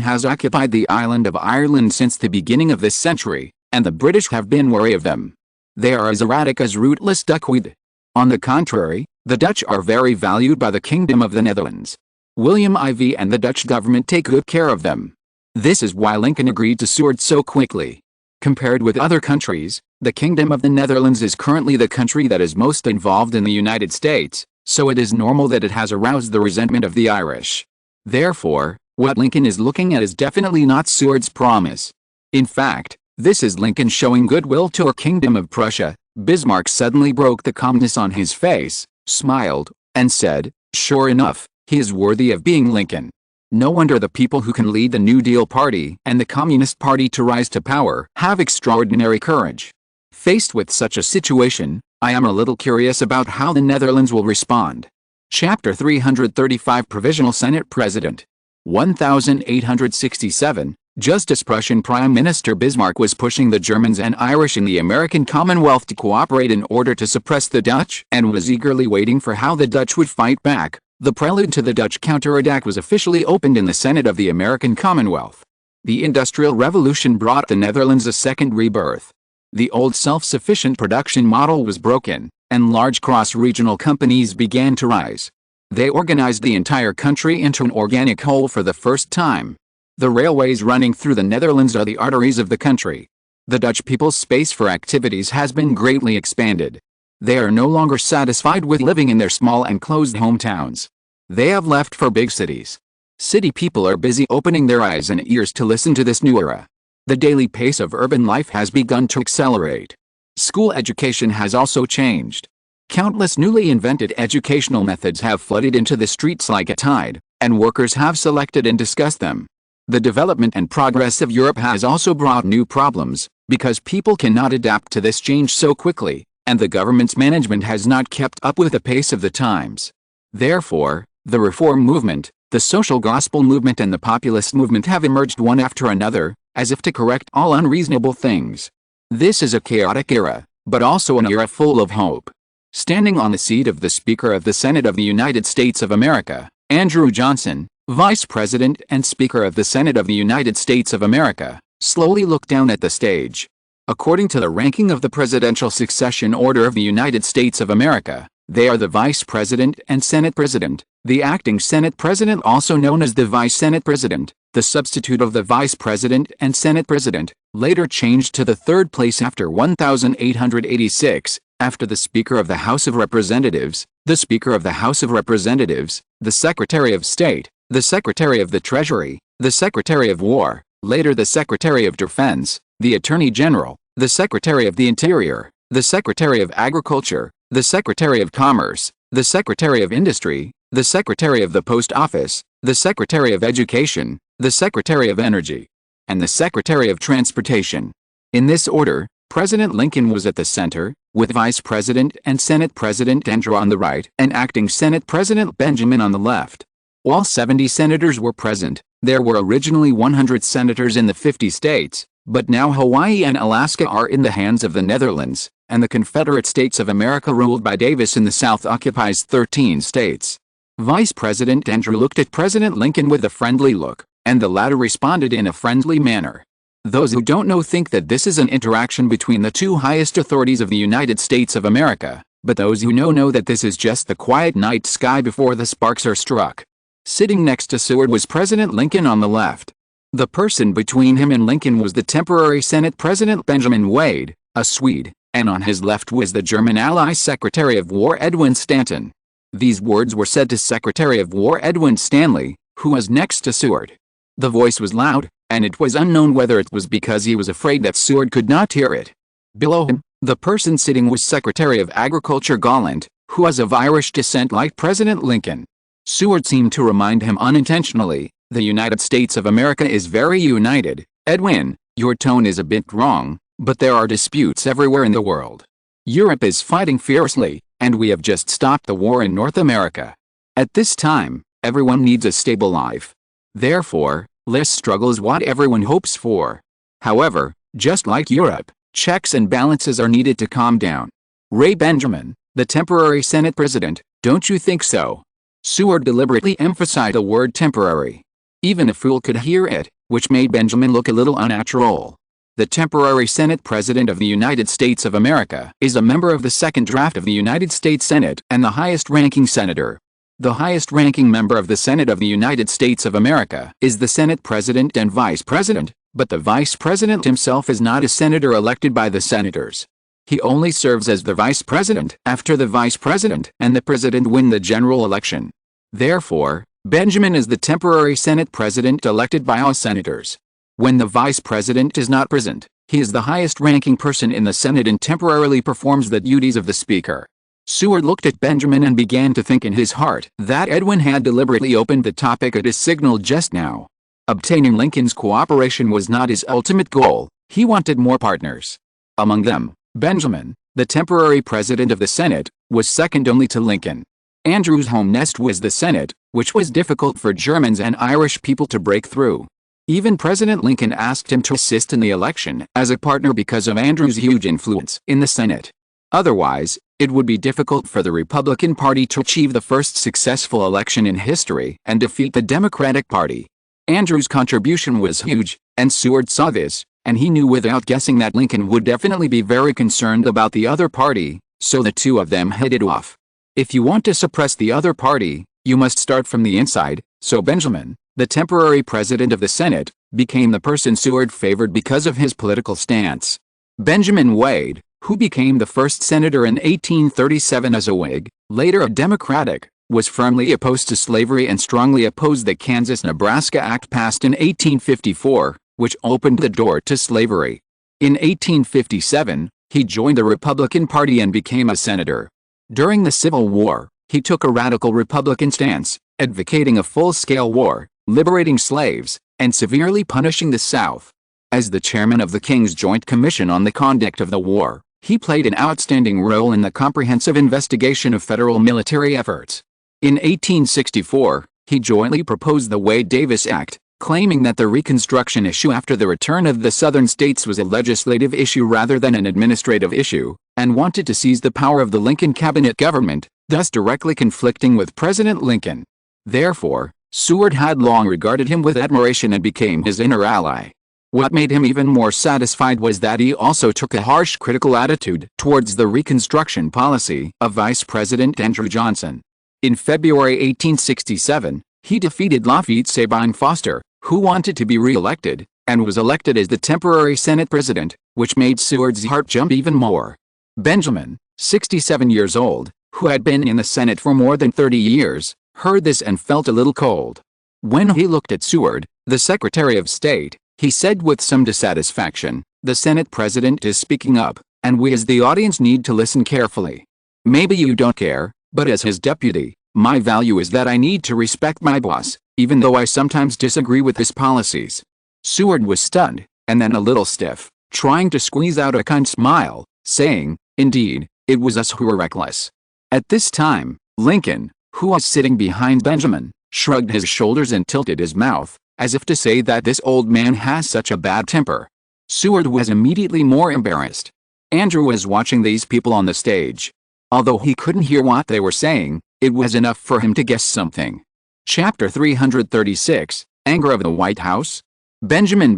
has occupied the island of Ireland since the beginning of this century, and the British have been wary of them. They are as erratic as rootless duckweed. On the contrary, the Dutch are very valued by the Kingdom of the Netherlands. William IV and the Dutch government take good care of them." This is why Lincoln agreed to Seward so quickly. Compared with other countries, the Kingdom of the Netherlands is currently the country that is most involved in the United States, so it is normal that it has aroused the resentment of the Irish. Therefore, what Lincoln is looking at is definitely not Seward's promise. In fact, this is Lincoln showing goodwill to our Kingdom of Prussia. Bismarck suddenly broke the calmness on his face, smiled, and said, "Sure enough, he is worthy of being Lincoln." No wonder the people who can lead the New Deal Party and the Communist Party to rise to power have extraordinary courage. Faced with such a situation, I am a little curious about how the Netherlands will respond. Chapter 335 Provisional Senate President 1867. Just as Prussian Prime Minister Bismarck was pushing the Germans and Irish in the American Commonwealth to cooperate in order to suppress the Dutch and was eagerly waiting for how the Dutch would fight back, the prelude to the Dutch counterattack was officially opened in the Senate of the American Commonwealth. The Industrial Revolution brought the Netherlands a second rebirth. The old self-sufficient production model was broken, and large cross-regional companies began to rise. They organized the entire country into an organic whole for the first time. The railways running through the Netherlands are the arteries of the country. The Dutch people's space for activities has been greatly expanded. They are no longer satisfied with living in their small enclosed hometowns. They have left for big cities. City people are busy opening their eyes and ears to listen to this new era. The daily pace of urban life has begun to accelerate. School education has also changed. Countless newly invented educational methods have flooded into the streets like a tide, and workers have selected and discussed them. The development and progress of Europe has also brought new problems, because people cannot adapt to this change so quickly, and the government's management has not kept up with the pace of the times. Therefore, the reform movement, the social gospel movement and the populist movement have emerged one after another, as if to correct all unreasonable things. This is a chaotic era, but also an era full of hope. Standing on the seat of the Speaker of the Senate of the United States of America, Andrew Johnson, Vice President and Speaker of the Senate of the United States of America, slowly looked down at the stage. According to the ranking of the Presidential Succession Order of the United States of America, they are the Vice President and Senate President, the acting Senate President also known as the Vice Senate President, the substitute of the Vice President and Senate President, later changed to the third place after 1886, after the Speaker of the House of Representatives, the Speaker of the House of Representatives, the Secretary of State, the Secretary of the Treasury, the Secretary of War, later the Secretary of Defense, the Attorney General, the Secretary of the Interior, the Secretary of Agriculture, the Secretary of Commerce, the Secretary of Industry, the Secretary of the Post Office, the Secretary of Education, the Secretary of Energy, and the Secretary of Transportation. In this order, President Lincoln was at the center, with Vice President and Senate President Andrew on the right and acting Senate President Benjamin on the left. All 70 senators were present. There were originally 100 senators in the 50 states, but now Hawaii and Alaska are in the hands of the Netherlands, and the Confederate States of America ruled by Davis in the South occupies 13 states. Vice President Andrew looked at President Lincoln with a friendly look, and the latter responded in a friendly manner. Those who don't know think that this is an interaction between the two highest authorities of the United States of America, but those who know that this is just the quiet night sky before the sparks are struck. Sitting next to Seward was President Lincoln on the left. The person between him and Lincoln was the temporary Senate President Benjamin Wade, a Swede, and on his left was the German ally Secretary of War Edwin Stanton. These words were said to Secretary of War Edwin Stanley, who was next to Seward. The voice was loud, and it was unknown whether it was because he was afraid that Seward could not hear it. Below him, the person sitting was Secretary of Agriculture Gallant, who was of Irish descent like President Lincoln. Seward seemed to remind him unintentionally, "The United States of America is very united. Edwin, your tone is a bit wrong, but there are disputes everywhere in the world. Europe is fighting fiercely, and we have just stopped the war in North America. At this time, everyone needs a stable life. Therefore, less struggle is what everyone hopes for. However, just like Europe, checks and balances are needed to calm down. Ray Benjamin, the temporary Senate President, don't you think so?" Seward deliberately emphasized the word temporary. Even a fool could hear it, which made Benjamin look a little unnatural. The temporary Senate President of the United States of America is a member of the second draft of the United States Senate and the highest-ranking senator. The highest-ranking member of the Senate of the United States of America is the Senate President and Vice President, but the Vice President himself is not a senator elected by the senators. He only serves as the Vice President after the Vice President and the President win the general election. Therefore, Benjamin is the temporary Senate President elected by all senators. When the Vice President is not present, he is the highest-ranking person in the Senate and temporarily performs the duties of the Speaker. Seward looked at Benjamin and began to think in his heart that Edwin had deliberately opened the topic at his signal just now. Obtaining Lincoln's cooperation was not his ultimate goal. He wanted more partners. Among them, Benjamin, the temporary President of the Senate, was second only to Lincoln. Andrew's home nest was the Senate, which was difficult for Germans and Irish people to break through. Even President Lincoln asked him to assist in the election as a partner because of Andrew's huge influence in the Senate. Otherwise, it would be difficult for the Republican Party to achieve the first successful election in history and defeat the Democratic Party. Andrew's contribution was huge, and Seward saw this, and he knew without guessing that Lincoln would definitely be very concerned about the other party, so the two of them hit it off. If you want to suppress the other party, you must start from the inside, so Benjamin, the temporary President of the Senate, became the person Seward favored because of his political stance. Benjamin Wade, who became the first senator in 1837 as a Whig, later a Democratic, was firmly opposed to slavery and strongly opposed the Kansas-Nebraska Act passed in 1854, which opened the door to slavery. In 1857, he joined the Republican Party and became a senator. During the Civil War, he took a radical Republican stance, advocating a full-scale war, liberating slaves, and severely punishing the South. As the chairman of the King's Joint Commission on the Conduct of the War, he played an outstanding role in the comprehensive investigation of federal military efforts. In 1864, he jointly proposed the Wade-Davis Act, claiming that the Reconstruction issue after the return of the Southern states was a legislative issue rather than an administrative issue, and wanted to seize the power of the Lincoln cabinet government, thus directly conflicting with President Lincoln. Therefore, Seward had long regarded him with admiration and became his inner ally. What made him even more satisfied was that he also took a harsh critical attitude towards the Reconstruction policy of Vice President Andrew Johnson. In February 1867, he defeated Lafayette Sabine Foster, who wanted to be re-elected, and was elected as the temporary Senate President, which made Seward's heart jump even more. Benjamin, 67 years old, who had been in the Senate for more than 30 years, heard this and felt a little cold. When he looked at Seward, the Secretary of State, he said with some dissatisfaction, "The Senate President is speaking up, and we as the audience need to listen carefully. Maybe you don't care, but as his deputy, my value is that I need to respect my boss, even though I sometimes disagree with his policies." Seward was stunned, and then a little stiff, trying to squeeze out a kind smile, saying, "Indeed, it was us who were reckless." At this time, Lincoln, who was sitting behind Benjamin, shrugged his shoulders and tilted his mouth, as if to say that this old man has such a bad temper. Seward was immediately more embarrassed. Andrew was watching these people on the stage. Although he couldn't hear what they were saying, it was enough for him to guess something. Chapter 336, Anger of the White House. Benjamin,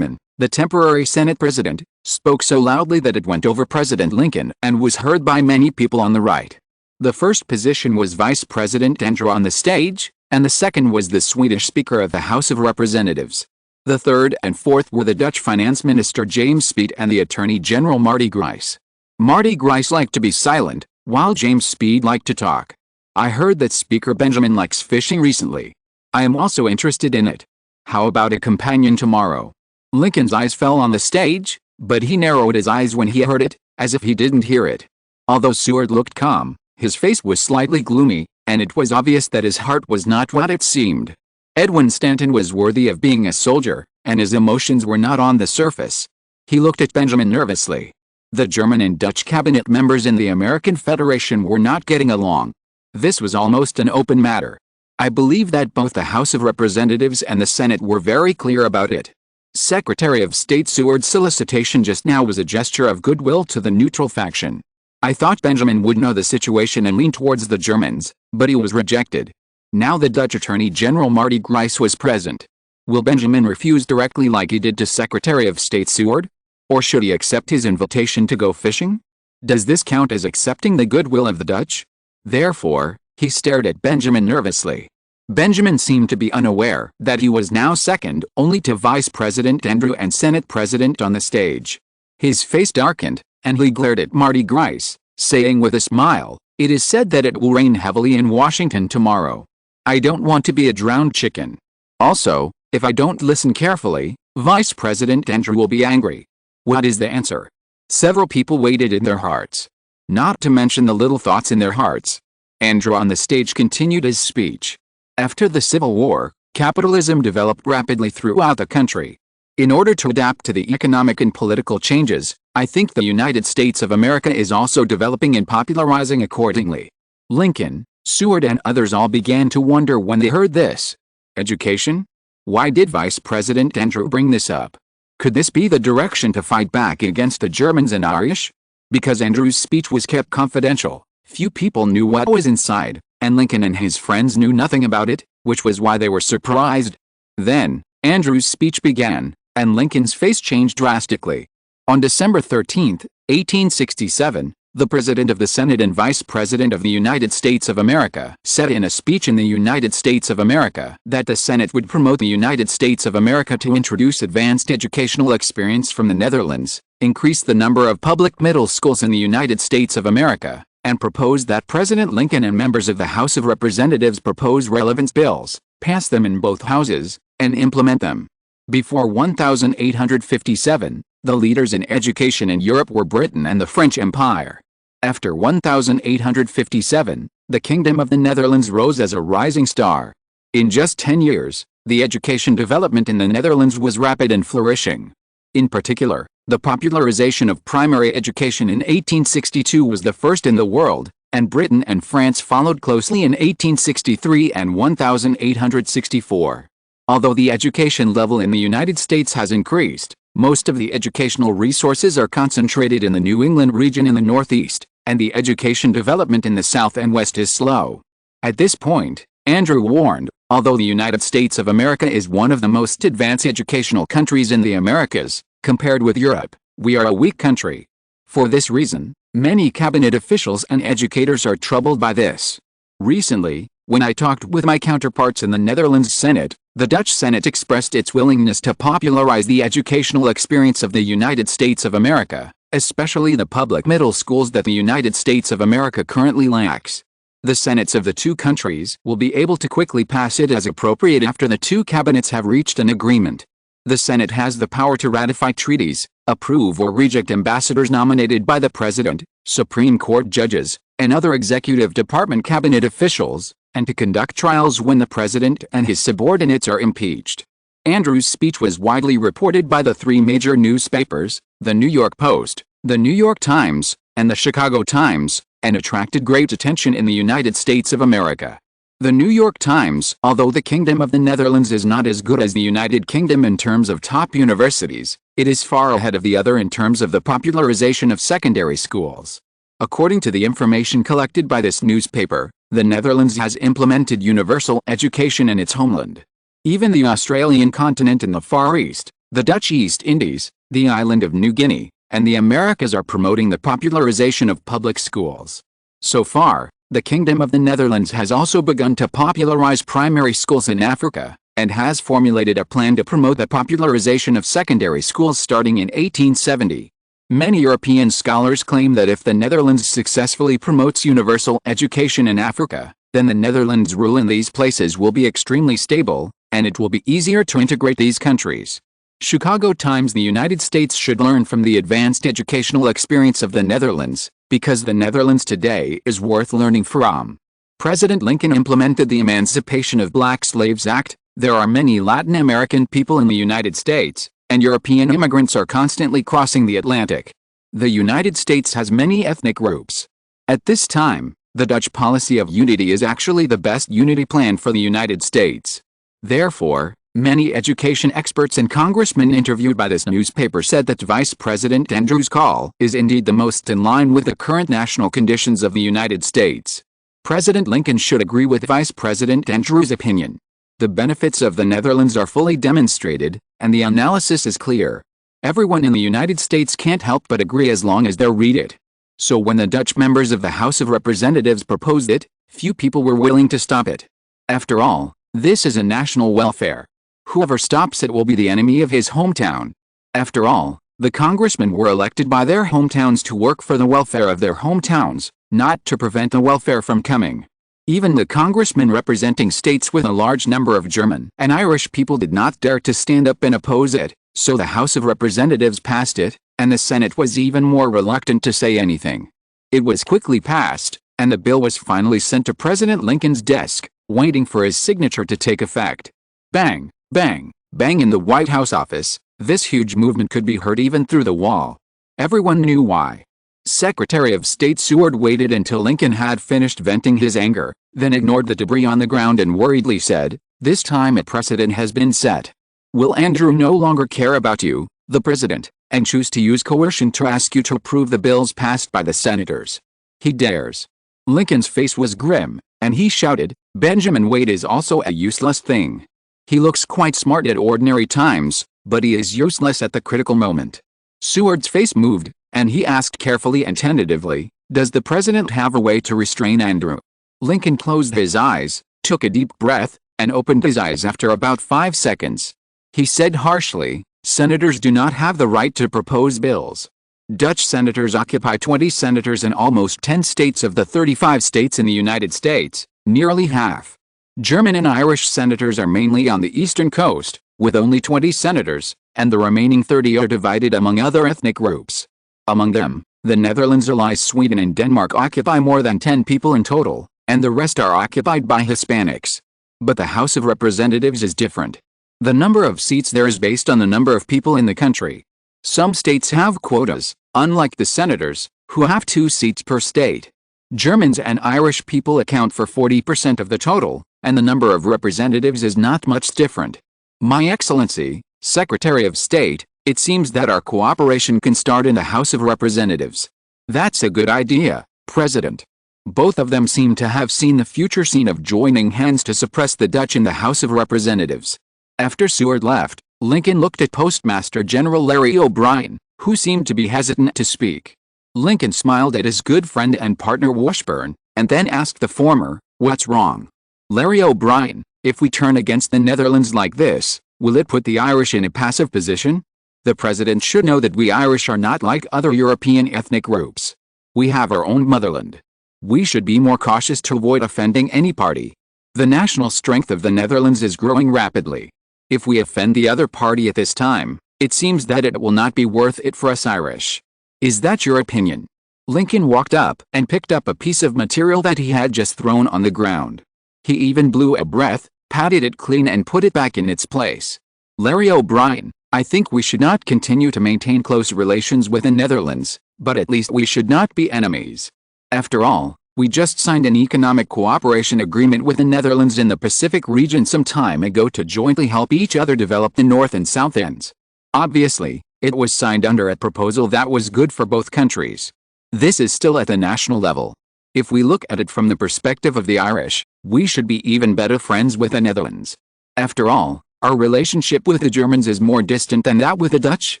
The temporary Senate president spoke so loudly that it went over President Lincoln and was heard by many people on the right. The first position was Vice President Andrew on the stage, and the second was the Swedish Speaker of the House of Representatives. The third and fourth were the Dutch Finance Minister James Speed and the Attorney General Marty Grijs. Marty Grijs liked to be silent, while James Speed liked to talk. I heard that Speaker Benjamin likes fishing recently. I am also interested in it. How about a companion tomorrow? Lincoln's eyes fell on the stage, but he narrowed his eyes when he heard it, as if he didn't hear it. Although Seward looked calm, his face was slightly gloomy, and it was obvious that his heart was not what it seemed. Edwin Stanton was worthy of being a soldier, and his emotions were not on the surface. He looked at Benjamin nervously. The German and Dutch cabinet members in the American Federation were not getting along. This was almost an open matter. I believe that both the House of Representatives and the Senate were very clear about it. Secretary of State Seward's solicitation just now was a gesture of goodwill to the neutral faction. I thought Benjamin would know the situation and lean towards the Germans, but he was rejected. Now the Dutch Attorney General Marty Grijs was present. Will Benjamin refuse directly like he did to Secretary of State Seward? Or should he accept his invitation to go fishing? Does this count as accepting the goodwill of the Dutch? Therefore, he stared at Benjamin nervously. Benjamin seemed to be unaware that he was now second only to Vice President Andrew and Senate President on the stage. His face darkened, and he glared at Marty Grijs, saying with a smile, "It is said that it will rain heavily in Washington tomorrow. I don't want to be a drowned chicken. Also, if I don't listen carefully, Vice President Andrew will be angry." What is the answer? Several people waited in their hearts. Not to mention the little thoughts in their hearts. Andrew on the stage continued his speech. After the Civil War, capitalism developed rapidly throughout the country. In order to adapt to the economic and political changes, I think the United States of America is also developing and popularizing accordingly. Lincoln, Seward and others all began to wonder when they heard this. Education? Why did Vice President Andrew bring this up? Could this be the direction to fight back against the Germans and Irish? Because Andrew's speech was kept confidential, few people knew what was inside, and Lincoln and his friends knew nothing about it, which was why they were surprised. Then, Andrew's speech began, and Lincoln's face changed drastically. On December 13, 1867, the President of the Senate and Vice President of the United States of America said in a speech in the United States of America that the Senate would promote the United States of America to introduce advanced educational experience from the Netherlands, increase the number of public middle schools in the United States of America, and proposed that President Lincoln and members of the House of Representatives propose relevant bills, pass them in both houses, and implement them. Before 1857, the leaders in education in Europe were Britain and the French Empire. After 1857, the Kingdom of the Netherlands rose as a rising star. In just 10 years, the education development in the Netherlands was rapid and flourishing. In particular, the popularization of primary education in 1862 was the first in the world, and Britain and France followed closely in 1863 and 1864. Although the education level in the United States has increased, most of the educational resources are concentrated in the New England region in the Northeast, and the education development in the South and West is slow. At this point, Andrew warned, although the United States of America is one of the most advanced educational countries in the Americas, compared with Europe, we are a weak country. For this reason, many cabinet officials and educators are troubled by this. Recently, when I talked with my counterparts in the Netherlands Senate, the Dutch Senate expressed its willingness to popularize the educational experience of the United States of America, especially the public middle schools that the United States of America currently lacks. The Senates of the two countries will be able to quickly pass it as appropriate after the two cabinets have reached an agreement. The Senate has the power to ratify treaties, approve or reject ambassadors nominated by the President, Supreme Court judges, and other executive department cabinet officials, and to conduct trials when the President and his subordinates are impeached. Andrew's speech was widely reported by the three major newspapers, the New York Post, the New York Times, and the Chicago Times, and attracted great attention in the United States of America. The New York Times, although the Kingdom of the Netherlands is not as good as the United Kingdom in terms of top universities, it is far ahead of the other in terms of the popularization of secondary schools. According to the information collected by this newspaper, the Netherlands has implemented universal education in its homeland. Even the Australian continent in the Far East, The Dutch East Indies, the island of New Guinea, and the Americas are promoting the popularization of public schools. So far, the Kingdom of the Netherlands has also begun to popularize primary schools in Africa, and has formulated a plan to promote the popularization of secondary schools starting in 1870. Many European scholars claim that if the Netherlands successfully promotes universal education in Africa, then the Netherlands' rule in these places will be extremely stable, and it will be easier to integrate these countries. Chicago Times: The United States should learn from the advanced educational experience of the Netherlands, because the Netherlands today is worth learning from. President Lincoln implemented the Emancipation of Black Slaves Act. There are many Latin American people in the United States, and European immigrants are constantly crossing the Atlantic. The United States has many ethnic groups. At this time, the Dutch policy of unity is actually the best unity plan for the United States. Therefore, many education experts and congressmen interviewed by this newspaper said that Vice President Andrews' call is indeed the most in line with the current national conditions of the United States. President Lincoln should agree with Vice President Andrews' opinion. The benefits of the Netherlands are fully demonstrated, and the analysis is clear. Everyone in the United States can't help but agree as long as they read it. So when the Dutch members of the House of Representatives proposed it, few people were willing to stop it. After all, this is a national welfare. Whoever stops it will be the enemy of his hometown. After all, the congressmen were elected by their hometowns to work for the welfare of their hometowns, not to prevent the welfare from coming. Even the congressmen representing states with a large number of German and Irish people did not dare to stand up and oppose it, so the House of Representatives passed it, and the Senate was even more reluctant to say anything. It was quickly passed, and the bill was finally sent to President Lincoln's desk, waiting for his signature to take effect. Bang, bang, bang in the White House office. This huge movement could be heard even through the wall. Everyone knew why. Secretary of State Seward waited until Lincoln had finished venting his anger, then ignored the debris on the ground and worriedly said, "This time a precedent has been set. Will Andrew no longer care about you, the president, and choose to use coercion to ask you to approve the bills passed by the senators? He dares." Lincoln's face was grim, and he shouted, "Benjamin Wade is also a useless thing. He looks quite smart at ordinary times, but he is useless at the critical moment." Seward's face moved, and he asked carefully and tentatively, "Does the president have a way to restrain Andrew?" Lincoln closed his eyes, took a deep breath, and opened his eyes after about 5 seconds. He said harshly, "Senators do not have the right to propose bills. Dutch senators occupy 20 senators in almost 10 states of the 35 states in the United States, nearly half. German and Irish senators are mainly on the eastern coast, with only 20 senators, and the remaining 30 are divided among other ethnic groups. Among them, the Netherlands allies Sweden and Denmark occupy more than 10 people in total, and the rest are occupied by Hispanics. But the House of Representatives is different. The number of seats there is based on the number of people in the country. Some states have quotas, unlike the senators, who have 2 seats per state. Germans and Irish people account for 40% of the total, and the number of representatives is not much different. My Excellency, Secretary of State, it seems that our cooperation can start in the House of Representatives. That's a good idea, President. Both of them seem to have seen the future scene of joining hands to suppress the Dutch in the House of Representatives. After Seward left, Lincoln looked at Postmaster General Larry O'Brien, who seemed to be hesitant to speak. Lincoln smiled at his good friend and partner Washburn, and then asked the former, "What's wrong?" "Larry O'Brien, if we turn against the Netherlands like this, will it put the Irish in a passive position? The president should know that we Irish are not like other European ethnic groups. We have our own motherland. We should be more cautious to avoid offending any party. The national strength of the Netherlands is growing rapidly. If we offend the other party at this time, it seems that it will not be worth it for us Irish. Is that your opinion?" Lincoln walked up and picked up a piece of material that he had just thrown on the ground. He even blew a breath, patted it clean and put it back in its place. "Larry O'Brien, I think we should not continue to maintain close relations with the Netherlands, but at least we should not be enemies. After all, we just signed an economic cooperation agreement with the Netherlands in the Pacific region some time ago to jointly help each other develop the North and South ends. Obviously, it was signed under a proposal that was good for both countries. This is still at the national level. If we look at it from the perspective of the Irish, we should be even better friends with the Netherlands. After all, Our relationship with the Germans is more distant than that with the Dutch.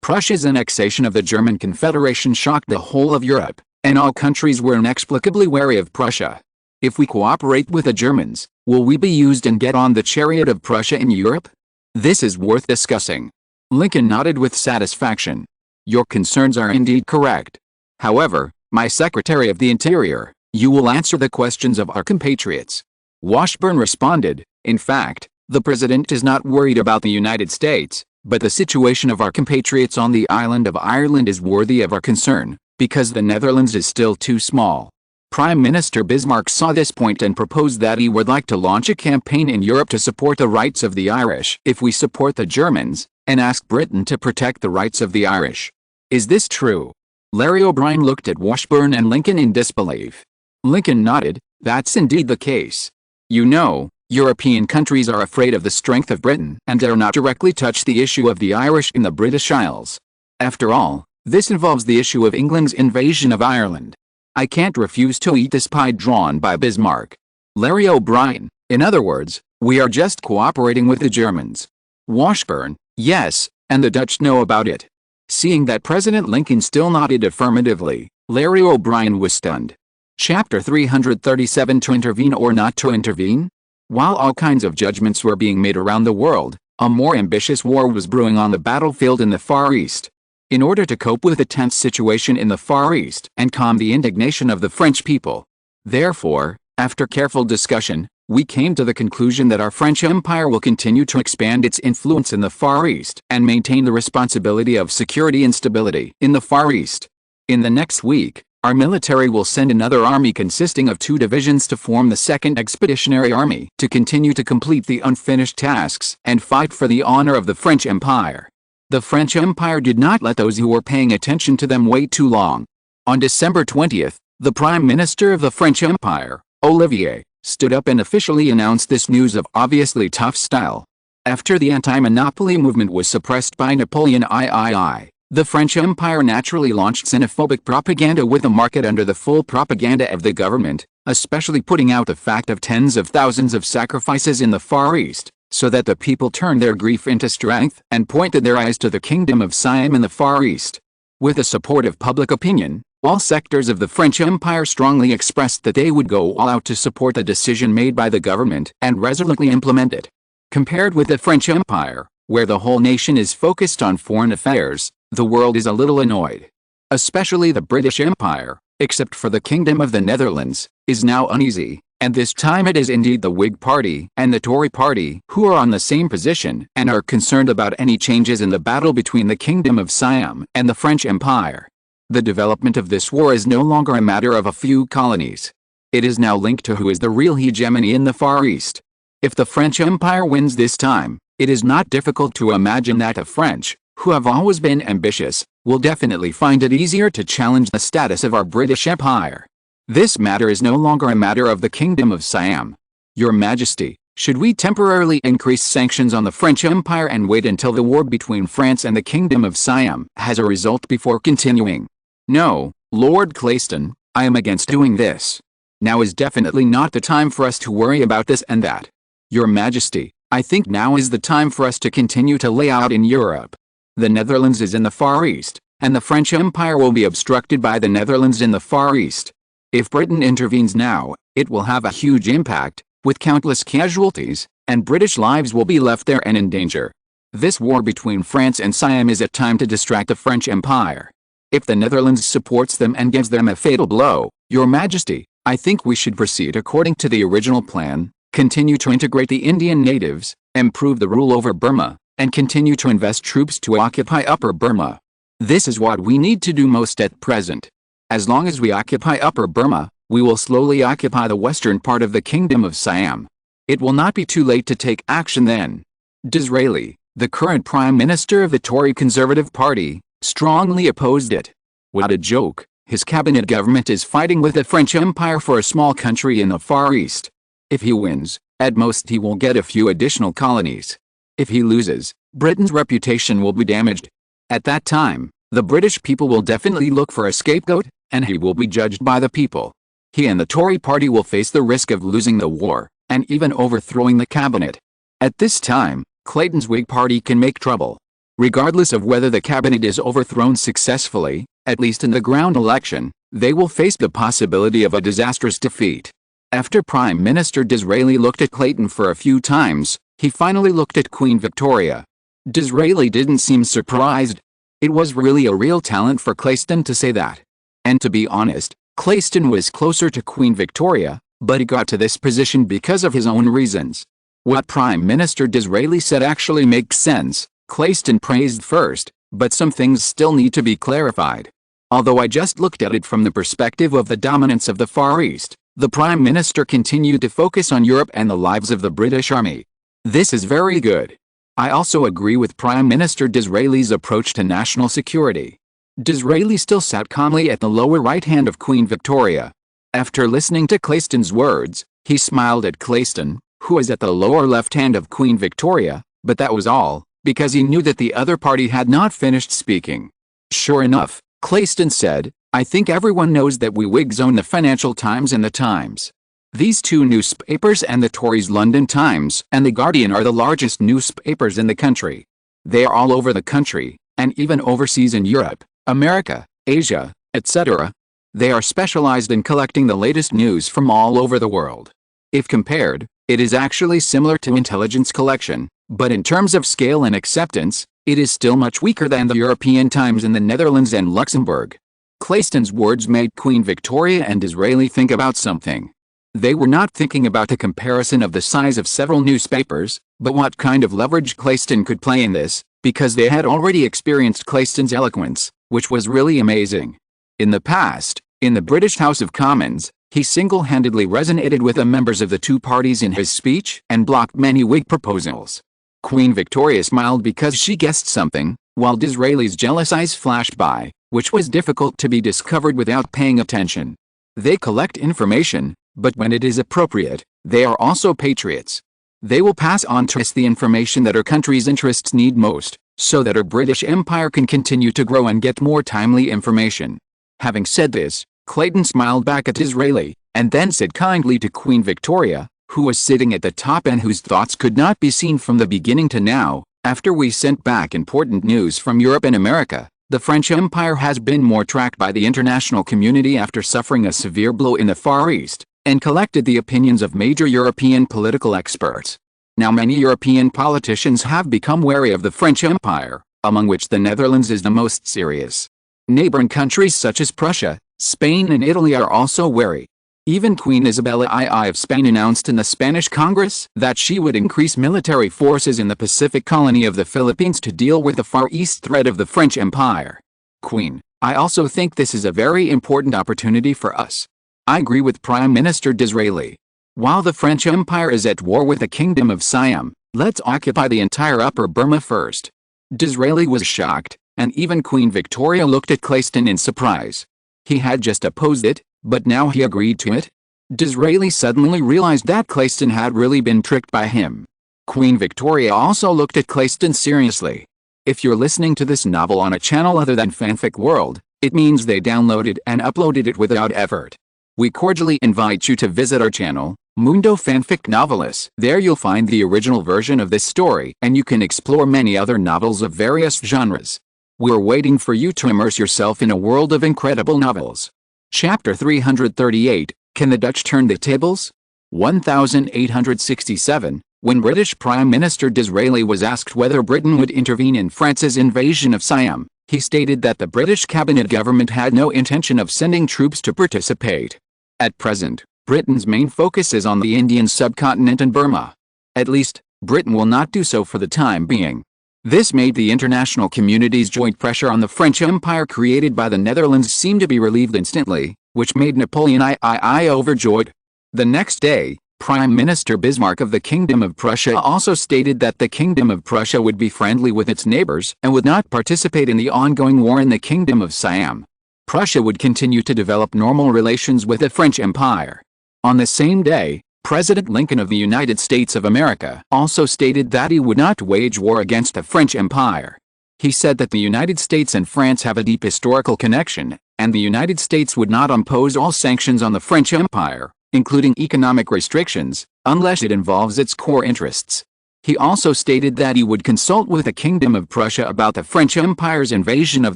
Prussia's annexation of the German Confederation shocked the whole of Europe, and all countries were inexplicably wary of Prussia. If we cooperate with the Germans, will we be used and get on the chariot of Prussia in Europe? This is worth discussing. Lincoln nodded with satisfaction. Your concerns are indeed correct. However, my Secretary of the Interior, you will answer the questions of our compatriots. Washburn responded, in fact, the President is not worried about the United States, but the situation of our compatriots on the island of Ireland is worthy of our concern, because the Netherlands is still too small. Prime Minister Bismarck saw this point and proposed that he would like to launch a campaign in Europe to support the rights of the Irish if we support the Germans, and ask Britain to protect the rights of the Irish. Is this true? Larry O'Brien looked at Washburn and Lincoln in disbelief. Lincoln nodded. That's indeed the case. You know, European countries are afraid of the strength of Britain and dare not directly touch the issue of the Irish in the British Isles. After all, this involves the issue of England's invasion of Ireland. I can't refuse to eat this pie drawn by Bismarck. Larry O'Brien, in other words, we are just cooperating with the Germans. Washburn, yes, and the Dutch know about it. Seeing that President Lincoln still nodded affirmatively, Larry O'Brien was stunned. Chapter 337 To intervene or not to intervene? While all kinds of judgments were being made around the world, a more ambitious war was brewing on the battlefield in the Far East. In order to cope with the tense situation in the Far East and calm the indignation of the French people. Therefore, after careful discussion, we came to the conclusion that our French Empire will continue to expand its influence in the Far East and maintain the responsibility of security and stability in the Far East. In the next week, our military will send another army consisting of 2 divisions to form the 2nd Expeditionary Army to continue to complete the unfinished tasks and fight for the honor of the French Empire. The French Empire did not let those who were paying attention to them wait too long. On December 20th, the Prime Minister of the French Empire, Olivier, stood up and officially announced this news of obviously tough style. After the anti-monopoly movement was suppressed by Napoleon III, the French Empire naturally launched xenophobic propaganda with the market under the full propaganda of the government, especially putting out the fact of tens of thousands of sacrifices in the Far East, so that the people turned their grief into strength and pointed their eyes to the Kingdom of Siam in the Far East. With the support of public opinion, all sectors of the French Empire strongly expressed that they would go all out to support the decision made by the government and resolutely implement it. Compared with the French Empire, where the whole nation is focused on foreign affairs, the world is a little annoyed. Especially the British Empire, except for the Kingdom of the Netherlands, is now uneasy, and this time it is indeed the Whig Party and the Tory Party who are on the same position and are concerned about any changes in the battle between the Kingdom of Siam and the French Empire. The development of this war is no longer a matter of a few colonies. It is now linked to who is the real hegemony in the Far East. If the French Empire wins this time, it is not difficult to imagine that the French, who have always been ambitious, will definitely find it easier to challenge the status of our British Empire. This matter is no longer a matter of the Kingdom of Siam. Your Majesty, should we temporarily increase sanctions on the French Empire and wait until the war between France and the Kingdom of Siam has a result before continuing? No, Lord Clayston, I am against doing this. Now is definitely not the time for us to worry about this and that. Your Majesty, I think now is the time for us to continue to lay out in Europe. The Netherlands is in the Far East, and the French Empire will be obstructed by the Netherlands in the Far East. If Britain intervenes now, it will have a huge impact, with countless casualties, and British lives will be left there and in danger. This war between France and Siam is a time to distract the French Empire. If the Netherlands supports them and gives them a fatal blow, Your Majesty, I think we should proceed according to the original plan, continue to integrate the Indian natives, improve the rule over Burma, and continue to invest troops to occupy Upper Burma. This is what we need to do most at present. As long as we occupy Upper Burma, we will slowly occupy the western part of the Kingdom of Siam. It will not be too late to take action then. Disraeli, the current Prime Minister of the Tory Conservative Party, strongly opposed it. What a joke, his cabinet government is fighting with the French Empire for a small country in the Far East. If he wins, at most he will get a few additional colonies. If he loses, Britain's reputation will be damaged. At that time, the British people will definitely look for a scapegoat, and he will be judged by the people. He and the Tory party will face the risk of losing the war, and even overthrowing the cabinet. At this time, Clayton's Whig Party can make trouble. Regardless of whether the cabinet is overthrown successfully, at least in the ground election, they will face the possibility of a disastrous defeat. After Prime Minister Disraeli looked at Clayton for a few times, he finally looked at Queen Victoria. Disraeli didn't seem surprised. It was really a real talent for Clayton to say that. And to be honest, Clayton was closer to Queen Victoria, but he got to this position because of his own reasons. What Prime Minister Disraeli said actually makes sense. Clayton praised first, but some things still need to be clarified. Although I just looked at it from the perspective of the dominance of the Far East, the Prime Minister continued to focus on Europe and the lives of the British Army. This is very good. I also agree with Prime Minister Disraeli's approach to national security. Disraeli still sat calmly at the lower right hand of Queen Victoria. After listening to Clayton's words, he smiled at Clayton, who was at the lower left hand of Queen Victoria, but that was all, because he knew that the other party had not finished speaking. Sure enough, Clayton said, "I think everyone knows that we Whigs own the Financial Times and the Times. These two newspapers and the Tories' London Times and the Guardian are the largest newspapers in the country. They are all over the country, and even overseas in Europe, America, Asia, etc. They are specialized in collecting the latest news from all over the world. If compared, it is actually similar to intelligence collection, but in terms of scale and acceptance, it is still much weaker than the European Times in the Netherlands and Luxembourg." Clayton's words made Queen Victoria and Disraeli think about something. They were not thinking about the comparison of the size of several newspapers, but what kind of leverage Clayton could play in this, because they had already experienced Clayton's eloquence, which was really amazing. In the past, in the British House of Commons, he single-handedly resonated with the members of the two parties in his speech and blocked many Whig proposals. Queen Victoria smiled because she guessed something, while Disraeli's jealous eyes flashed by, which was difficult to be discovered without paying attention. They collect information, but when it is appropriate, they are also patriots. They will pass on to us the information that our country's interests need most, so that our British Empire can continue to grow and get more timely information. Having said this, Clayton smiled back at Disraeli, and then said kindly to Queen Victoria, who was sitting at the top and whose thoughts could not be seen from the beginning to now, "After we sent back important news from Europe and America, the French Empire has been more tracked by the international community after suffering a severe blow in the Far East, and collected the opinions of major European political experts. Now many European politicians have become wary of the French Empire, among which the Netherlands is the most serious. Neighboring countries such as Prussia, Spain and Italy are also wary. Even Queen Isabella II of Spain announced in the Spanish Congress that she would increase military forces in the Pacific colony of the Philippines to deal with the Far East threat of the French Empire. Queen, I also think this is a very important opportunity for us. I agree with Prime Minister Disraeli. While the French Empire is at war with the Kingdom of Siam, let's occupy the entire Upper Burma first." Disraeli was shocked, and even Queen Victoria looked at Clayton in surprise. He had just opposed it, but now he agreed to it? Disraeli suddenly realized that Clayton had really been tricked by him. Queen Victoria also looked at Clayton seriously. If you're listening to this novel on a channel other than Fanfic World, it means they downloaded and uploaded it without effort. We cordially invite you to visit our channel, Mundo Fanfic Novelis. There you'll find the original version of this story, and you can explore many other novels of various genres. We're waiting for you to immerse yourself in a world of incredible novels. Chapter 338, Can the Dutch Turn the Tables? 1867, when British Prime Minister Disraeli was asked whether Britain would intervene in France's invasion of Siam, he stated that the British cabinet government had no intention of sending troops to participate. At present, Britain's main focus is on the Indian subcontinent and Burma. At least, Britain will not do so for the time being. This made the international community's joint pressure on the French Empire created by the Netherlands seem to be relieved instantly, which made Napoleon III overjoyed. The next day, Prime Minister Bismarck of the Kingdom of Prussia also stated that the Kingdom of Prussia would be friendly with its neighbors and would not participate in the ongoing war in the Kingdom of Siam. Prussia would continue to develop normal relations with the French Empire. On the same day, President Lincoln of the United States of America also stated that he would not wage war against the French Empire. He said that the United States and France have a deep historical connection, and the United States would not impose all sanctions on the French Empire, including economic restrictions, unless it involves its core interests. He also stated that he would consult with the Kingdom of Prussia about the French Empire's invasion of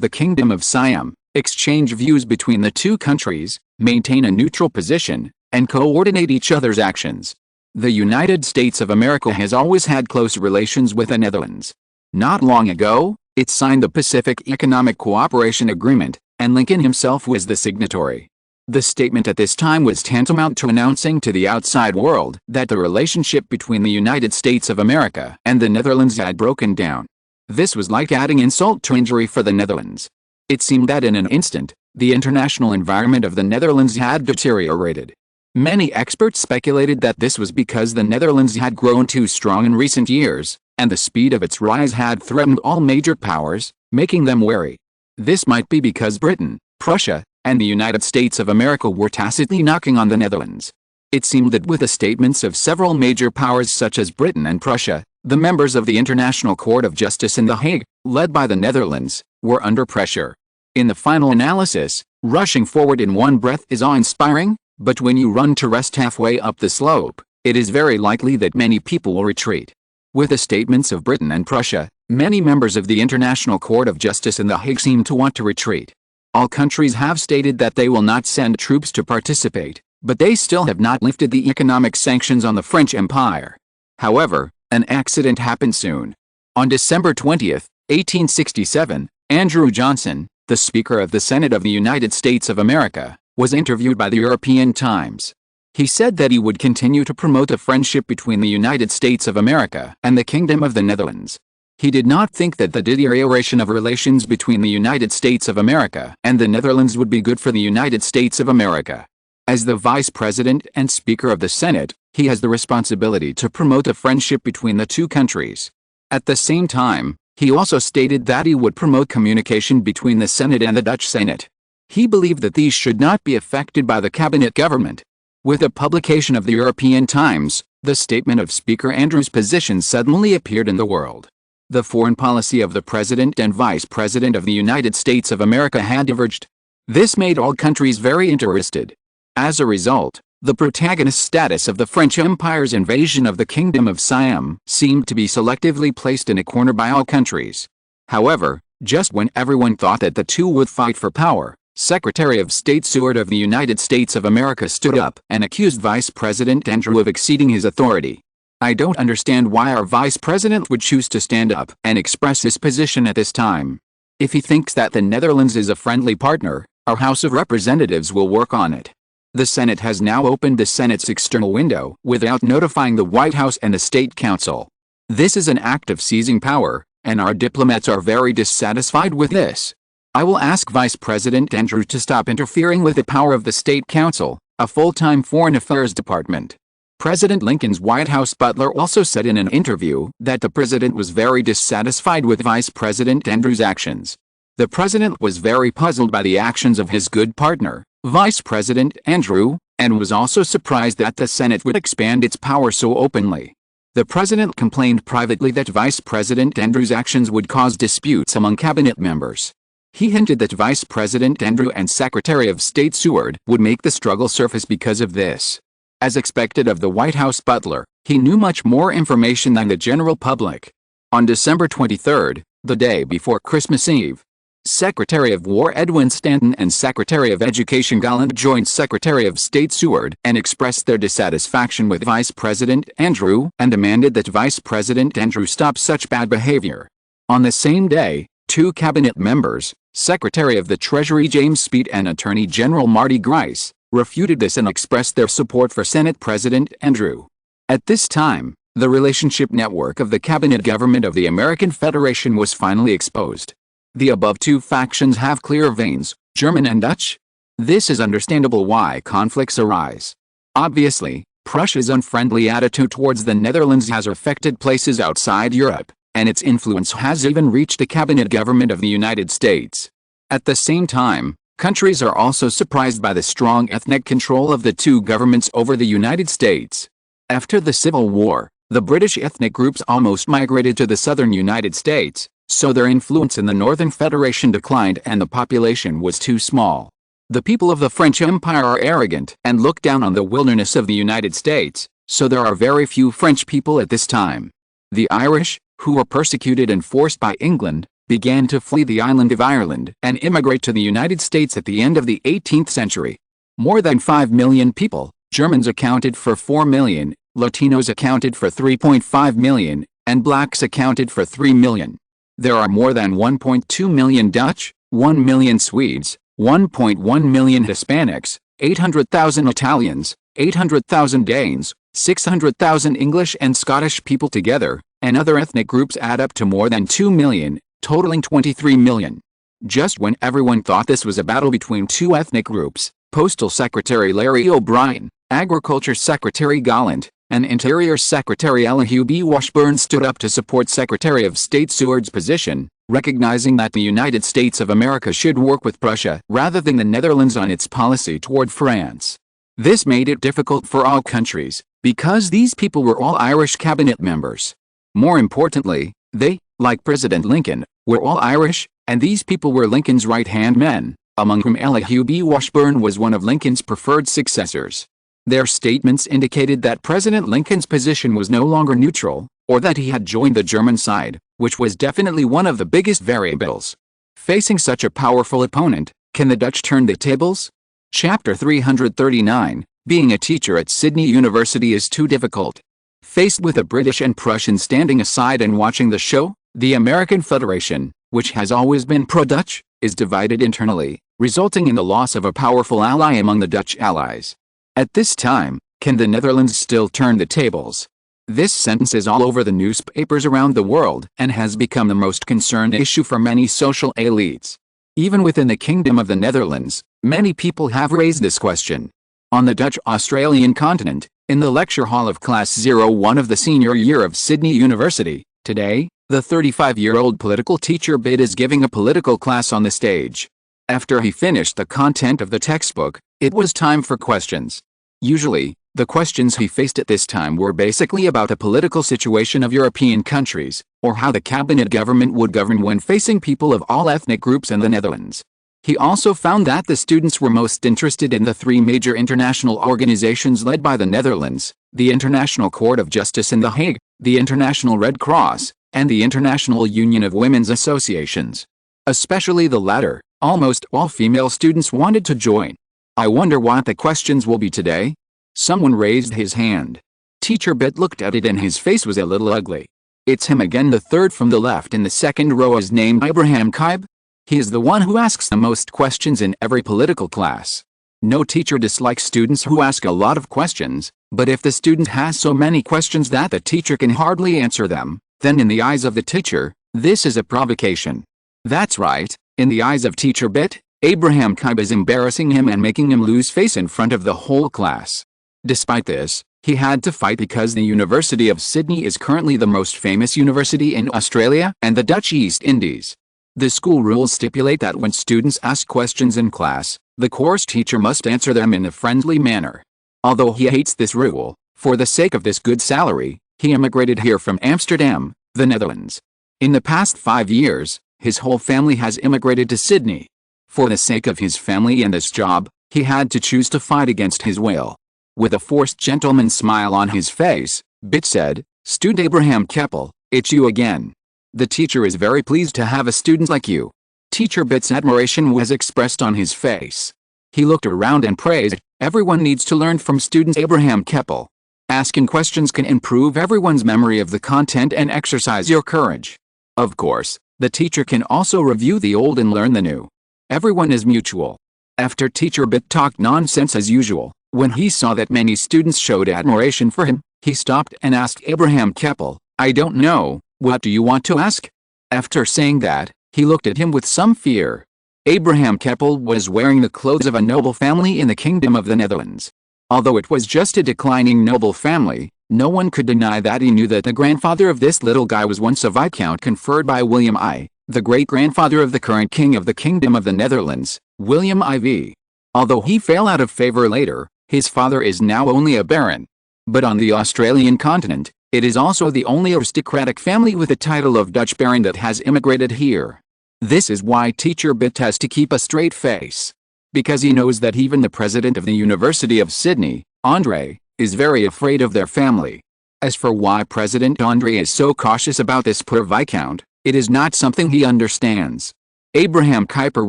the Kingdom of Siam, exchange views between the two countries, maintain a neutral position, and coordinate each other's actions. The United States of America has always had close relations with the Netherlands. Not long ago, it signed the Pacific Economic Cooperation Agreement, and Lincoln himself was the signatory. The statement at this time was tantamount to announcing to the outside world that the relationship between the United States of America and the Netherlands had broken down. This was like adding insult to injury for the Netherlands. It seemed that in an instant, the international environment of the Netherlands had deteriorated. Many experts speculated that this was because the Netherlands had grown too strong in recent years, and the speed of its rise had threatened all major powers, making them wary. This might be because Britain, Prussia, and the United States of America were tacitly knocking on the Netherlands. It seemed that with the statements of several major powers such as Britain and Prussia, the members of the International Court of Justice in The Hague, led by the Netherlands, were under pressure. In the final analysis, rushing forward in one breath is awe-inspiring, but when you run to rest halfway up the slope, it is very likely that many people will retreat. With the statements of Britain and Prussia, many members of the International Court of Justice in The Hague seem to want to retreat. All countries have stated that they will not send troops to participate, but they still have not lifted the economic sanctions on the French Empire. However, an accident happened soon. On December 20, 1867, Andrew Johnson, the Speaker of the Senate of the United States of America, was interviewed by the European Times. He said that he would continue to promote a friendship between the United States of America and the Kingdom of the Netherlands. He did not think that the deterioration of relations between the United States of America and the Netherlands would be good for the United States of America. As the Vice President and Speaker of the Senate, he has the responsibility to promote a friendship between the two countries. At the same time, he also stated that he would promote communication between the Senate and the Dutch Senate. He believed that these should not be affected by the cabinet government. With the publication of the European Times, the statement of Speaker Andrew's position suddenly appeared in the world. The foreign policy of the President and Vice President of the United States of America had diverged. This made all countries very interested. As a result, the protagonist status of the French Empire's invasion of the Kingdom of Siam seemed to be selectively placed in a corner by all countries. However, just when everyone thought that the two would fight for power, Secretary of State Seward of the United States of America stood up and accused Vice President Andrew of exceeding his authority. I don't understand why our Vice President would choose to stand up and express his position at this time. If he thinks that the Netherlands is a friendly partner, our House of Representatives will work on it. The Senate has now opened the Senate's external window without notifying the White House and the State Council. This is an act of seizing power, and our diplomats are very dissatisfied with this. I will ask Vice President Andrew to stop interfering with the power of the State Council, a full-time foreign affairs department. President Lincoln's White House butler also said in an interview that the president was very dissatisfied with Vice President Andrew's actions. The president was very puzzled by the actions of his good partner, Vice President Andrew, and was also surprised that the Senate would expand its power so openly. The president complained privately that Vice President Andrew's actions would cause disputes among cabinet members. He hinted that Vice President Andrew and Secretary of State Seward would make the struggle surface because of this. As expected of the White House butler, he knew much more information than the general public. On December 23, the day before Christmas Eve, Secretary of War Edwin Stanton and Secretary of Education Gallant joined Secretary of State Seward and expressed their dissatisfaction with Vice President Andrew and demanded that Vice President Andrew stop such bad behavior. On the same day, two cabinet members, Secretary of the Treasury James Speed and Attorney General Marty Grice, refuted this and expressed their support for Senate President Andrew. At this time, the relationship network of the cabinet government of the American Federation was finally exposed. The above two factions have clear veins, German and Dutch. This is understandable why conflicts arise. Obviously, Prussia's unfriendly attitude towards the Netherlands has affected places outside Europe, and its influence has even reached the cabinet government of the United States. At the same time, countries are also surprised by the strong ethnic control of the two governments over the United States. After the Civil War, the British ethnic groups almost migrated to the southern United States, so their influence in the Northern Federation declined and the population was too small. The people of the French Empire are arrogant and look down on the wilderness of the United States, so there are very few French people at this time. The Irish, who were persecuted and forced by England, began to flee the island of Ireland and immigrate to the United States at the end of the 18th century. More than 5 million people, Germans accounted for 4 million, Latinos accounted for 3.5 million, and blacks accounted for 3 million. There are more than 1.2 million Dutch, 1 million Swedes, 1.1 million Hispanics, 800,000 Italians, 800,000 Danes, 600,000 English and Scottish people together, and other ethnic groups add up to more than 2 million, totaling 23 million. Just when everyone thought this was a battle between two ethnic groups, Postal Secretary Larry O'Brien, Agriculture Secretary Gallant, and Interior Secretary Elihu B. Washburn stood up to support Secretary of State Seward's position, recognizing that the United States of America should work with Prussia rather than the Netherlands on its policy toward France. This made it difficult for all countries, because these people were all Irish cabinet members. More importantly, they, like President Lincoln, were all Irish, and these people were Lincoln's right-hand men, among whom Elihu B. Washburn was one of Lincoln's preferred successors. Their statements indicated that President Lincoln's position was no longer neutral, or that he had joined the German side, which was definitely one of the biggest variables. Facing such a powerful opponent, can the Dutch turn the tables? Chapter 339, Being a teacher at Sydney University is too difficult. Faced with the British and Prussians standing aside and watching the show, the American Federation, which has always been pro-Dutch, is divided internally, resulting in the loss of a powerful ally among the Dutch allies. At this time, can the Netherlands still turn the tables? This sentence is all over the newspapers around the world and has become the most concerned issue for many social elites. Even within the Kingdom of the Netherlands, many people have raised this question. On the Dutch-Australian continent, in the lecture hall of Class 01 of the senior year of Sydney University, today, the 35-year-old political teacher Bid is giving a political class on the stage. After he finished the content of the textbook, it was time for questions. Usually, the questions he faced at this time were basically about the political situation of European countries, or how the cabinet government would govern when facing people of all ethnic groups in the Netherlands. He also found that the students were most interested in the three major international organizations led by the Netherlands, the International Court of Justice in The Hague, the International Red Cross, and the International Union of Women's Associations. Especially the latter, almost all female students wanted to join. I wonder what the questions will be today? Someone raised his hand. Teacher Bit looked at it and his face was a little ugly. It's him again. The third from the left in the second row is named Abraham Kaib. He is the one who asks the most questions in every political class. No teacher dislikes students who ask a lot of questions, but if the student has so many questions that the teacher can hardly answer them, then in the eyes of the teacher, this is a provocation. That's right, in the eyes of Teacher Bit, Abraham Kaib is embarrassing him and making him lose face in front of the whole class. Despite this, he had to fight because the University of Sydney is currently the most famous university in Australia and the Dutch East Indies. The school rules stipulate that when students ask questions in class, the course teacher must answer them in a friendly manner. Although he hates this rule, for the sake of this good salary, he immigrated here from Amsterdam, the Netherlands. In the past 5 years, his whole family has immigrated to Sydney. For the sake of his family and this job, he had to choose to fight against his will. With a forced gentleman's smile on his face, Bit said, "Student Abraham Keppel, it's you again. The teacher is very pleased to have a student like you." Teacher Bit's admiration was expressed on his face. He looked around and praised, "Everyone needs to learn from student Abraham Keppel. Asking questions can improve everyone's memory of the content and exercise your courage." Of course, the teacher can also review the old and learn the new. Everyone is mutual. After Teacher Bit talked nonsense as usual, when he saw that many students showed admiration for him, he stopped and asked Abraham Keppel, "I don't know, what do you want to ask?" After saying that, he looked at him with some fear. Abraham Keppel was wearing the clothes of a noble family in the Kingdom of the Netherlands. Although it was just a declining noble family, no one could deny that he knew that the grandfather of this little guy was once a viscount conferred by William I, the great-grandfather of the current king of the Kingdom of the Netherlands, William IV. Although he fell out of favor later, his father is now only a baron. But on the Australian continent, it is also the only aristocratic family with the title of Dutch baron that has immigrated here. This is why Teacher Bit has to keep a straight face. Because he knows that even the president of the University of Sydney, Andre, is very afraid of their family. As for why President André is so cautious about this per Viscount, it is not something he understands. Abraham Kuyper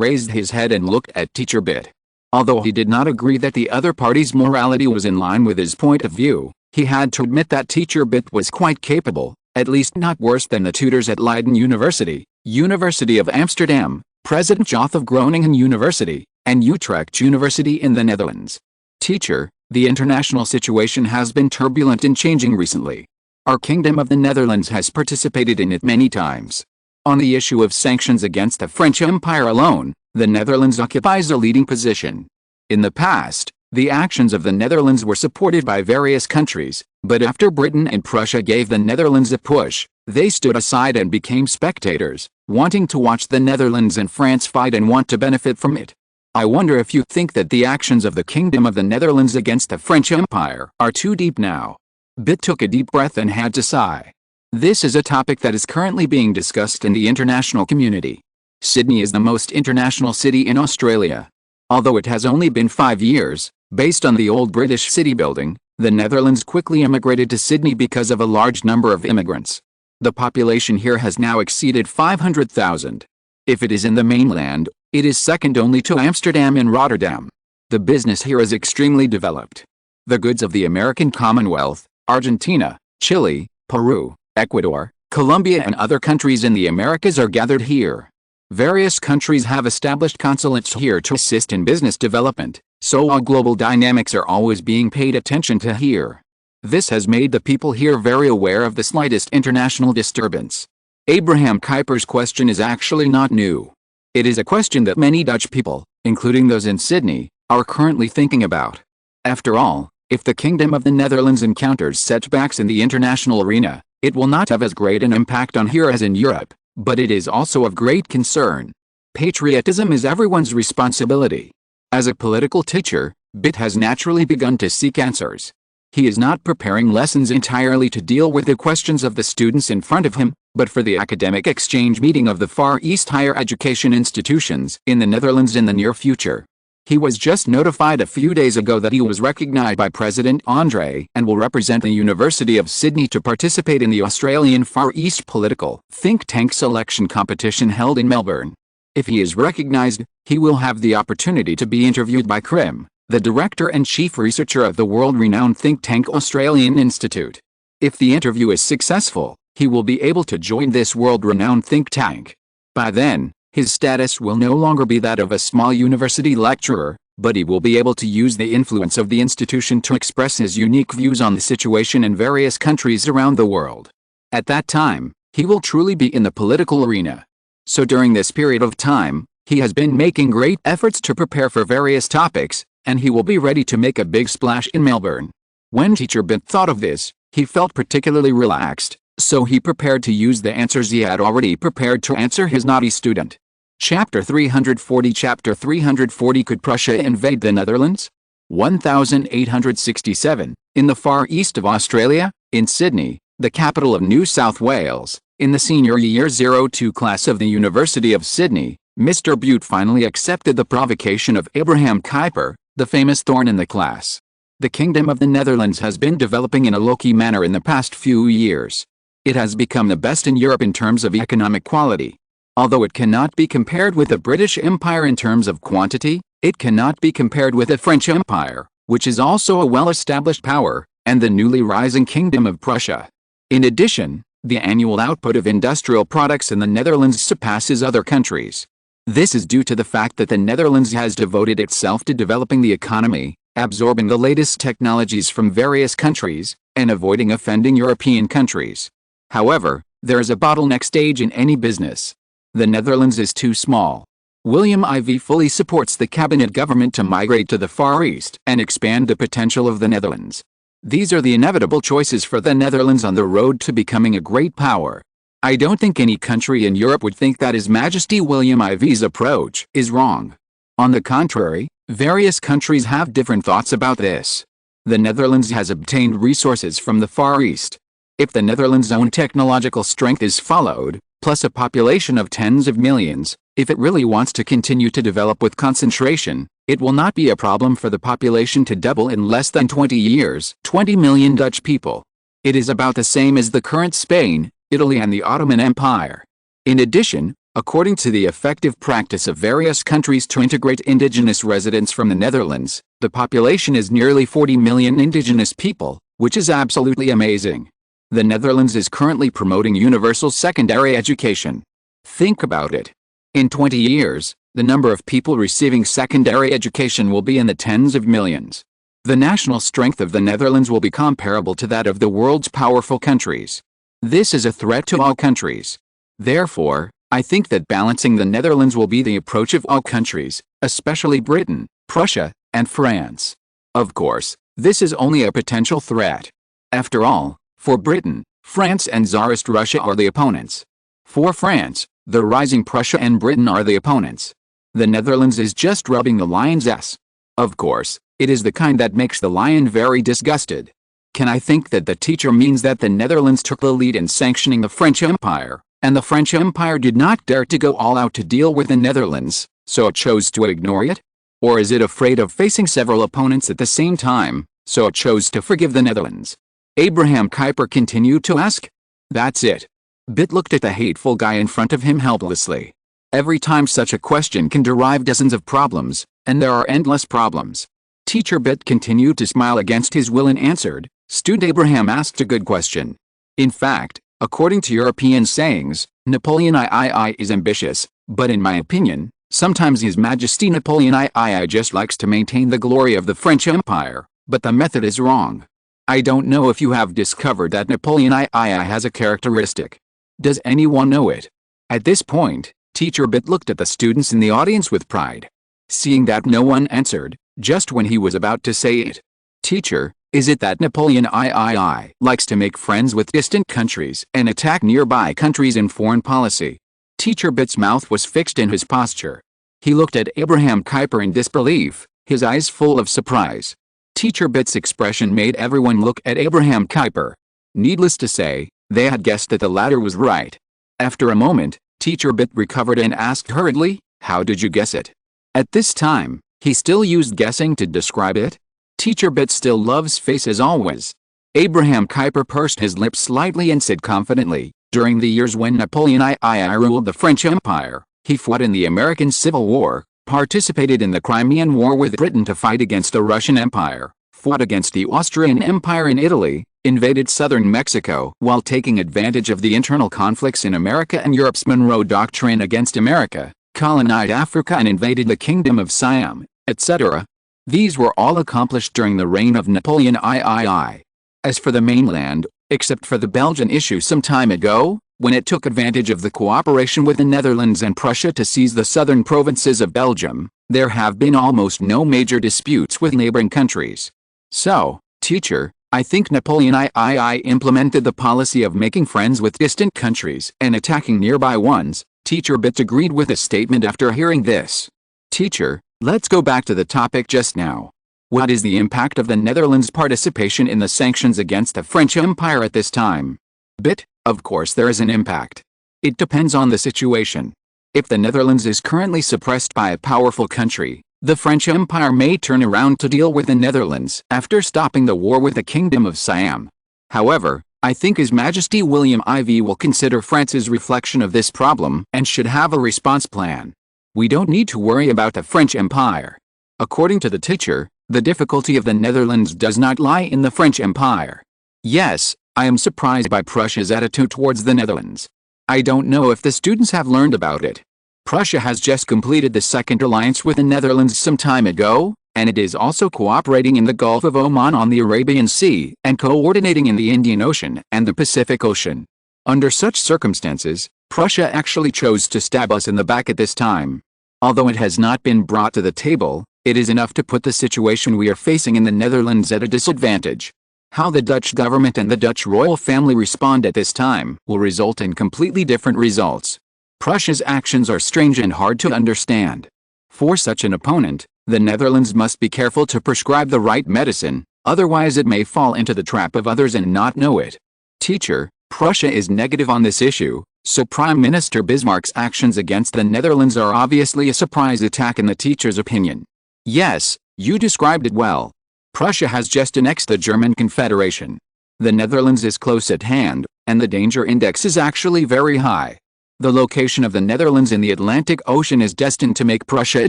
raised his head and looked at Teacher Bit. Although he did not agree that the other party's morality was in line with his point of view, he had to admit that Teacher Bit was quite capable, at least not worse than the tutors at Leiden University, University of Amsterdam, President Joth of Groningen University, and Utrecht University in the Netherlands. Teacher, the international situation has been turbulent and changing recently. Our Kingdom of the Netherlands has participated in it many times. On the issue of sanctions against the French Empire alone, the Netherlands occupies a leading position. In the past, the actions of the Netherlands were supported by various countries, but after Britain and Prussia gave the Netherlands a push, they stood aside and became spectators, wanting to watch the Netherlands and France fight and want to benefit from it. I wonder if you think that the actions of the Kingdom of the Netherlands against the French Empire are too deep now. Bit took a deep breath and had to sigh. This is a topic that is currently being discussed in the international community. Sydney is the most international city in Australia. Although it has only been 5 years, based on the old British city building, the Netherlands quickly immigrated to Sydney because of a large number of immigrants. The population here has now exceeded 500,000. If it is in the mainland, it is second only to Amsterdam and Rotterdam. The business here is extremely developed. The goods of the American Commonwealth, Argentina, Chile, Peru, Ecuador, Colombia and other countries in the Americas are gathered here. Various countries have established consulates here to assist in business development, so all global dynamics are always being paid attention to here. This has made the people here very aware of the slightest international disturbance. Abraham Kuyper's question is actually not new. It is a question that many Dutch people, including those in Sydney, are currently thinking about. After all, if the Kingdom of the Netherlands encounters setbacks in the international arena, it will not have as great an impact on here as in Europe, but it is also of great concern. Patriotism is everyone's responsibility. As a political teacher, Bit has naturally begun to seek answers. He is not preparing lessons entirely to deal with the questions of the students in front of him, but for the academic exchange meeting of the Far East higher education institutions in the Netherlands in the near future. He was just notified a few days ago that he was recognized by President André and will represent the University of Sydney to participate in the Australian Far East political think tank selection competition held in Melbourne. If he is recognized, he will have the opportunity to be interviewed by CRIM, the director and chief researcher of the world-renowned think tank Australian Institute. If the interview is successful, he will be able to join this world-renowned think tank. By then, his status will no longer be that of a small university lecturer, but he will be able to use the influence of the institution to express his unique views on the situation in various countries around the world. At that time, he will truly be in the political arena. So during this period of time, he has been making great efforts to prepare for various topics, and he will be ready to make a big splash in Melbourne. When Teacher Bit thought of this, he felt particularly relaxed, so he prepared to use the answers he had already prepared to answer his naughty student. Chapter 340 Chapter 340 Could Prussia invade the Netherlands? 1867, in the far east of Australia, in Sydney, the capital of New South Wales, in the senior year 02 class of the University of Sydney, Mr. Butte finally accepted the provocation of Abraham Kuyper, the famous thorn in the class. The Kingdom of the Netherlands has been developing in a low-key manner in the past few years. It has become the best in Europe in terms of economic quality. Although it cannot be compared with the British Empire in terms of quantity, it cannot be compared with the French Empire, which is also a well-established power, and the newly rising Kingdom of Prussia. In addition, the annual output of industrial products in the Netherlands surpasses other countries. This is due to the fact that the Netherlands has devoted itself to developing the economy, absorbing the latest technologies from various countries, and avoiding offending European countries. However, there is a bottleneck stage in any business. The Netherlands is too small. William IV fully supports the cabinet government to migrate to the Far East and expand the potential of the Netherlands. These are the inevitable choices for the Netherlands on the road to becoming a great power. I don't think any country in Europe would think that His Majesty William IV's approach is wrong. On the contrary, various countries have different thoughts about this. The Netherlands has obtained resources from the Far East. If the Netherlands' own technological strength is followed, plus a population of tens of millions, if it really wants to continue to develop with concentration, it will not be a problem for the population to double in less than 20 years. 20 million Dutch people. It is about the same as the current Spain, Italy and the Ottoman Empire. In addition, according to the effective practice of various countries to integrate indigenous residents from the Netherlands, the population is nearly 40 million indigenous people, which is absolutely amazing. The Netherlands is currently promoting universal secondary education. Think about it. In 20 years, the number of people receiving secondary education will be in the tens of millions. The national strength of the Netherlands will be comparable to that of the world's powerful countries. This is a threat to all countries. Therefore, I think that balancing the Netherlands will be the approach of all countries, especially Britain, Prussia, and France. Of course, this is only a potential threat. After all, for Britain, France and Tsarist Russia are the opponents. For France, the rising Prussia and Britain are the opponents. The Netherlands is just rubbing the lion's ass. Of course, it is the kind that makes the lion very disgusted. Can I think that the teacher means that the Netherlands took the lead in sanctioning the French Empire, and the French Empire did not dare to go all out to deal with the Netherlands, so it chose to ignore it? Or is it afraid of facing several opponents at the same time, so it chose to forgive the Netherlands? Abraham Kuyper continued to ask. That's it. Bit looked at the hateful guy in front of him helplessly. Every time such a question can derive dozens of problems, and there are endless problems. Teacher Bit continued to smile against his will and answered, Student Abraham asked a good question. In fact, according to European sayings, Napoleon III is ambitious, but in my opinion, sometimes His Majesty Napoleon III just likes to maintain the glory of the French Empire, but the method is wrong. I don't know if you have discovered that Napoleon III has a characteristic. Does anyone know it? At this point, Teacher Bit looked at the students in the audience with pride. Seeing that no one answered, just when he was about to say it. Teacher, is it that Napoleon III likes to make friends with distant countries and attack nearby countries in foreign policy? Teacher Bit's mouth was fixed in his posture. He looked at Abraham Kuyper in disbelief, his eyes full of surprise. Teacher Bit's expression made everyone look at Abraham Kuyper. Needless to say, they had guessed that the latter was right. After a moment, Teacher Bit recovered and asked hurriedly, how did you guess it? At this time, he still used guessing to describe it. Teacher Bit still loves face as always. Abraham Kuyper pursed his lips slightly and said confidently, during the years when Napoleon III ruled the French Empire, he fought in the American Civil War, participated in the Crimean War with Britain to fight against the Russian Empire, fought against the Austrian Empire in Italy, invaded southern Mexico while taking advantage of the internal conflicts in America and Europe's Monroe Doctrine against America, colonized Africa and invaded the Kingdom of Siam, etc. These were all accomplished during the reign of Napoleon III. As for the mainland, except for the Belgian issue some time ago, when it took advantage of the cooperation with the Netherlands and Prussia to seize the southern provinces of Belgium, there have been almost no major disputes with neighboring countries. So, teacher, I think Napoleon III implemented the policy of making friends with distant countries and attacking nearby ones. Teacher Bit agreed with the statement after hearing this. Teacher, let's go back to the topic just now. What is the impact of the Netherlands' participation in the sanctions against the French Empire at this time? Bit, of course there is an impact. It depends on the situation. If the Netherlands is currently suppressed by a powerful country, the French Empire may turn around to deal with the Netherlands after stopping the war with the Kingdom of Siam. However, I think His Majesty William IV will consider France's reflection of this problem and should have a response plan. We don't need to worry about the French Empire. According to the teacher, the difficulty of the Netherlands does not lie in the French Empire. Yes, I am surprised by Prussia's attitude towards the Netherlands. I don't know if the students have learned about it. Prussia has just completed the second alliance with the Netherlands some time ago, and it is also cooperating in the Gulf of Oman on the Arabian Sea and coordinating in the Indian Ocean and the Pacific Ocean. Under such circumstances, Prussia actually chose to stab us in the back at this time. Although it has not been brought to the table, it is enough to put the situation we are facing in the Netherlands at a disadvantage. How the Dutch government and the Dutch royal family respond at this time will result in completely different results. Prussia's actions are strange and hard to understand. For such an opponent, the Netherlands must be careful to prescribe the right medicine, otherwise it may fall into the trap of others and not know it. Teacher, Prussia is negative on this issue, so Prime Minister Bismarck's actions against the Netherlands are obviously a surprise attack in the teacher's opinion. Yes, you described it well. Prussia has just annexed the German Confederation. The Netherlands is close at hand, and the danger index is actually very high. The location of the Netherlands in the Atlantic Ocean is destined to make Prussia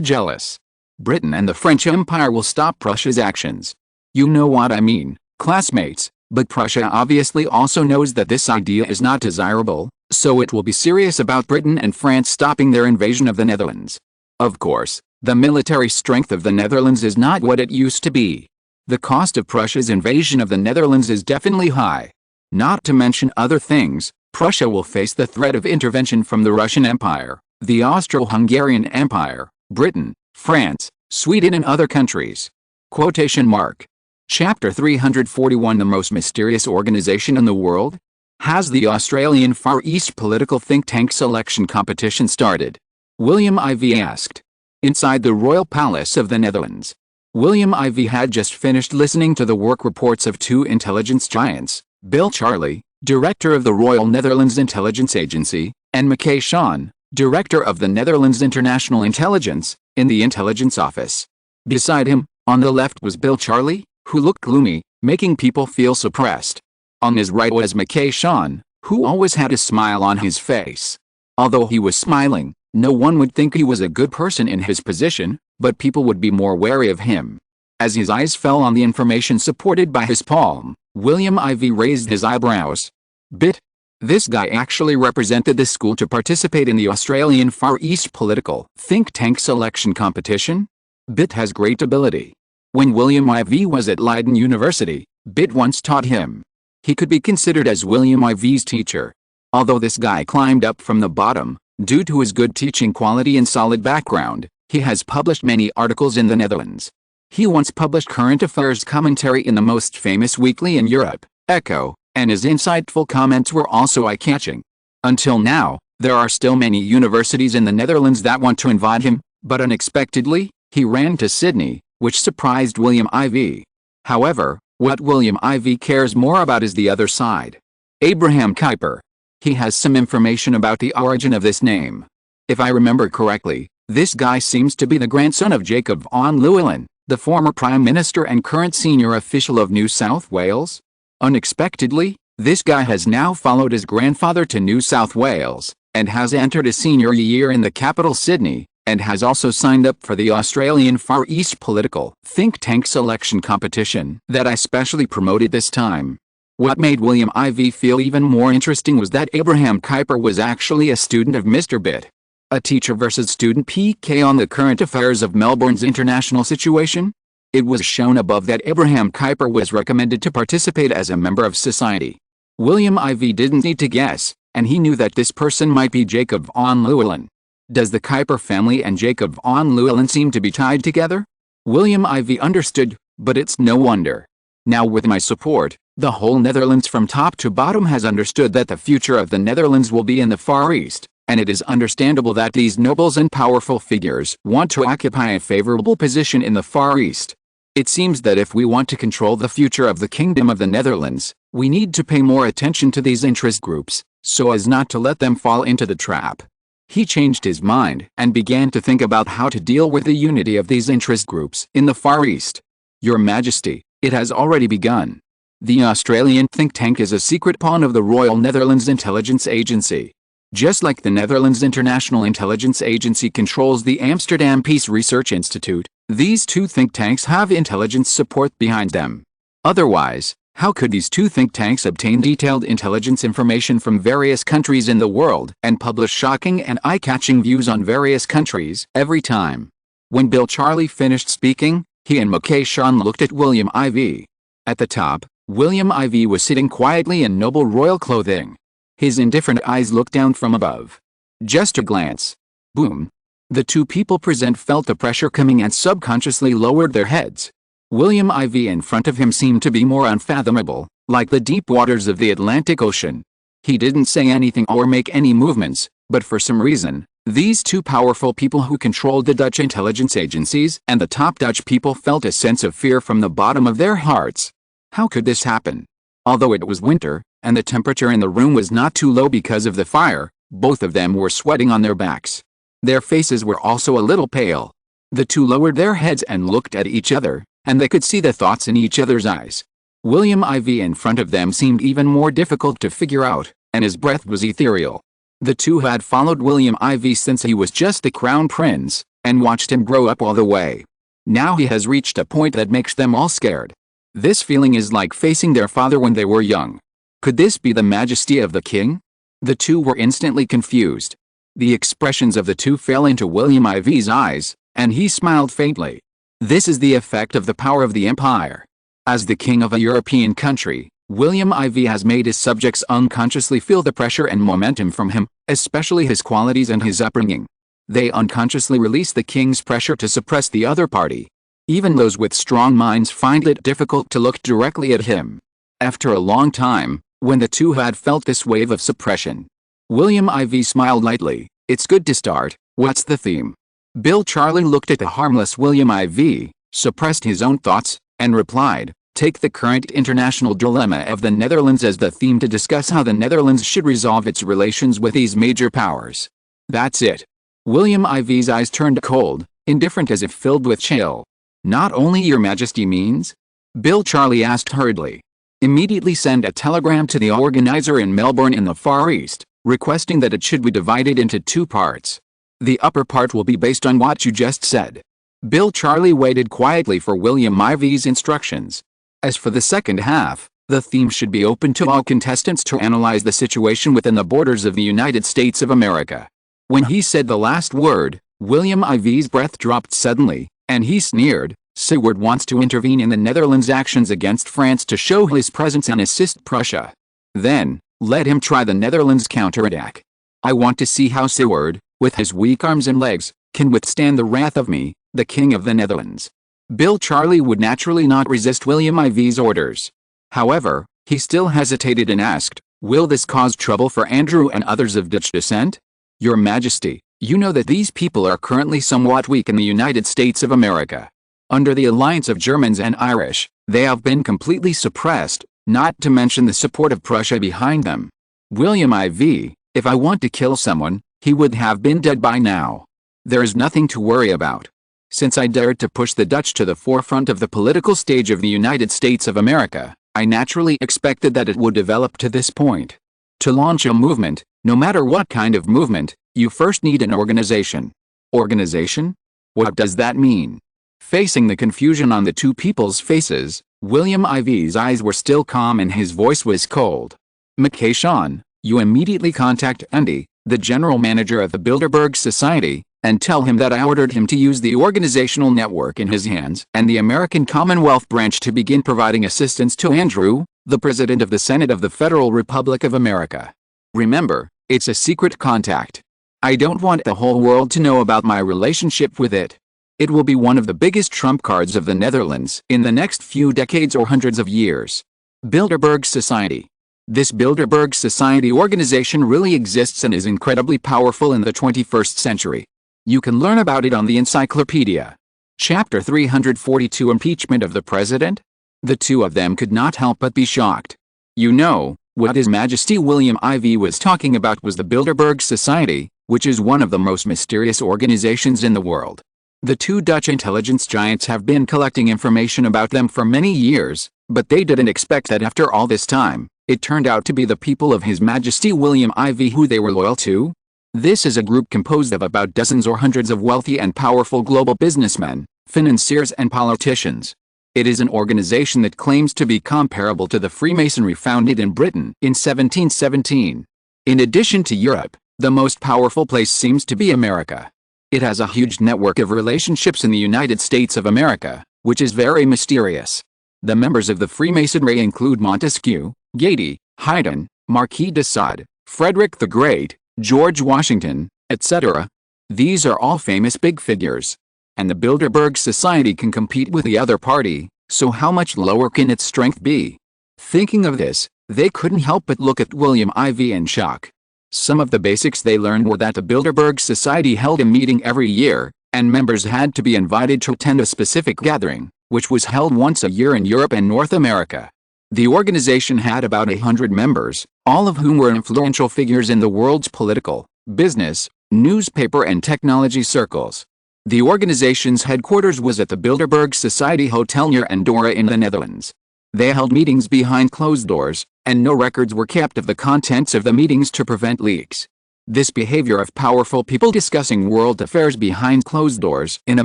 jealous. Britain and the French Empire will stop Prussia's actions. You know what I mean, classmates, but Prussia obviously also knows that this idea is not desirable, so it will be serious about Britain and France stopping their invasion of the Netherlands. Of course, the military strength of the Netherlands is not what it used to be. The cost of Prussia's invasion of the Netherlands is definitely high. Not to mention other things, Prussia will face the threat of intervention from the Russian Empire, the Austro-Hungarian Empire, Britain, France, Sweden and other countries. Quotation mark. Chapter 341. The most mysterious organization in the world? Has the Australian Far East political think tank selection competition started? William Ivey asked. Inside the Royal Palace of the Netherlands. William Ivey had just finished listening to the work reports of two intelligence giants, Bill Charley, director of the Royal Netherlands Intelligence Agency, and Mackay Sean, director of the Netherlands International Intelligence, in the intelligence office. Beside him, on the left was Bill Charley, who looked gloomy, making people feel suppressed. On his right was Mackay Sean, who always had a smile on his face. Although he was smiling, no one would think he was a good person in his position, but people would be more wary of him. As his eyes fell on the information supported by his palm, William Ivey raised his eyebrows. Bit. This guy actually represented the school to participate in the Australian Far East political think tank selection competition? Bit has great ability. When William Ivey was at Leiden University, Bit once taught him. He could be considered as William Ivey's teacher. Although this guy climbed up from the bottom, due to his good teaching quality and solid background, he has published many articles in the Netherlands. He once published current affairs commentary in the most famous weekly in Europe, Echo, and his insightful comments were also eye-catching. Until now, there are still many universities in the Netherlands that want to invite him, but unexpectedly, he ran to Sydney, which surprised William Ivey. However, what William Ivey cares more about is the other side. Abraham Kuyper. He has some information about the origin of this name. If I remember correctly, this guy seems to be the grandson of Jacob van Llewellyn, the former Prime Minister and current senior official of New South Wales. Unexpectedly, this guy has now followed his grandfather to New South Wales, and has entered his senior year in the capital Sydney, and has also signed up for the Australian Far East political think tank selection competition that I specially promoted this time. What made William Ivey feel even more interesting was that Abraham Kuyper was actually a student of Mr. Bit. A teacher versus student PK on the current affairs of Melbourne's international situation? It was shown above that Abraham Kuyper was recommended to participate as a member of society. William Ivey didn't need to guess, and he knew that this person might be Jacob van Llewellyn. Does the Kuyper family and Jacob van Llewellyn seem to be tied together? William Ivey understood, but it's no wonder. Now with my support, the whole Netherlands from top to bottom has understood that the future of the Netherlands will be in the Far East, and it is understandable that these nobles and powerful figures want to occupy a favorable position in the Far East. It seems that if we want to control the future of the Kingdom of the Netherlands, we need to pay more attention to these interest groups, so as not to let them fall into the trap. He changed his mind and began to think about how to deal with the unity of these interest groups in the Far East. Your Majesty, it has already begun. The Australian think tank is a secret pawn of the Royal Netherlands Intelligence Agency. Just like the Netherlands International Intelligence Agency controls the Amsterdam Peace Research Institute, these two think tanks have intelligence support behind them. Otherwise, how could these two think tanks obtain detailed intelligence information from various countries in the world and publish shocking and eye-catching views on various countries every time? When Bill Charley finished speaking, he and Mackay Sean looked at William Ivey. At the top, William Ivey was sitting quietly in noble royal clothing. His indifferent eyes looked down from above. Just a glance. Boom. The two people present felt the pressure coming and subconsciously lowered their heads. William Ivey in front of him seemed to be more unfathomable, like the deep waters of the Atlantic Ocean. He didn't say anything or make any movements, but for some reason, these two powerful people who controlled the Dutch intelligence agencies and the top Dutch people felt a sense of fear from the bottom of their hearts. How could this happen? Although it was winter, and the temperature in the room was not too low because of the fire, both of them were sweating on their backs. Their faces were also a little pale. The two lowered their heads and looked at each other, and they could see the thoughts in each other's eyes. William IV in front of them seemed even more difficult to figure out, and his breath was ethereal. The two had followed William IV since he was just the crown prince, and watched him grow up all the way. Now he has reached a point that makes them all scared. This feeling is like facing their father when they were young. Could this be the majesty of the king? The two were instantly confused. The expressions of the two fell into William IV's eyes, and he smiled faintly. This is the effect of the power of the empire. As the king of a European country, William IV has made his subjects unconsciously feel the pressure and momentum from him, especially his qualities and his upbringing. They unconsciously release the king's pressure to suppress the other party. Even those with strong minds find it difficult to look directly at him. After a long time, when the two had felt this wave of suppression, William IV smiled lightly. It's good to start. What's the theme? Bill Charlie looked at the harmless William IV, suppressed his own thoughts, and replied, take the current international dilemma of the Netherlands as the theme to discuss how the Netherlands should resolve its relations with these major powers. That's it. William IV's eyes turned cold, indifferent as if filled with chill. Not only your majesty means? Bill Charlie asked hurriedly. Immediately send a telegram to the organizer in Melbourne in the Far East, requesting that it should be divided into two parts. The upper part will be based on what you just said. Bill Charlie waited quietly for William IV's instructions. As for the second half, the theme should be open to all contestants to analyze the situation within the borders of the United States of America. When he said the last word, William IV's breath dropped suddenly, and he sneered. Seward wants to intervene in the Netherlands' actions against France to show his presence and assist Prussia. Then, let him try the Netherlands' counterattack. I want to see how Seward, with his weak arms and legs, can withstand the wrath of me, the King of the Netherlands. Bill Charlie would naturally not resist William IV's orders. However, he still hesitated and asked, will this cause trouble for Andrew and others of Dutch descent? Your Majesty, you know that these people are currently somewhat weak in the United States of America. Under the alliance of Germans and Irish, they have been completely suppressed, not to mention the support of Prussia behind them. William IV, if I want to kill someone, he would have been dead by now. There is nothing to worry about. Since I dared to push the Dutch to the forefront of the political stage of the United States of America, I naturally expected that it would develop to this point. To launch a movement, no matter what kind of movement, you first need an organization. Organization? What does that mean? Facing the confusion on the two people's faces, William IV's eyes were still calm and his voice was cold. Unification, you immediately contact Andy, the general manager of the Bilderberg Society, and tell him that I ordered him to use the organizational network in his hands and the American Commonwealth branch to begin providing assistance to Andrew, the President of the Senate of the Federal Republic of America. Remember, it's a secret contact. I don't want the whole world to know about my relationship with it. It will be one of the biggest trump cards of the Netherlands in the next few decades or hundreds of years. Bilderberg Society. This Bilderberg Society organization really exists and is incredibly powerful in the 21st century. You can learn about it on the encyclopedia. Chapter 342 Impeachment of the President? The two of them could not help but be shocked. You know, what His Majesty William IV was talking about was the Bilderberg Society, which is one of the most mysterious organizations in the world. The two Dutch intelligence giants have been collecting information about them for many years, but they didn't expect that after all this time, it turned out to be the people of His Majesty William IV who they were loyal to. This is a group composed of about dozens or hundreds of wealthy and powerful global businessmen, financiers and politicians. It is an organization that claims to be comparable to the Freemasonry founded in Britain in 1717. In addition to Europe, the most powerful place seems to be America. It has a huge network of relationships in the United States of America, which is very mysterious. The members of the Freemasonry include Montesquieu, Gady, Haydn, Marquis de Sade, Frederick the Great, George Washington, etc. These are all famous big figures. And the Bilderberg Society can compete with the other party, so how much lower can its strength be? Thinking of this, they couldn't help but look at William IV in shock. Some of the basics they learned were that the Bilderberg Society held a meeting every year, and members had to be invited to attend a specific gathering, which was held once a year in Europe and North America. The organization had about 100 members, all of whom were influential figures in the world's political, business, newspaper and technology circles. The organization's headquarters was at the Bilderberg Society Hotel near Andorra in the Netherlands. They held meetings behind closed doors, and no records were kept of the contents of the meetings to prevent leaks. This behavior of powerful people discussing world affairs behind closed doors in a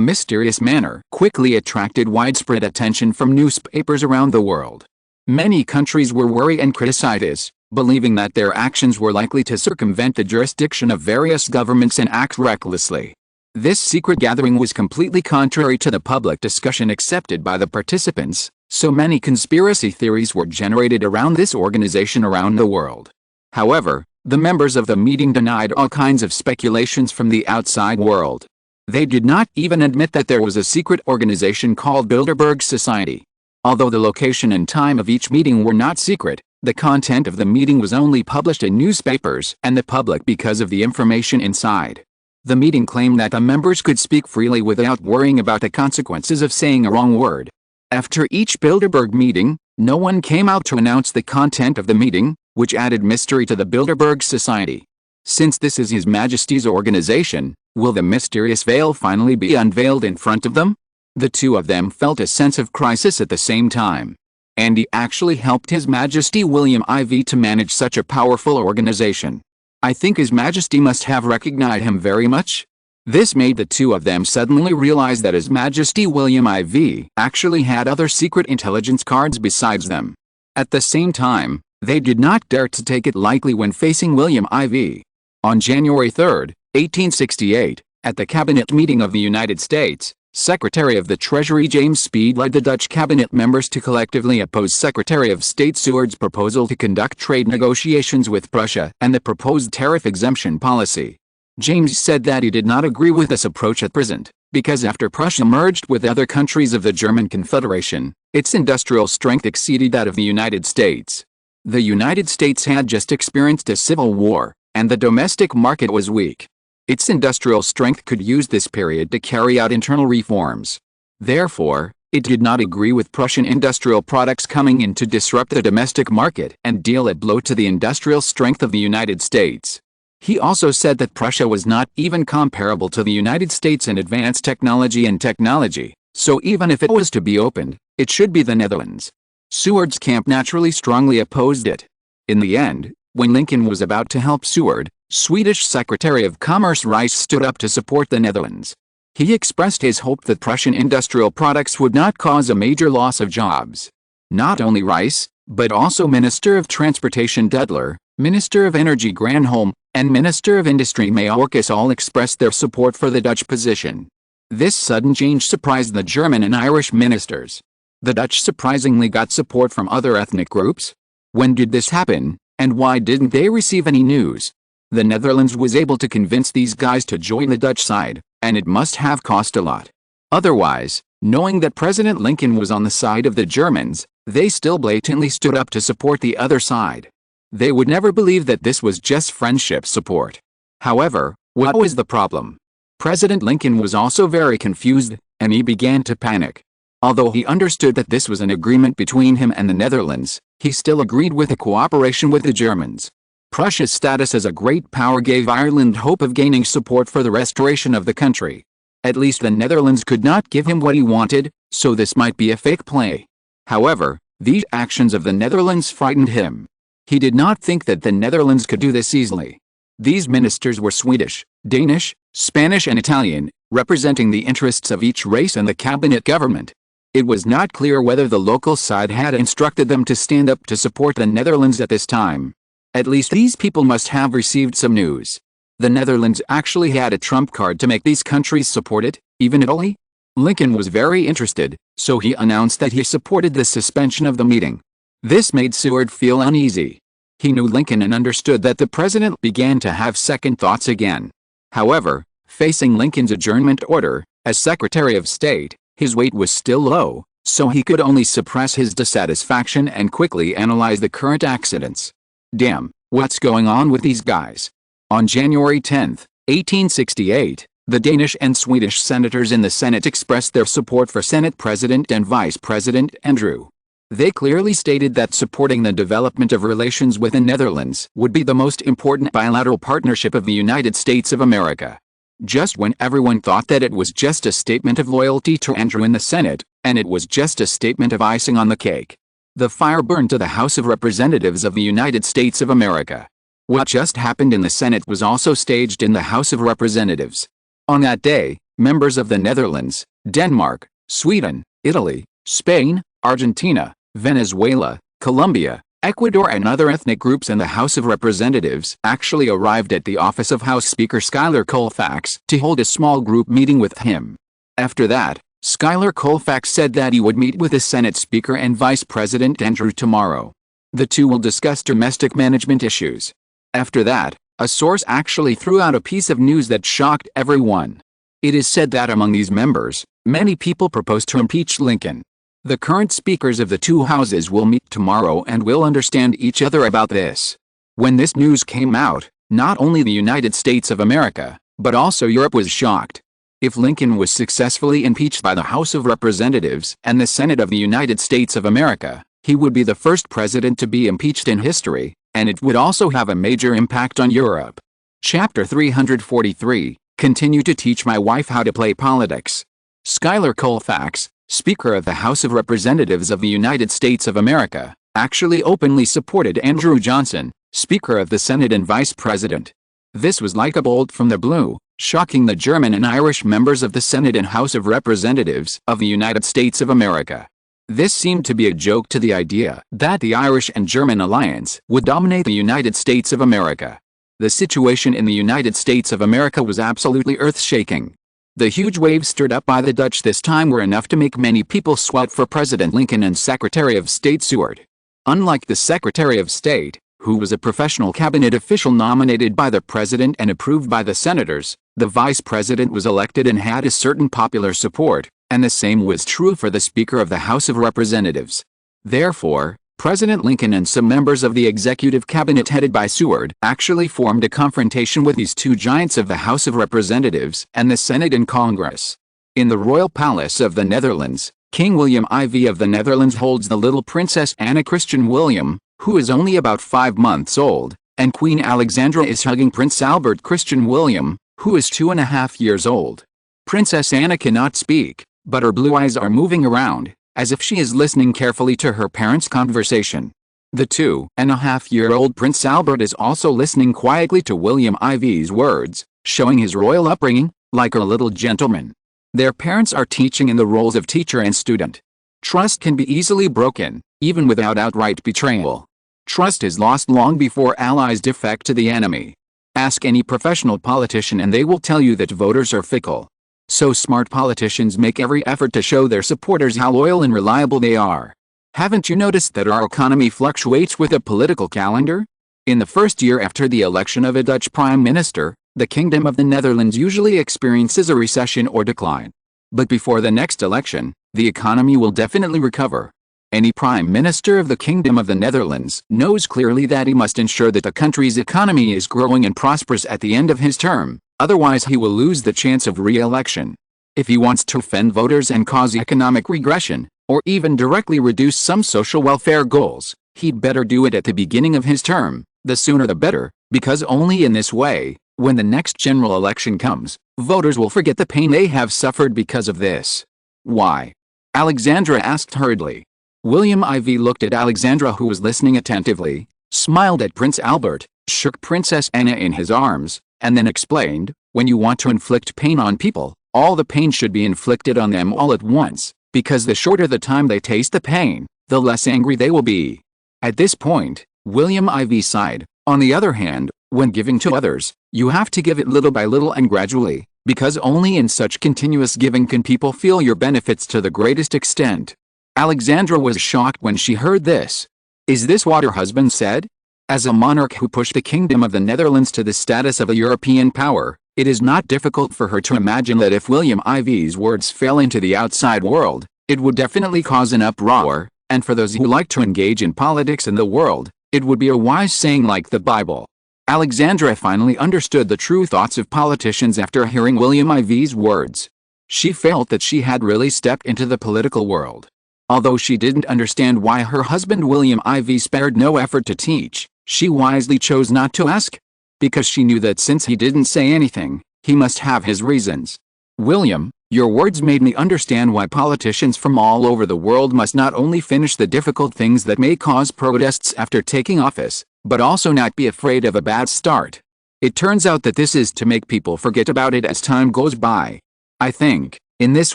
mysterious manner quickly attracted widespread attention from newspapers around the world. Many countries were worried and criticized this, believing that their actions were likely to circumvent the jurisdiction of various governments and act recklessly. This secret gathering was completely contrary to the public discussion accepted by the participants, so many conspiracy theories were generated around this organization around the world. However, the members of the meeting denied all kinds of speculations from the outside world. They did not even admit that there was a secret organization called Bilderberg Society. Although the location and time of each meeting were not secret, the content of the meeting was only published in newspapers and the public because of the information inside. The meeting claimed that the members could speak freely without worrying about the consequences of saying a wrong word. After each Bilderberg meeting, no one came out to announce the content of the meeting, which added mystery to the Bilderberg Society. Since this is His Majesty's organization, will the mysterious veil finally be unveiled in front of them? The two of them felt a sense of crisis at the same time. Andy actually helped His Majesty William IV to manage such a powerful organization. I think His Majesty must have recognized him very much. This made the two of them suddenly realize that His Majesty William IV actually had other secret intelligence cards besides them. At the same time, they did not dare to take it lightly when facing William IV. On January 3, 1868, at the Cabinet meeting of the United States, Secretary of the Treasury James Speed led the Dutch cabinet members to collectively oppose Secretary of State Seward's proposal to conduct trade negotiations with Prussia and the proposed tariff exemption policy. James said that he did not agree with this approach at present, because after Prussia merged with other countries of the German Confederation, its industrial strength exceeded that of the United States. The United States had just experienced a civil war, and the domestic market was weak. Its industrial strength could use this period to carry out internal reforms. Therefore, it did not agree with Prussian industrial products coming in to disrupt the domestic market and deal a blow to the industrial strength of the United States. He also said that Prussia was not even comparable to the United States in advanced technology and technology, so even if it was to be opened, it should be the Netherlands. Seward's camp naturally strongly opposed it. In the end, when Lincoln was about to help Seward, Swedish Secretary of Commerce Rice stood up to support the Netherlands. He expressed his hope that Prussian industrial products would not cause a major loss of jobs. Not only Rice, but also Minister of Transportation Dudler, Minister of Energy Granholm, and Minister of Industry Mayorkas all expressed their support for the Dutch position. This sudden change surprised the German and Irish ministers. The Dutch surprisingly got support from other ethnic groups. When did this happen, and why didn't they receive any news? The Netherlands was able to convince these guys to join the Dutch side, and it must have cost a lot. Otherwise, knowing that President Lincoln was on the side of the Germans, they still blatantly stood up to support the other side. They would never believe that this was just friendship support. However, what was the problem? President Lincoln was also very confused, and he began to panic. Although he understood that this was an agreement between him and the Netherlands, he still agreed with the cooperation with the Germans. Prussia's status as a great power gave Ireland hope of gaining support for the restoration of the country. At least the Netherlands could not give him what he wanted, so this might be a fake play. However, these actions of the Netherlands frightened him. He did not think that the Netherlands could do this easily. These ministers were Swedish, Danish, Spanish and Italian, representing the interests of each race in the cabinet government. It was not clear whether the local side had instructed them to stand up to support the Netherlands at this time. At least these people must have received some news. The Netherlands actually had a trump card to make these countries support it, even Italy. Lincoln was very interested, so he announced that he supported the suspension of the meeting. This made Seward feel uneasy. He knew Lincoln and understood that the president began to have second thoughts again. However, facing Lincoln's adjournment order, as Secretary of State, his weight was still low, so he could only suppress his dissatisfaction and quickly analyze the current accidents. Damn, what's going on with these guys? On January 10, 1868, the Danish and Swedish senators in the Senate expressed their support for Senate President and Vice President Andrew. They clearly stated that supporting the development of relations with the Netherlands would be the most important bilateral partnership of the United States of America. Just when everyone thought that it was just a statement of loyalty to Andrew in the Senate, and it was just a statement of icing on the cake. The fire burned to the House of Representatives of the United States of America. What just happened in the Senate was also staged in the House of Representatives. On that day, members of the Netherlands, Denmark, Sweden, Italy, Spain, Argentina, Venezuela, Colombia, Ecuador and other ethnic groups in the House of Representatives actually arrived at the office of House Speaker Schuyler Colfax to hold a small group meeting with him. After that, Schuyler Colfax said that he would meet with the Senate Speaker and Vice President Andrew tomorrow. The two will discuss domestic management issues. After that, a source actually threw out a piece of news that shocked everyone. It is said that among these members, many people propose to impeach Lincoln. The current speakers of the two houses will meet tomorrow and will understand each other about this. When this news came out, not only the United States of America, but also Europe was shocked. If Lincoln was successfully impeached by the House of Representatives and the Senate of the United States of America, he would be the first president to be impeached in history, and it would also have a major impact on Europe. Chapter 343, Continue to teach my wife how to play politics. Schuyler Colfax, Speaker of the House of Representatives of the United States of America, actually openly supported Andrew Johnson, Speaker of the Senate and Vice President. This was like a bolt from the blue, shocking the German and Irish members of the Senate and House of Representatives of the United States of America. This seemed to be a joke to the idea that the Irish and German alliance would dominate the United States of America. The situation in the United States of America was absolutely earth-shaking. The huge waves stirred up by the Dutch this time were enough to make many people sweat for President Lincoln and Secretary of State Seward. Unlike the Secretary of State, who was a professional cabinet official nominated by the President and approved by the senators, the Vice President was elected and had a certain popular support, and the same was true for the Speaker of the House of Representatives. Therefore, President Lincoln and some members of the executive cabinet headed by Seward actually formed a confrontation with these two giants of the House of Representatives and the Senate and Congress. In the royal palace of the Netherlands, King William IV of the Netherlands holds the little Princess Anna Christian William, who is only about 5 months old, and Queen Alexandra is hugging Prince Albert Christian William, who is 2.5 years old. Princess Anna cannot speak, but her blue eyes are moving around, as if she is listening carefully to her parents' conversation. The 2.5-year-old Prince Albert is also listening quietly to William IV's words, showing his royal upbringing, like a little gentleman. Their parents are teaching in the roles of teacher and student. Trust can be easily broken, even without outright betrayal. Trust is lost long before allies defect to the enemy. Ask any professional politician and they will tell you that voters are fickle. So smart politicians make every effort to show their supporters how loyal and reliable they are. Haven't you noticed that our economy fluctuates with a political calendar? In the first year after the election of a Dutch prime minister, the Kingdom of the Netherlands usually experiences a recession or decline. But before the next election, the economy will definitely recover. Any prime minister of the Kingdom of the Netherlands knows clearly that he must ensure that the country's economy is growing and prosperous at the end of his term. Otherwise he will lose the chance of re-election. If he wants to offend voters and cause economic regression, or even directly reduce some social welfare goals, he'd better do it at the beginning of his term, the sooner the better, because only in this way, when the next general election comes, voters will forget the pain they have suffered because of this. Why? Alexandra asked hurriedly. William IV looked at Alexandra, who was listening attentively, smiled at Prince Albert, shook Princess Anna in his arms, and then explained, when you want to inflict pain on people, all the pain should be inflicted on them all at once, because the shorter the time they taste the pain, the less angry they will be. At this point, William IV sighed. On the other hand, when giving to others, you have to give it little by little and gradually, because only in such continuous giving can people feel your benefits to the greatest extent. Alexandra was shocked when she heard this. Is this what her husband said? As a monarch who pushed the Kingdom of the Netherlands to the status of a European power, it is not difficult for her to imagine that if William IV's words fell into the outside world, it would definitely cause an uproar, and for those who like to engage in politics in the world, it would be a wise saying like the Bible. Alexandra finally understood the true thoughts of politicians after hearing William IV's words. She felt that she had really stepped into the political world. Although she didn't understand why her husband William IV spared no effort to teach, she wisely chose not to ask. Because she knew that since he didn't say anything, he must have his reasons. William, Your words made me understand why politicians from all over the world must not only finish the difficult things that may cause protests after taking office, but also not be afraid of a bad start. It turns out that this is to make people forget about it as time goes by. I think, in this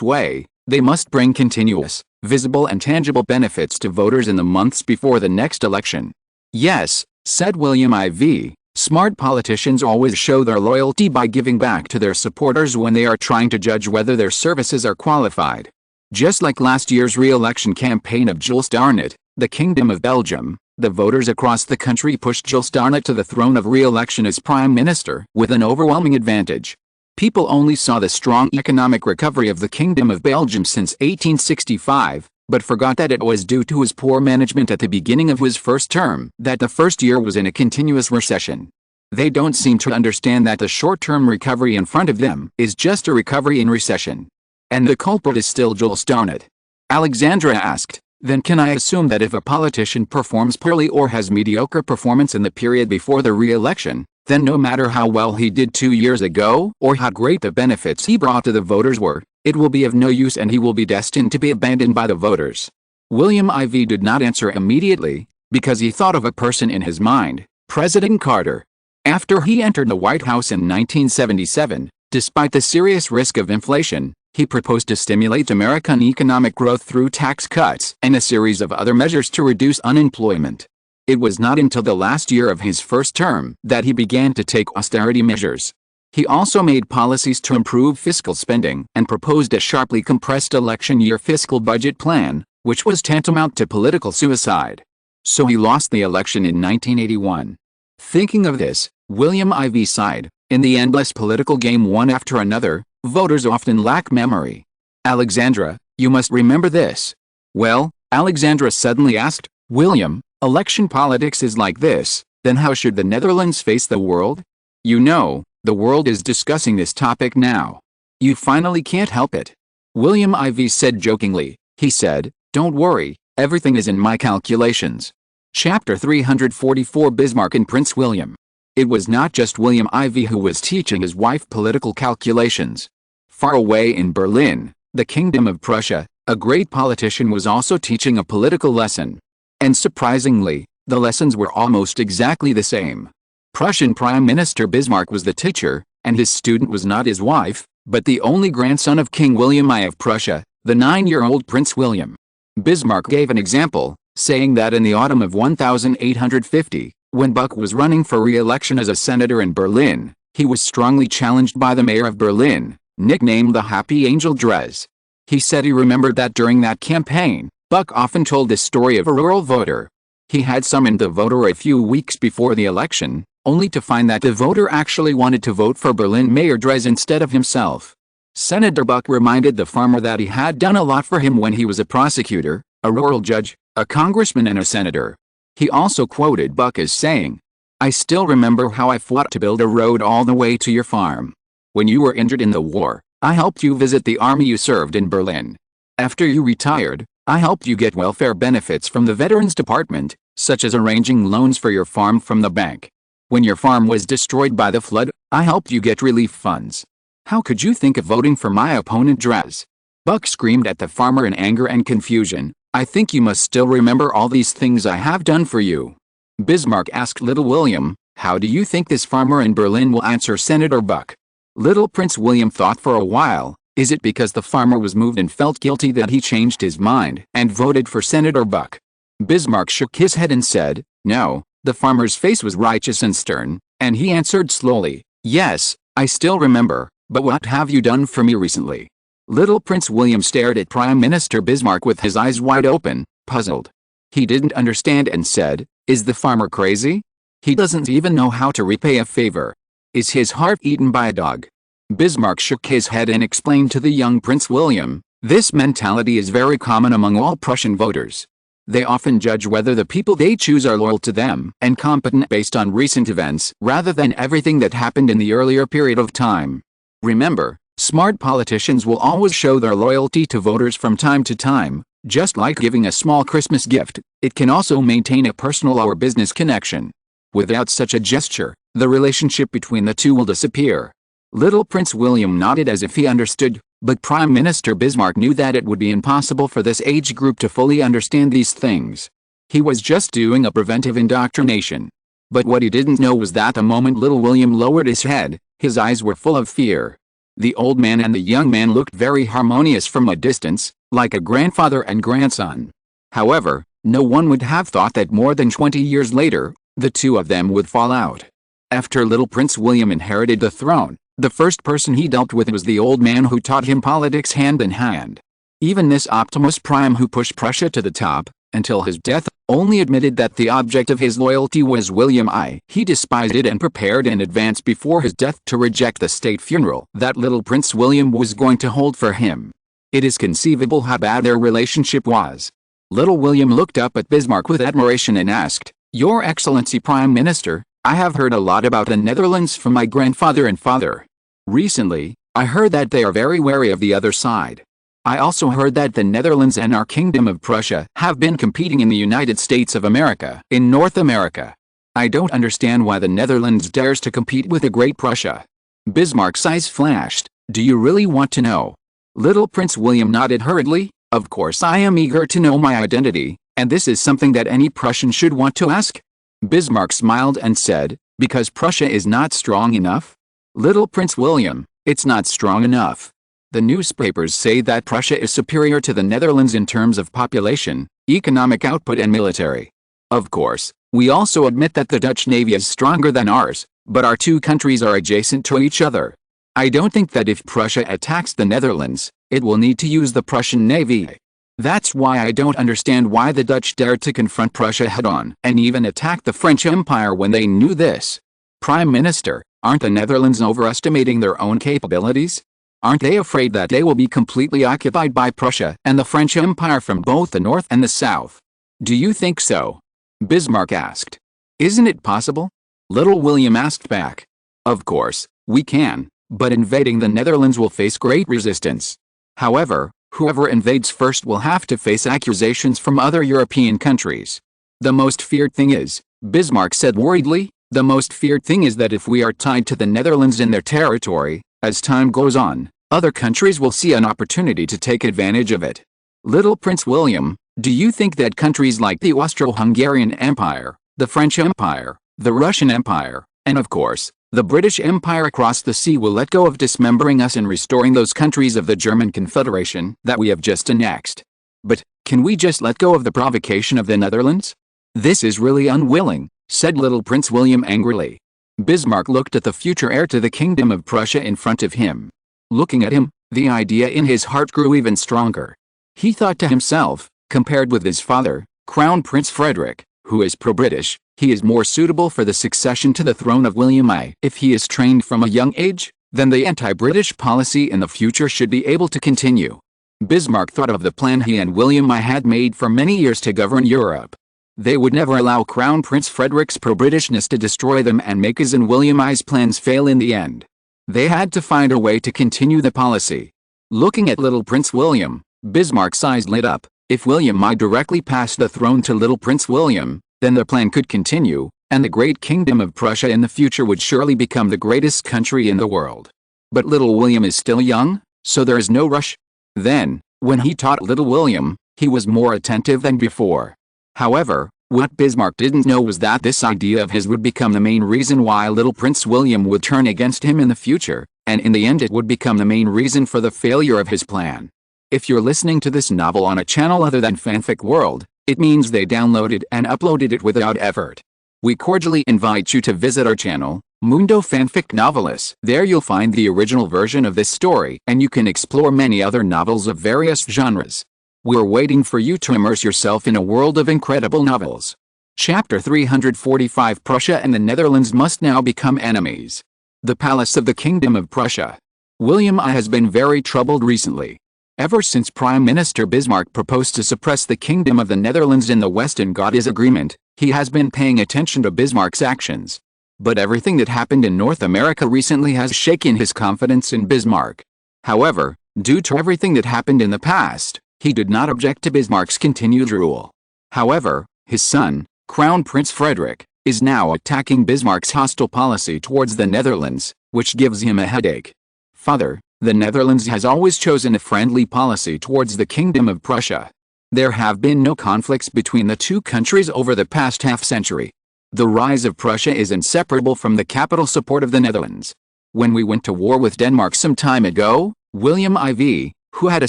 way, they must bring continuous, visible and tangible benefits to voters in the months before the next election. Yes, said William IV, smart politicians always show their loyalty by giving back to their supporters when they are trying to judge whether their services are qualified. Just like last year's re-election campaign of Jules Darnot, the Kingdom of Belgium, the voters across the country pushed Jules Darnot to the throne of re-election as Prime Minister with an overwhelming advantage. People only saw the strong economic recovery of the Kingdom of Belgium since 1865, but forgot that it was due to his poor management at the beginning of his first term that the first year was in a continuous recession. They don't seem to understand that the short-term recovery in front of them is just a recovery in recession. And the culprit is still Jules Darnot. Alexandra asked, then can I assume that if a politician performs poorly or has mediocre performance in the period before the re-election, then no matter how well he did 2 years ago or how great the benefits he brought to the voters were, it will be of no use and he will be destined to be abandoned by the voters? William IV did not answer immediately, because he thought of a person in his mind, President Carter. After he entered the White House in 1977, despite the serious risk of inflation, he proposed to stimulate American economic growth through tax cuts and a series of other measures to reduce unemployment. It was not until the last year of his first term that he began to take austerity measures. He also made policies to improve fiscal spending and proposed a sharply compressed election year fiscal budget plan, which was tantamount to political suicide. So he lost the election in 1981. Thinking of this, William IV sighed. In the endless political game one after another, voters often lack memory. Alexandra, you must remember this. Well, Alexandra suddenly asked, William, election politics is like this, then how should the Netherlands face the world? You know, the world is discussing this topic now. You finally can't help it. William IV said jokingly. He said, don't worry, everything is in my calculations. Chapter 344 Bismarck and Prince William. It was not just William IV who was teaching his wife political calculations. Far away in Berlin, the Kingdom of Prussia, a great politician was also teaching a political lesson. And surprisingly, the lessons were almost exactly the same. Prussian Prime Minister Bismarck was the teacher, and his student was not his wife, but the only grandson of King William I of Prussia, the 9-year-old Prince William. Bismarck gave an example, saying that in the autumn of 1850, when Buck was running for re-election as a senator in Berlin, he was strongly challenged by the mayor of Berlin, nicknamed the Happy Angel Dres. He said he remembered that during that campaign, Buck often told the story of a rural voter. He had summoned the voter a few weeks before the election, only to find that the voter actually wanted to vote for Berlin Mayor Dres instead of himself. Senator Buck reminded the farmer that he had done a lot for him when he was a prosecutor, a rural judge, a congressman and a senator. He also quoted Buck as saying, I still remember how I fought to build a road all the way to your farm. When you were injured in the war, I helped you visit the army you served in Berlin. After you retired, I helped you get welfare benefits from the Veterans Department, such as arranging loans for your farm from the bank. When your farm was destroyed by the flood, I helped you get relief funds. How could you think of voting for my opponent Dres? Buck screamed at the farmer in anger and confusion, I think you must still remember all these things I have done for you. Bismarck asked little William, how do you think this farmer in Berlin will answer Senator Buck? Little Prince William thought for a while, is it because the farmer was moved and felt guilty that he changed his mind and voted for Senator Buck? Bismarck shook his head and said, no, the farmer's face was righteous and stern, and he answered slowly, yes, I still remember, but what have you done for me recently? Little Prince William stared at Prime Minister Bismarck with his eyes wide open, puzzled. He didn't understand and said, is the farmer crazy? He doesn't even know how to repay a favor. Is his heart eaten by a dog? Bismarck shook his head and explained to the young Prince William, this mentality is very common among all Prussian voters. They often judge whether the people they choose are loyal to them and competent based on recent events rather than everything that happened in the earlier period of time. Remember, smart politicians will always show their loyalty to voters from time to time. Just like giving a small Christmas gift, it can also maintain a personal or business connection. Without such a gesture, the relationship between the two will disappear. Little Prince William nodded as if he understood. But Prime Minister Bismarck knew that it would be impossible for this age group to fully understand these things. He was just doing a preventive indoctrination. But what he didn't know was that the moment little William lowered his head, his eyes were full of fear. The old man and the young man looked very harmonious from a distance, like a grandfather and grandson. However, no one would have thought that more than 20 years later, the two of them would fall out. After little Prince William inherited the throne, the first person he dealt with was the old man who taught him politics hand in hand. Even this Optimus Prime who pushed Prussia to the top, until his death, only admitted that the object of his loyalty was William I. He despised it and prepared in advance before his death to reject the state funeral that little Prince William was going to hold for him. It is conceivable how bad their relationship was. Little William looked up at Bismarck with admiration and asked, "Your Excellency Prime Minister, I have heard a lot about the Netherlands from my grandfather and father. Recently, I heard that they are very wary of the other side. I also heard that the Netherlands and our Kingdom of Prussia have been competing in the United States of America, in North America. I don't understand why the Netherlands dares to compete with the Great Prussia." Bismarck's eyes flashed. "Do you really want to know?" Little Prince William nodded hurriedly. "Of course I am eager to know my identity, and this is something that any Prussian should want to ask." Bismarck smiled and said, "Because Prussia is not strong enough?" "Little Prince William, it's not strong enough. The newspapers say that Prussia is superior to the Netherlands in terms of population, economic output and military. Of course, we also admit that the Dutch Navy is stronger than ours, but our two countries are adjacent to each other. I don't think that if Prussia attacks the Netherlands, it will need to use the Prussian Navy. That's why I don't understand why the Dutch dared to confront Prussia head-on and even attack the French Empire when they knew this. Prime Minister, aren't the Netherlands overestimating their own capabilities? Aren't they afraid that they will be completely occupied by Prussia and the French Empire from both the north and the south?" "Do you think so?" Bismarck asked. "Isn't it possible?" Little William asked back. "Of course, we can, but invading the Netherlands will face great resistance. However, whoever invades first will have to face accusations from other European countries. The most feared thing is," Bismarck said worriedly, "the most feared thing is that if we are tied to the Netherlands in their territory, as time goes on, other countries will see an opportunity to take advantage of it." Little Prince William, do you think that countries like the Austro-Hungarian Empire, the French Empire, the Russian Empire, and of course, the British Empire across the sea will let go of dismembering us and restoring those countries of the German Confederation that we have just annexed? But, can we just let go of the provocation of the Netherlands? This is really unwilling, said little Prince William angrily. Bismarck looked at the future heir to the Kingdom of Prussia in front of him. Looking at him, the idea in his heart grew even stronger. He thought to himself, compared with his father, Crown Prince Frederick, who is pro-British, he is more suitable for the succession to the throne of William I. If he is trained from a young age, then the anti-British policy in the future should be able to continue. Bismarck thought of the plan he and William I had made for many years to govern Europe. They would never allow Crown Prince Frederick's pro-Britishness to destroy them and make his and William I's plans fail in the end. They had to find a way to continue the policy. Looking at little Prince William, Bismarck's eyes lit up. If William I directly passed the throne to little Prince William, then the plan could continue, and the great Kingdom of Prussia in the future would surely become the greatest country in the world. But little William is still young, so there is no rush. Then, when he taught little William, he was more attentive than before. However, what Bismarck didn't know was that this idea of his would become the main reason why little Prince William would turn against him in the future, and in the end it would become the main reason for the failure of his plan. If you're listening to this novel on a channel other than Fanfic World, it means they downloaded and uploaded it without effort. We cordially invite you to visit our channel, Mundo Fanfic Novelists. There you'll find the original version of this story, and you can explore many other novels of various genres. We're waiting for you to immerse yourself in a world of incredible novels. Chapter 345 Prussia and the Netherlands must now become enemies. The Palace of the Kingdom of Prussia. William I has been very troubled recently. Ever since Prime Minister Bismarck proposed to suppress the Kingdom of the Netherlands in the West and got his agreement, he has been paying attention to Bismarck's actions. But everything that happened in North America recently has shaken his confidence in Bismarck. However, due to everything that happened in the past, he did not object to Bismarck's continued rule. However, his son, Crown Prince Frederick, is now attacking Bismarck's hostile policy towards the Netherlands, which gives him a headache. "Father, The Netherlands has always chosen a friendly policy towards the Kingdom of Prussia. There have been no conflicts between the two countries over the past half-century. The rise of Prussia is inseparable from the capital support of the Netherlands. When we went to war with Denmark some time ago, William IV, who had a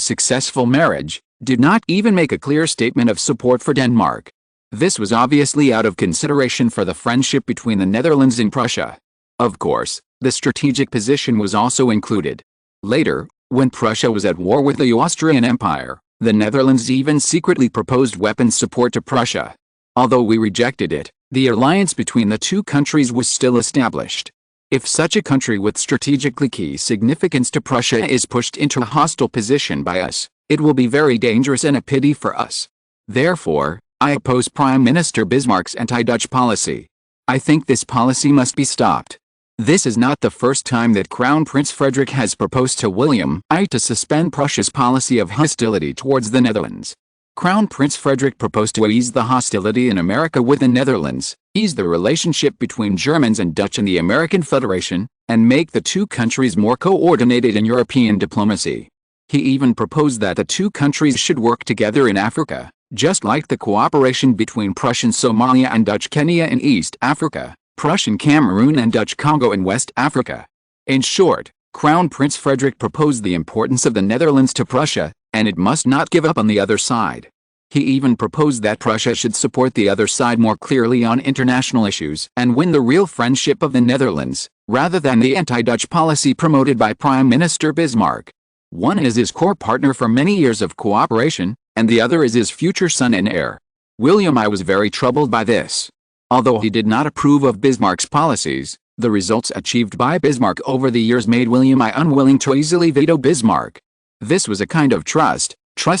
successful marriage, did not even make a clear statement of support for Denmark. This was obviously out of consideration for the friendship between the Netherlands and Prussia. Of course, the strategic position was also included. Later, when Prussia was at war with the Austrian Empire, the Netherlands even secretly proposed weapons support to Prussia. Although we rejected it, the alliance between the two countries was still established. If such a country with strategically key significance to Prussia is pushed into a hostile position by us, it will be very dangerous and a pity for us. Therefore, I oppose Prime Minister Bismarck's anti-Dutch policy. I think this policy must be stopped. This is not the first time that Crown Prince Frederick has proposed to William I to suspend Prussia's policy of hostility towards the Netherlands. Crown Prince Frederick proposed to ease the hostility in America with the Netherlands, ease the relationship between Germans and Dutch in the American Federation, and make the two countries more coordinated in European diplomacy. He even proposed that the two countries should work together in Africa, just like the cooperation between Prussian Somalia and Dutch Kenya in East Africa, Prussian Cameroon and Dutch Congo in West Africa. In short, Crown Prince Frederick proposed the importance of the Netherlands to Prussia, and it must not give up on the other side. He even proposed that Prussia should support the other side more clearly on international issues and win the real friendship of the Netherlands, rather than the anti-Dutch policy promoted by Prime Minister Bismarck. One is his core partner for many years of cooperation, and the other is his future son and heir. William I was very troubled by this. Although he did not approve of Bismarck's policies, the results achieved by Bismarck over the years made William I unwilling to easily veto Bismarck. This was a kind of trust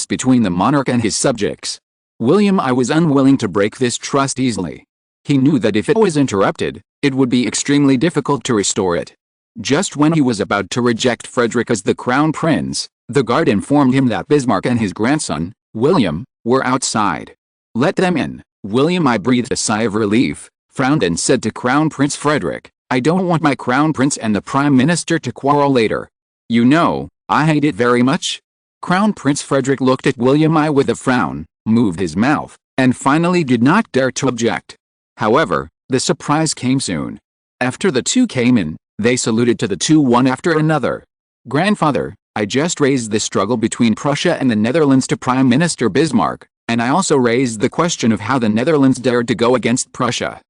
between the monarch and his subjects. William I was unwilling to break this trust easily. He knew that if it was interrupted, it would be extremely difficult to restore it. Just when he was about to reject Frederick as the crown prince, the guard informed him that Bismarck and his grandson, William, were outside. Let them in. William I breathed a sigh of relief, frowned and said to Crown Prince Frederick, I don't want my crown prince and the prime minister to quarrel later. You know, I hate it very much. Crown Prince Frederick looked at William I with a frown, moved his mouth, and finally did not dare to object. However, the surprise came soon. After the two came in, they saluted to the two one after another. Grandfather, I just raised the struggle between Prussia and the Netherlands to Prime Minister Bismarck, and I also raised the question of how the Netherlands dared to go against Prussia.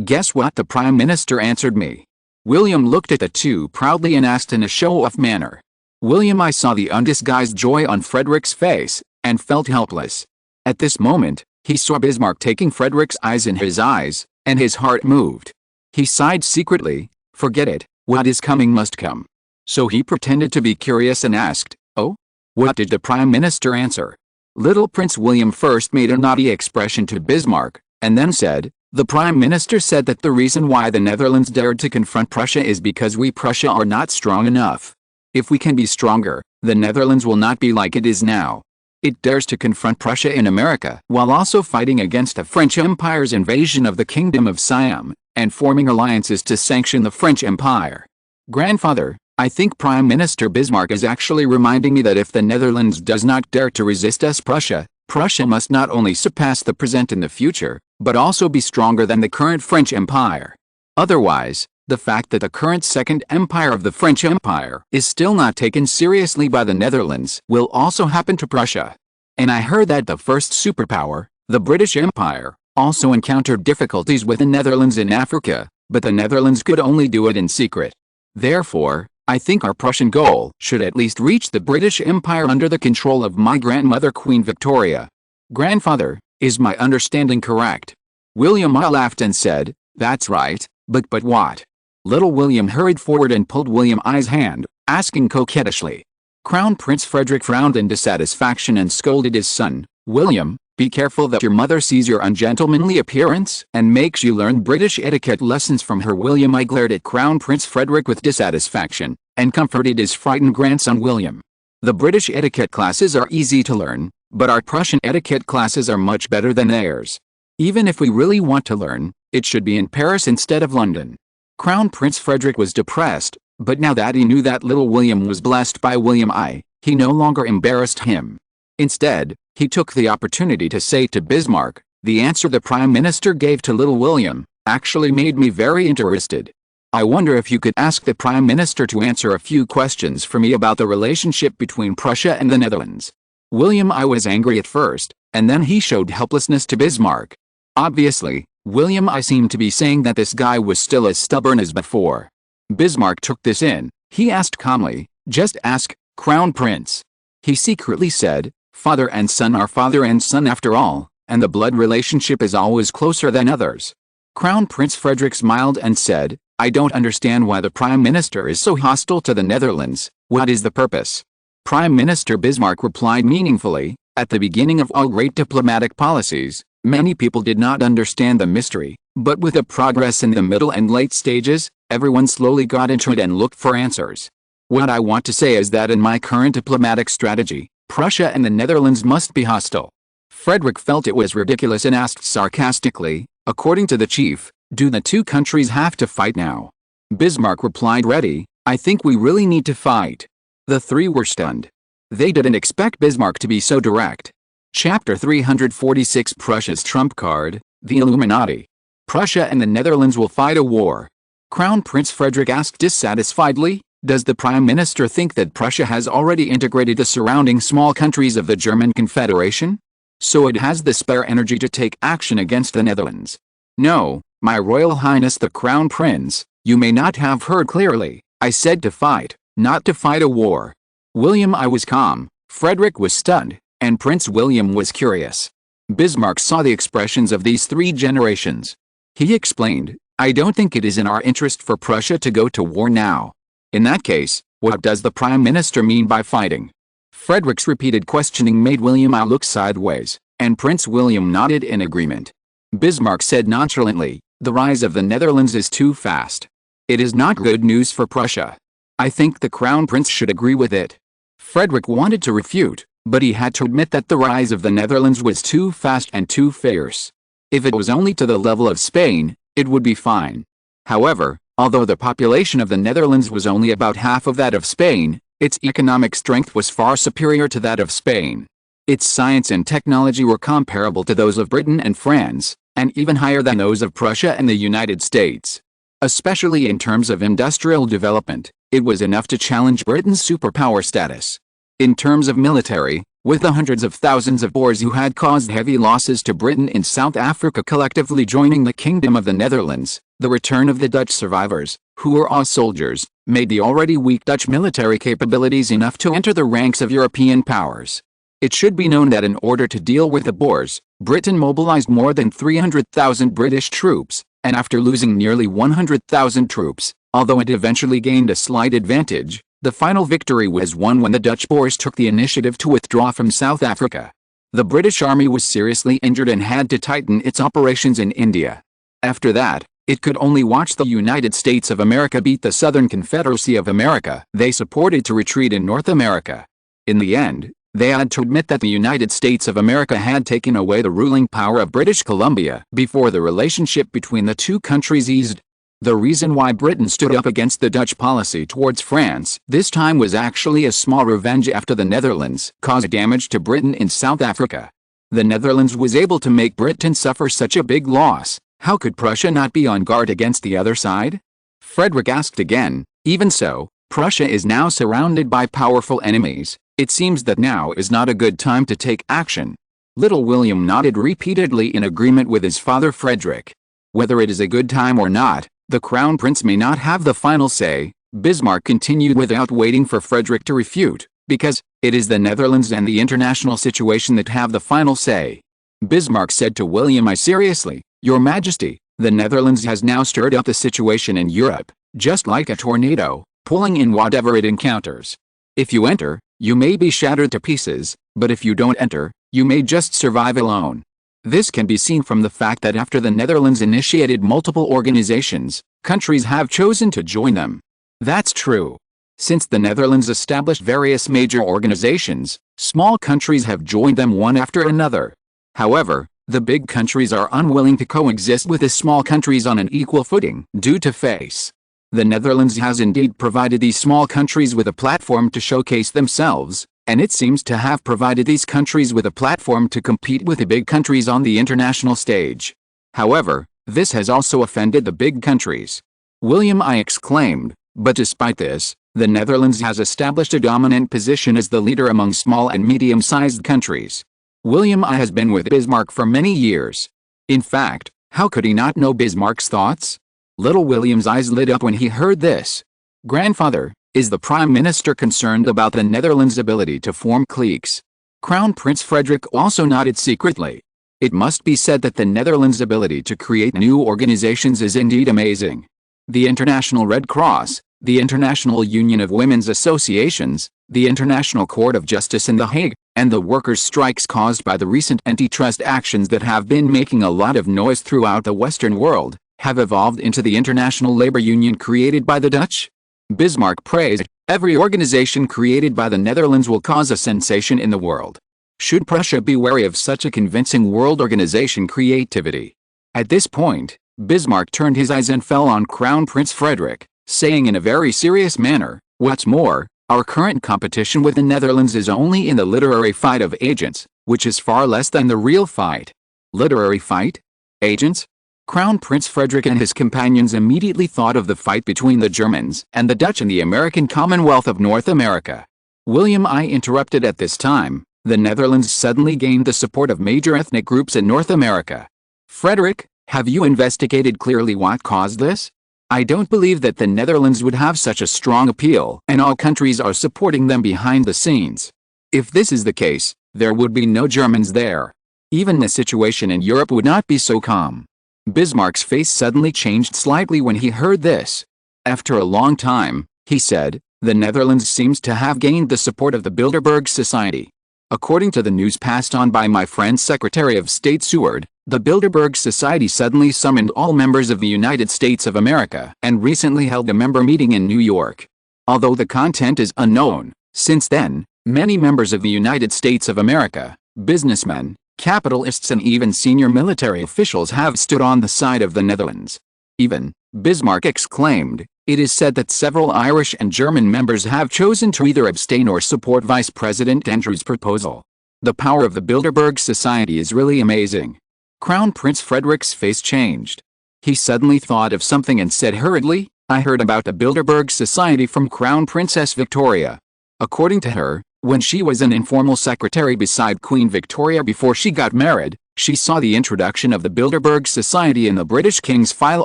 Guess what the Prime Minister answered me? William looked at the two proudly and asked in a show-off manner. William I saw the undisguised joy on Frederick's face, and felt helpless. At this moment, he saw Bismarck taking Frederick's eyes in his eyes, and his heart moved. He sighed secretly, forget it, what is coming must come. So he pretended to be curious and asked, oh? What did the Prime Minister answer? Little Prince William first made a naughty expression to Bismarck, and then said, the Prime Minister said that the reason why the Netherlands dared to confront Prussia is because we Prussia are not strong enough. If we can be stronger, the Netherlands will not be like it is now. It dares to confront Prussia in America while also fighting against the French Empire's invasion of the Kingdom of Siam, and forming alliances to sanction the French Empire. Grandfather, I think Prime Minister Bismarck is actually reminding me that if the Netherlands does not dare to resist us Prussia must not only surpass the present in the future, but also be stronger than the current French Empire. Otherwise, the fact that the current Second Empire of the French Empire is still not taken seriously by the Netherlands will also happen to Prussia. And I heard that the first superpower, the British Empire, also encountered difficulties with the Netherlands in Africa, but the Netherlands could only do it in secret. Therefore, I think our Prussian goal should at least reach the British Empire under the control of my grandmother Queen Victoria. Grandfather, is my understanding correct? William I laughed and said, that's right, but what? Little William hurried forward and pulled William I's hand, asking coquettishly. Crown Prince Frederick frowned in dissatisfaction and scolded his son, William, be careful that your mother sees your ungentlemanly appearance and makes you learn British etiquette lessons from her. William I glared at Crown Prince Frederick with dissatisfaction, and comforted his frightened grandson William. The British etiquette classes are easy to learn, but our Prussian etiquette classes are much better than theirs. Even if we really want to learn, it should be in Paris instead of London. Crown Prince Frederick was depressed, But now that he knew that little William was blessed by William I, he no longer embarrassed him. Instead, he took the opportunity to say to Bismarck, "The answer the Prime Minister gave to little William actually made me very interested. I wonder if you could ask the Prime Minister to answer a few questions for me about the relationship between Prussia and the Netherlands." William I was angry at first, and then he showed helplessness to Bismarck. Obviously, William I seemed to be saying that this guy was still as stubborn as before. Bismarck took this in. He asked calmly, "Just ask, Crown Prince." He secretly said, "Father and son are father and son after all, and the blood relationship is always closer than others." Crown Prince Frederick smiled and said, "I don't understand why the Prime Minister is so hostile to the Netherlands. What is the purpose?" Prime Minister Bismarck replied meaningfully, "At the beginning of all great diplomatic policies, many people did not understand the mystery, but with the progress in the middle and late stages, everyone slowly got into it and looked for answers. What I want to say is that in my current diplomatic strategy, Prussia and the Netherlands must be hostile." Frederick felt it was ridiculous and asked sarcastically, "According to the chief, do the two countries have to fight now?" Bismarck replied, "Ready, I think we really need to fight." The three were stunned. They didn't expect Bismarck to be so direct. Chapter 346 Prussia's Trump Card, the Illuminati. Prussia and the Netherlands will fight a war. Crown Prince Frederick asked dissatisfiedly, "Does the Prime Minister think that Prussia has already integrated the surrounding small countries of the German Confederation? So it has the spare energy to take action against the Netherlands?" "No, My Royal Highness the Crown Prince, you may not have heard clearly. I said to fight, not to fight a war." William I was calm, Frederick was stunned, and Prince William was curious. Bismarck saw the expressions of these three generations. He explained, "I don't think it is in our interest for Prussia to go to war now. In that case, what does the Prime Minister mean by fighting?" Frederick's repeated questioning made William I look sideways, and Prince William nodded in agreement. Bismarck said nonchalantly, "The rise of the Netherlands is too fast. It is not good news for Prussia. I think the Crown Prince should agree with it." Frederick wanted to refute, but he had to admit that the rise of the Netherlands was too fast and too fierce. If it was only to the level of Spain, it would be fine. However, although the population of the Netherlands was only about half of that of Spain, its economic strength was far superior to that of Spain. Its science and technology were comparable to those of Britain and France, and even higher than those of Prussia and the United States. Especially in terms of industrial development, it was enough to challenge Britain's superpower status. In terms of military, with the hundreds of thousands of Boers who had caused heavy losses to Britain in South Africa collectively joining the Kingdom of the Netherlands, the return of the Dutch survivors, who were all soldiers, made the already weak Dutch military capabilities enough to enter the ranks of European powers. It should be known that in order to deal with the Boers, Britain mobilized more than 300,000 British troops, and after losing nearly 100,000 troops, although it eventually gained a slight advantage, the final victory was won when the Dutch Boers took the initiative to withdraw from South Africa. The British Army was seriously injured and had to tighten its operations in India. After that, it could only watch the United States of America beat the Southern Confederacy of America they supported to retreat in North America. In the end, they had to admit that the United States of America had taken away the ruling power of British Columbia before the relationship between the two countries eased. The reason why Britain stood up against the Dutch policy towards France this time was actually a small revenge after the Netherlands caused damage to Britain in South Africa. The Netherlands was able to make Britain suffer such a big loss. How could Prussia not be on guard against the other side? Frederick asked again, "Even so, Prussia is now surrounded by powerful enemies. It seems that now is not a good time to take action." Little William nodded repeatedly in agreement with his father Frederick. "Whether it is a good time or not, the Crown Prince may not have the final say," Bismarck continued without waiting for Frederick to refute, "because it is the Netherlands and the international situation that have the final say." Bismarck said to William I seriously, "Your Majesty, the Netherlands has now stirred up the situation in Europe, just like a tornado, pulling in whatever it encounters. If you enter, you may be shattered to pieces, but if you don't enter, you may just survive alone." This can be seen from the fact that after the Netherlands initiated multiple organizations, countries have chosen to join them. That's true. Since the Netherlands established various major organizations, small countries have joined them one after another. However, the big countries are unwilling to coexist with the small countries on an equal footing due to face The Netherlands has indeed provided these small countries with a platform to showcase themselves, and it seems to have provided these countries with a platform to compete with the big countries on the international stage. However, this has also offended the big countries. William I exclaimed, but despite this, the Netherlands has established a dominant position as the leader among small and medium-sized countries. William I has been with Bismarck for many years. In fact, how could he not know Bismarck's thoughts? Little William's eyes lit up when he heard this. Grandfather, is the Prime Minister concerned about the Netherlands' ability to form cliques? Crown Prince Frederick also nodded secretly. It must be said that the Netherlands' ability to create new organizations is indeed amazing. The International Red Cross, the International Union of Women's Associations, the International Court of Justice in The Hague, and the workers' strikes caused by the recent antitrust actions that have been making a lot of noise throughout the Western world, have evolved into the International Labor Union created by the Dutch. Bismarck praised, every organization created by the Netherlands will cause a sensation in the world. Should Prussia be wary of such a convincing world organization creativity? At this point, Bismarck turned his eyes and fell on Crown Prince Frederick, saying in a very serious manner, what's more, our current competition with the Netherlands is only in the literary fight of agents, which is far less than the real fight. Literary fight? Agents? Crown Prince Frederick and his companions immediately thought of the fight between the Germans and the Dutch in the American Commonwealth of North America. William I interrupted at this time. The Netherlands suddenly gained the support of major ethnic groups in North America. Frederick, have you investigated clearly what caused this? I don't believe that the Netherlands would have such a strong appeal, and all countries are supporting them behind the scenes. If this is the case, there would be no Germans there. Even the situation in Europe would not be so calm. Bismarck's face suddenly changed slightly when he heard this. After a long time, he said, the Netherlands seems to have gained the support of the Bilderberg Society. According to the news passed on by my friend Secretary of State Seward, the Bilderberg Society suddenly summoned all members of the United States of America and recently held a member meeting in New York. Although the content is unknown, since then, many members of the United States of America, businessmen, capitalists and even senior military officials have stood on the side of the Netherlands. Even, Bismarck exclaimed, it is said that several Irish and German members have chosen to either abstain or support Vice President Andrew's proposal. The power of the Bilderberg Society is really amazing. Crown Prince Frederick's face changed. He suddenly thought of something and said hurriedly, I heard about the Bilderberg Society from Crown Princess Victoria. According to her, when she was an informal secretary beside Queen Victoria before she got married, she saw the introduction of the Bilderberg Society in the British King's file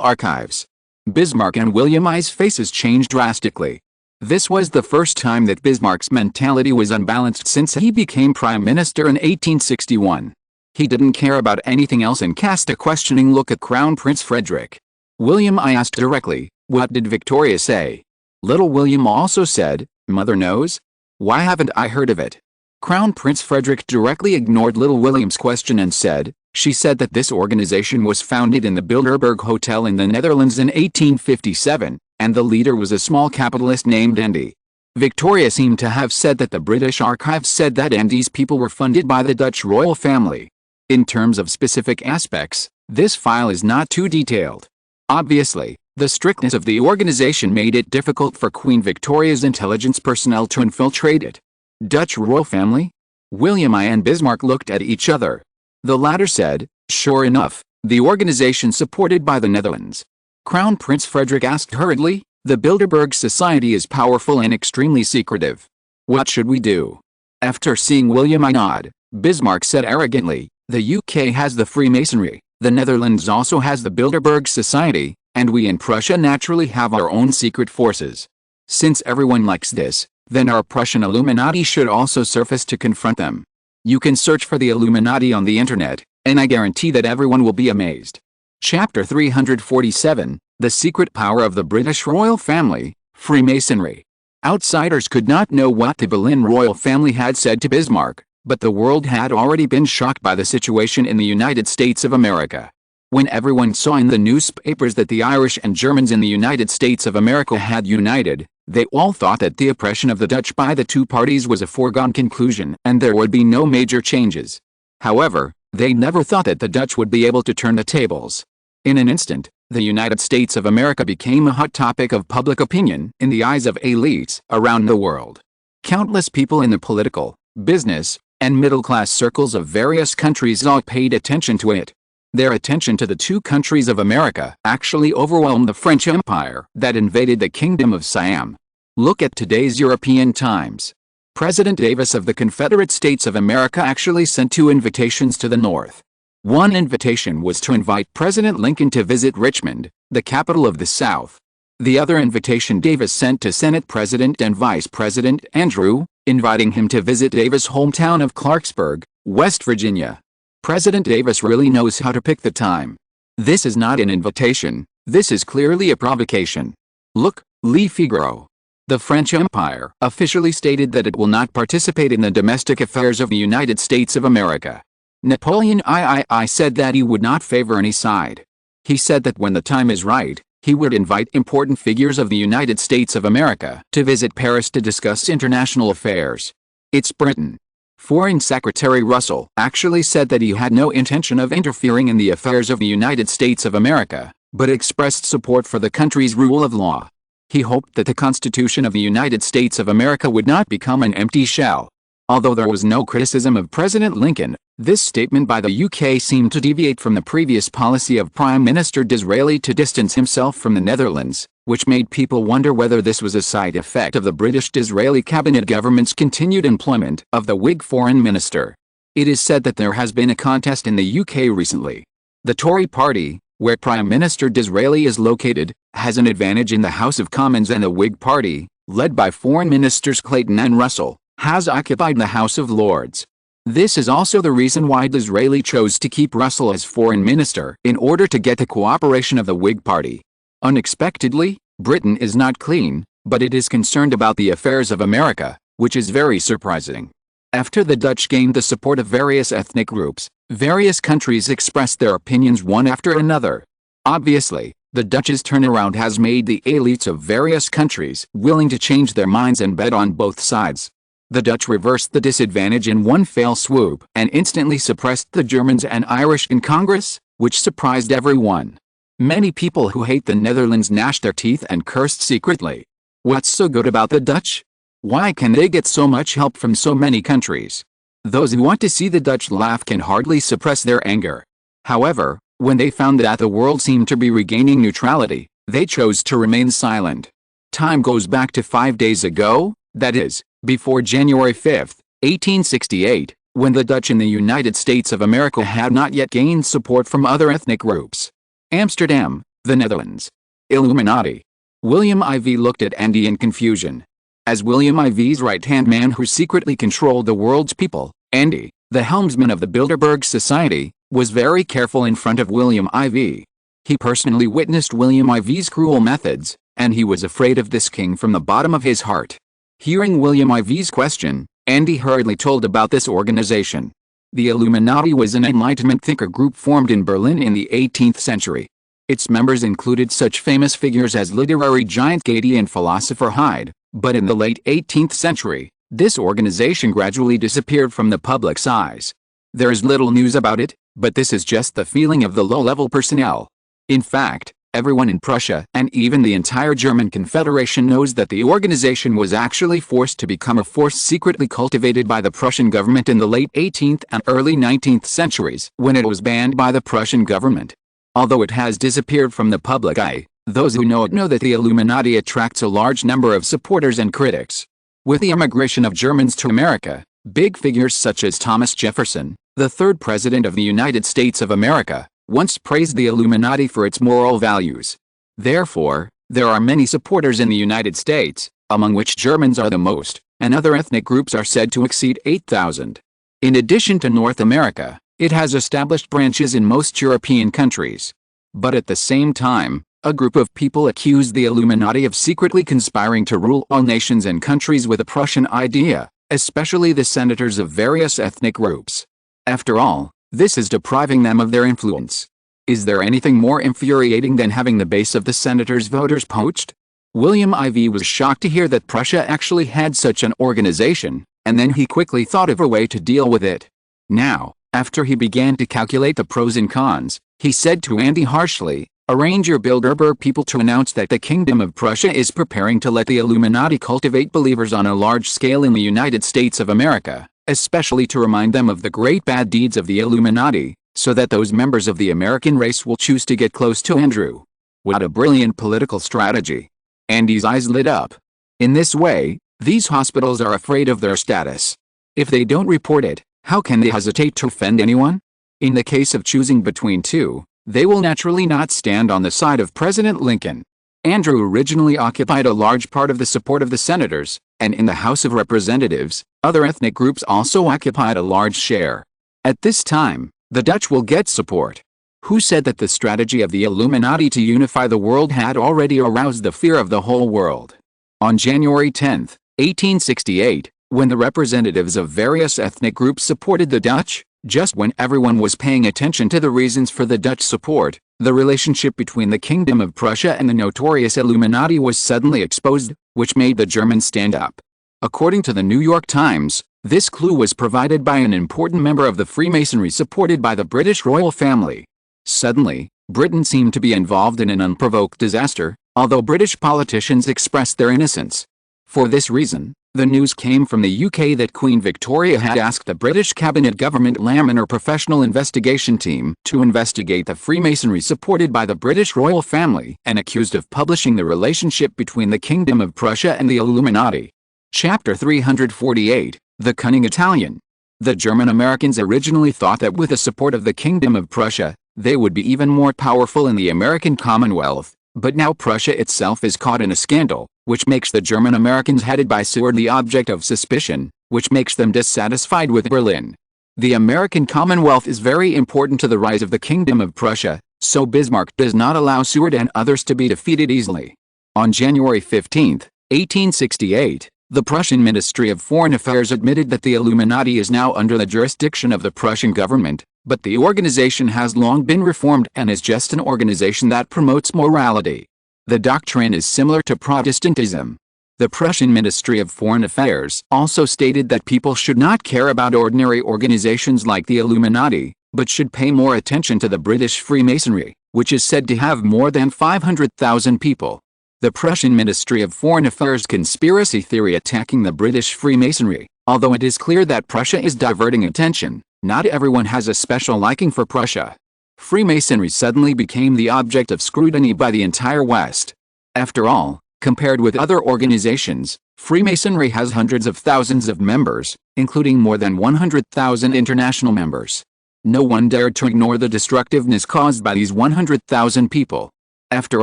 archives. Bismarck and William I's faces changed drastically. This was the first time that Bismarck's mentality was unbalanced since he became Prime Minister in 1861. He didn't care about anything else and cast a questioning look at Crown Prince Frederick. William I asked directly, what did Victoria say? Little William also said, Mother knows? Why haven't I heard of it? Crown Prince Frederick directly ignored Little William's question and said, she said that this organization was founded in the Bilderberg Hotel in the Netherlands in 1857, and the leader was a small capitalist named Andy. Victoria seemed to have said that the British archives said that Andy's people were funded by the Dutch royal family. In terms of specific aspects, this file is not too detailed. Obviously, the strictness of the organization made it difficult for Queen Victoria's intelligence personnel to infiltrate it. Dutch royal family? William I and Bismarck looked at each other. The latter said, sure enough, the organization supported by the Netherlands. Crown Prince Frederick asked hurriedly, the Bilderberg Society is powerful and extremely secretive. What should we do? After seeing William I nod, Bismarck said arrogantly, the UK has the Freemasonry, the Netherlands also has the Bilderberg Society, and we in Prussia naturally have our own secret forces. Since everyone likes this, then our Prussian Illuminati should also surface to confront them. You can search for the Illuminati on the internet, and I guarantee that everyone will be amazed. Chapter 347, The Secret Power of the British Royal Family, Freemasonry. Outsiders could not know what the Boleyn royal family had said to Bismarck, but the world had already been shocked by the situation in the United States of America. When everyone saw in the newspapers that the Irish and Germans in the United States of America had united, they all thought that the oppression of the Dutch by the two parties was a foregone conclusion and there would be no major changes. However, they never thought that the Dutch would be able to turn the tables. In an instant, The United States of America became a hot topic of public opinion in the eyes of elites around the world. Countless people in the political, business, and middle-class circles of various countries all paid attention to it. Their attention to the two countries of America actually overwhelmed the French Empire that invaded the Kingdom of Siam. Look at today's European Times. President Davis of the Confederate States of America actually sent 2 invitations to the North. One invitation was to invite President Lincoln to visit Richmond, the capital of the South. The other invitation Davis sent to Senate President and Vice President Andrew, inviting him to visit Davis' hometown of Clarksburg, West Virginia. President Davis really knows how to pick the time. This is not an invitation, this is clearly a provocation. Look, Le Figaro. The French Empire officially stated that it will not participate in the domestic affairs of the United States of America. Napoleon III said that he would not favor any side. He said that when the time is right, he would invite important figures of the United States of America to visit Paris to discuss international affairs. It's Britain. Foreign Secretary Russell actually said that he had no intention of interfering in the affairs of the United States of America, but expressed support for the country's rule of law. He hoped that the Constitution of the United States of America would not become an empty shell. Although there was no criticism of President Lincoln, this statement by the UK seemed to deviate from the previous policy of Prime Minister Disraeli to distance himself from the Netherlands, which made people wonder whether this was a side effect of the British Disraeli cabinet government's continued employment of the Whig foreign minister. It is said that there has been a contest in the UK recently. The Tory party, where Prime Minister Disraeli is located, has an advantage in the House of Commons, and the Whig party, led by Foreign Ministers Clayton and Russell, has occupied the House of Lords. This is also the reason why Disraeli chose to keep Russell as foreign minister in order to get the cooperation of the Whig party. Unexpectedly, Britain is not clean, but it is concerned about the affairs of America, which is very surprising. After the Dutch gained the support of various ethnic groups, various countries expressed their opinions one after another. Obviously, the Dutch's turnaround has made the elites of various countries willing to change their minds and bet on both sides. The Dutch reversed the disadvantage in one fell swoop and instantly suppressed the Germans and Irish in Congress, which surprised everyone. Many people who hate the Netherlands gnashed their teeth and cursed secretly. What's so good about the Dutch? Why can they get so much help from so many countries? Those who want to see the Dutch laugh can hardly suppress their anger. However, when they found that the world seemed to be regaining neutrality, they chose to remain silent. Time goes back to 5 days ago, that is, before January 5, 1868, when the Dutch in the United States of America had not yet gained support from other ethnic groups. Amsterdam, the Netherlands. Illuminati. William IV looked at Andy in confusion. As William IV's right-hand man who secretly controlled the world's people, Andy, the helmsman of the Bilderberg Society, was very careful in front of William IV. He personally witnessed William IV's cruel methods, and he was afraid of this king from the bottom of his heart. Hearing William IV's question, Andy hurriedly told about this organization. The Illuminati was an Enlightenment thinker group formed in Berlin in the 18th century. Its members included such famous figures as literary giant Goethe and philosopher Hyde, but in the late 18th century, this organization gradually disappeared from the public's eyes. There is little news about it, but this is just the feeling of the low-level personnel. In fact, everyone in Prussia and even the entire German Confederation knows that the organization was actually forced to become a force secretly cultivated by the Prussian government in the late 18th and early 19th centuries when it was banned by the Prussian government. Although it has disappeared from the public eye, those who know it know that the Illuminati attracts a large number of supporters and critics. With the immigration of Germans to America, big figures such as Thomas Jefferson, the third president of the United States of America, once praised the Illuminati for its moral values. Therefore, there are many supporters in the United States, among which Germans are the most, and other ethnic groups are said to exceed 8,000. In addition to North America, it has established branches in most European countries. But at the same time, a group of people accuse the Illuminati of secretly conspiring to rule all nations and countries with a Prussian idea, especially the senators of various ethnic groups. After all, this is depriving them of their influence. Is there anything more infuriating than having the base of the senators' voters poached? William IV was shocked to hear that Prussia actually had such an organization, and then he quickly thought of a way to deal with it. Now, after he began to calculate the pros and cons, he said to Andy harshly, Arrange your Bilderberg people to announce that the Kingdom of Prussia is preparing to let the Illuminati cultivate believers on a large scale in the United States of America, especially to remind them of the great bad deeds of the Illuminati, so that those members of the American race will choose to get close to Andrew. What a brilliant political strategy. Andy's eyes lit up. In this way, these hospitals are afraid of their status. If they don't report it, how can they hesitate to offend anyone? In the case of choosing between two, they will naturally not stand on the side of President Lincoln. Andrew originally occupied a large part of the support of the senators, and in the House of Representatives, other ethnic groups also occupied a large share. At this time, the Dutch will get support. Who said that the strategy of the Illuminati to unify the world had already aroused the fear of the whole world? On January 10, 1868, when the representatives of various ethnic groups supported the Dutch, just when everyone was paying attention to the reasons for the Dutch support, the relationship between the Kingdom of Prussia and the notorious Illuminati was suddenly exposed, which made the Germans stand up. According to the New York Times, this clue was provided by an important member of the Freemasonry supported by the British royal family. Suddenly, Britain seemed to be involved in an unprovoked disaster, although British politicians expressed their innocence. For this reason, the news came from the UK that Queen Victoria had asked the British Cabinet Government Lamb or professional investigation team to investigate the Freemasonry supported by the British royal family and accused of publishing the relationship between the Kingdom of Prussia and the Illuminati. Chapter 348, The Cunning Italian. The German Americans originally thought that with the support of the Kingdom of Prussia, they would be even more powerful in the American Commonwealth, but now Prussia itself is caught in a scandal, which makes the German Americans headed by Seward the object of suspicion, which makes them dissatisfied with Berlin. The American Commonwealth is very important to the rise of the Kingdom of Prussia, so Bismarck does not allow Seward and others to be defeated easily. On January 15, 1868, the Prussian Ministry of Foreign Affairs admitted that the Illuminati is now under the jurisdiction of the Prussian government, but the organization has long been reformed and is just an organization that promotes morality. The doctrine is similar to Protestantism. The Prussian Ministry of Foreign Affairs also stated that people should not care about ordinary organizations like the Illuminati, but should pay more attention to the British Freemasonry, which is said to have more than 500,000 people. The Prussian Ministry of Foreign Affairs conspiracy theory attacking the British Freemasonry. Although it is clear that Prussia is diverting attention, not everyone has a special liking for Prussia. Freemasonry suddenly became the object of scrutiny by the entire West. After all, compared with other organizations, Freemasonry has hundreds of thousands of members, including more than 100,000 international members. No one dared to ignore the destructiveness caused by these 100,000 people. After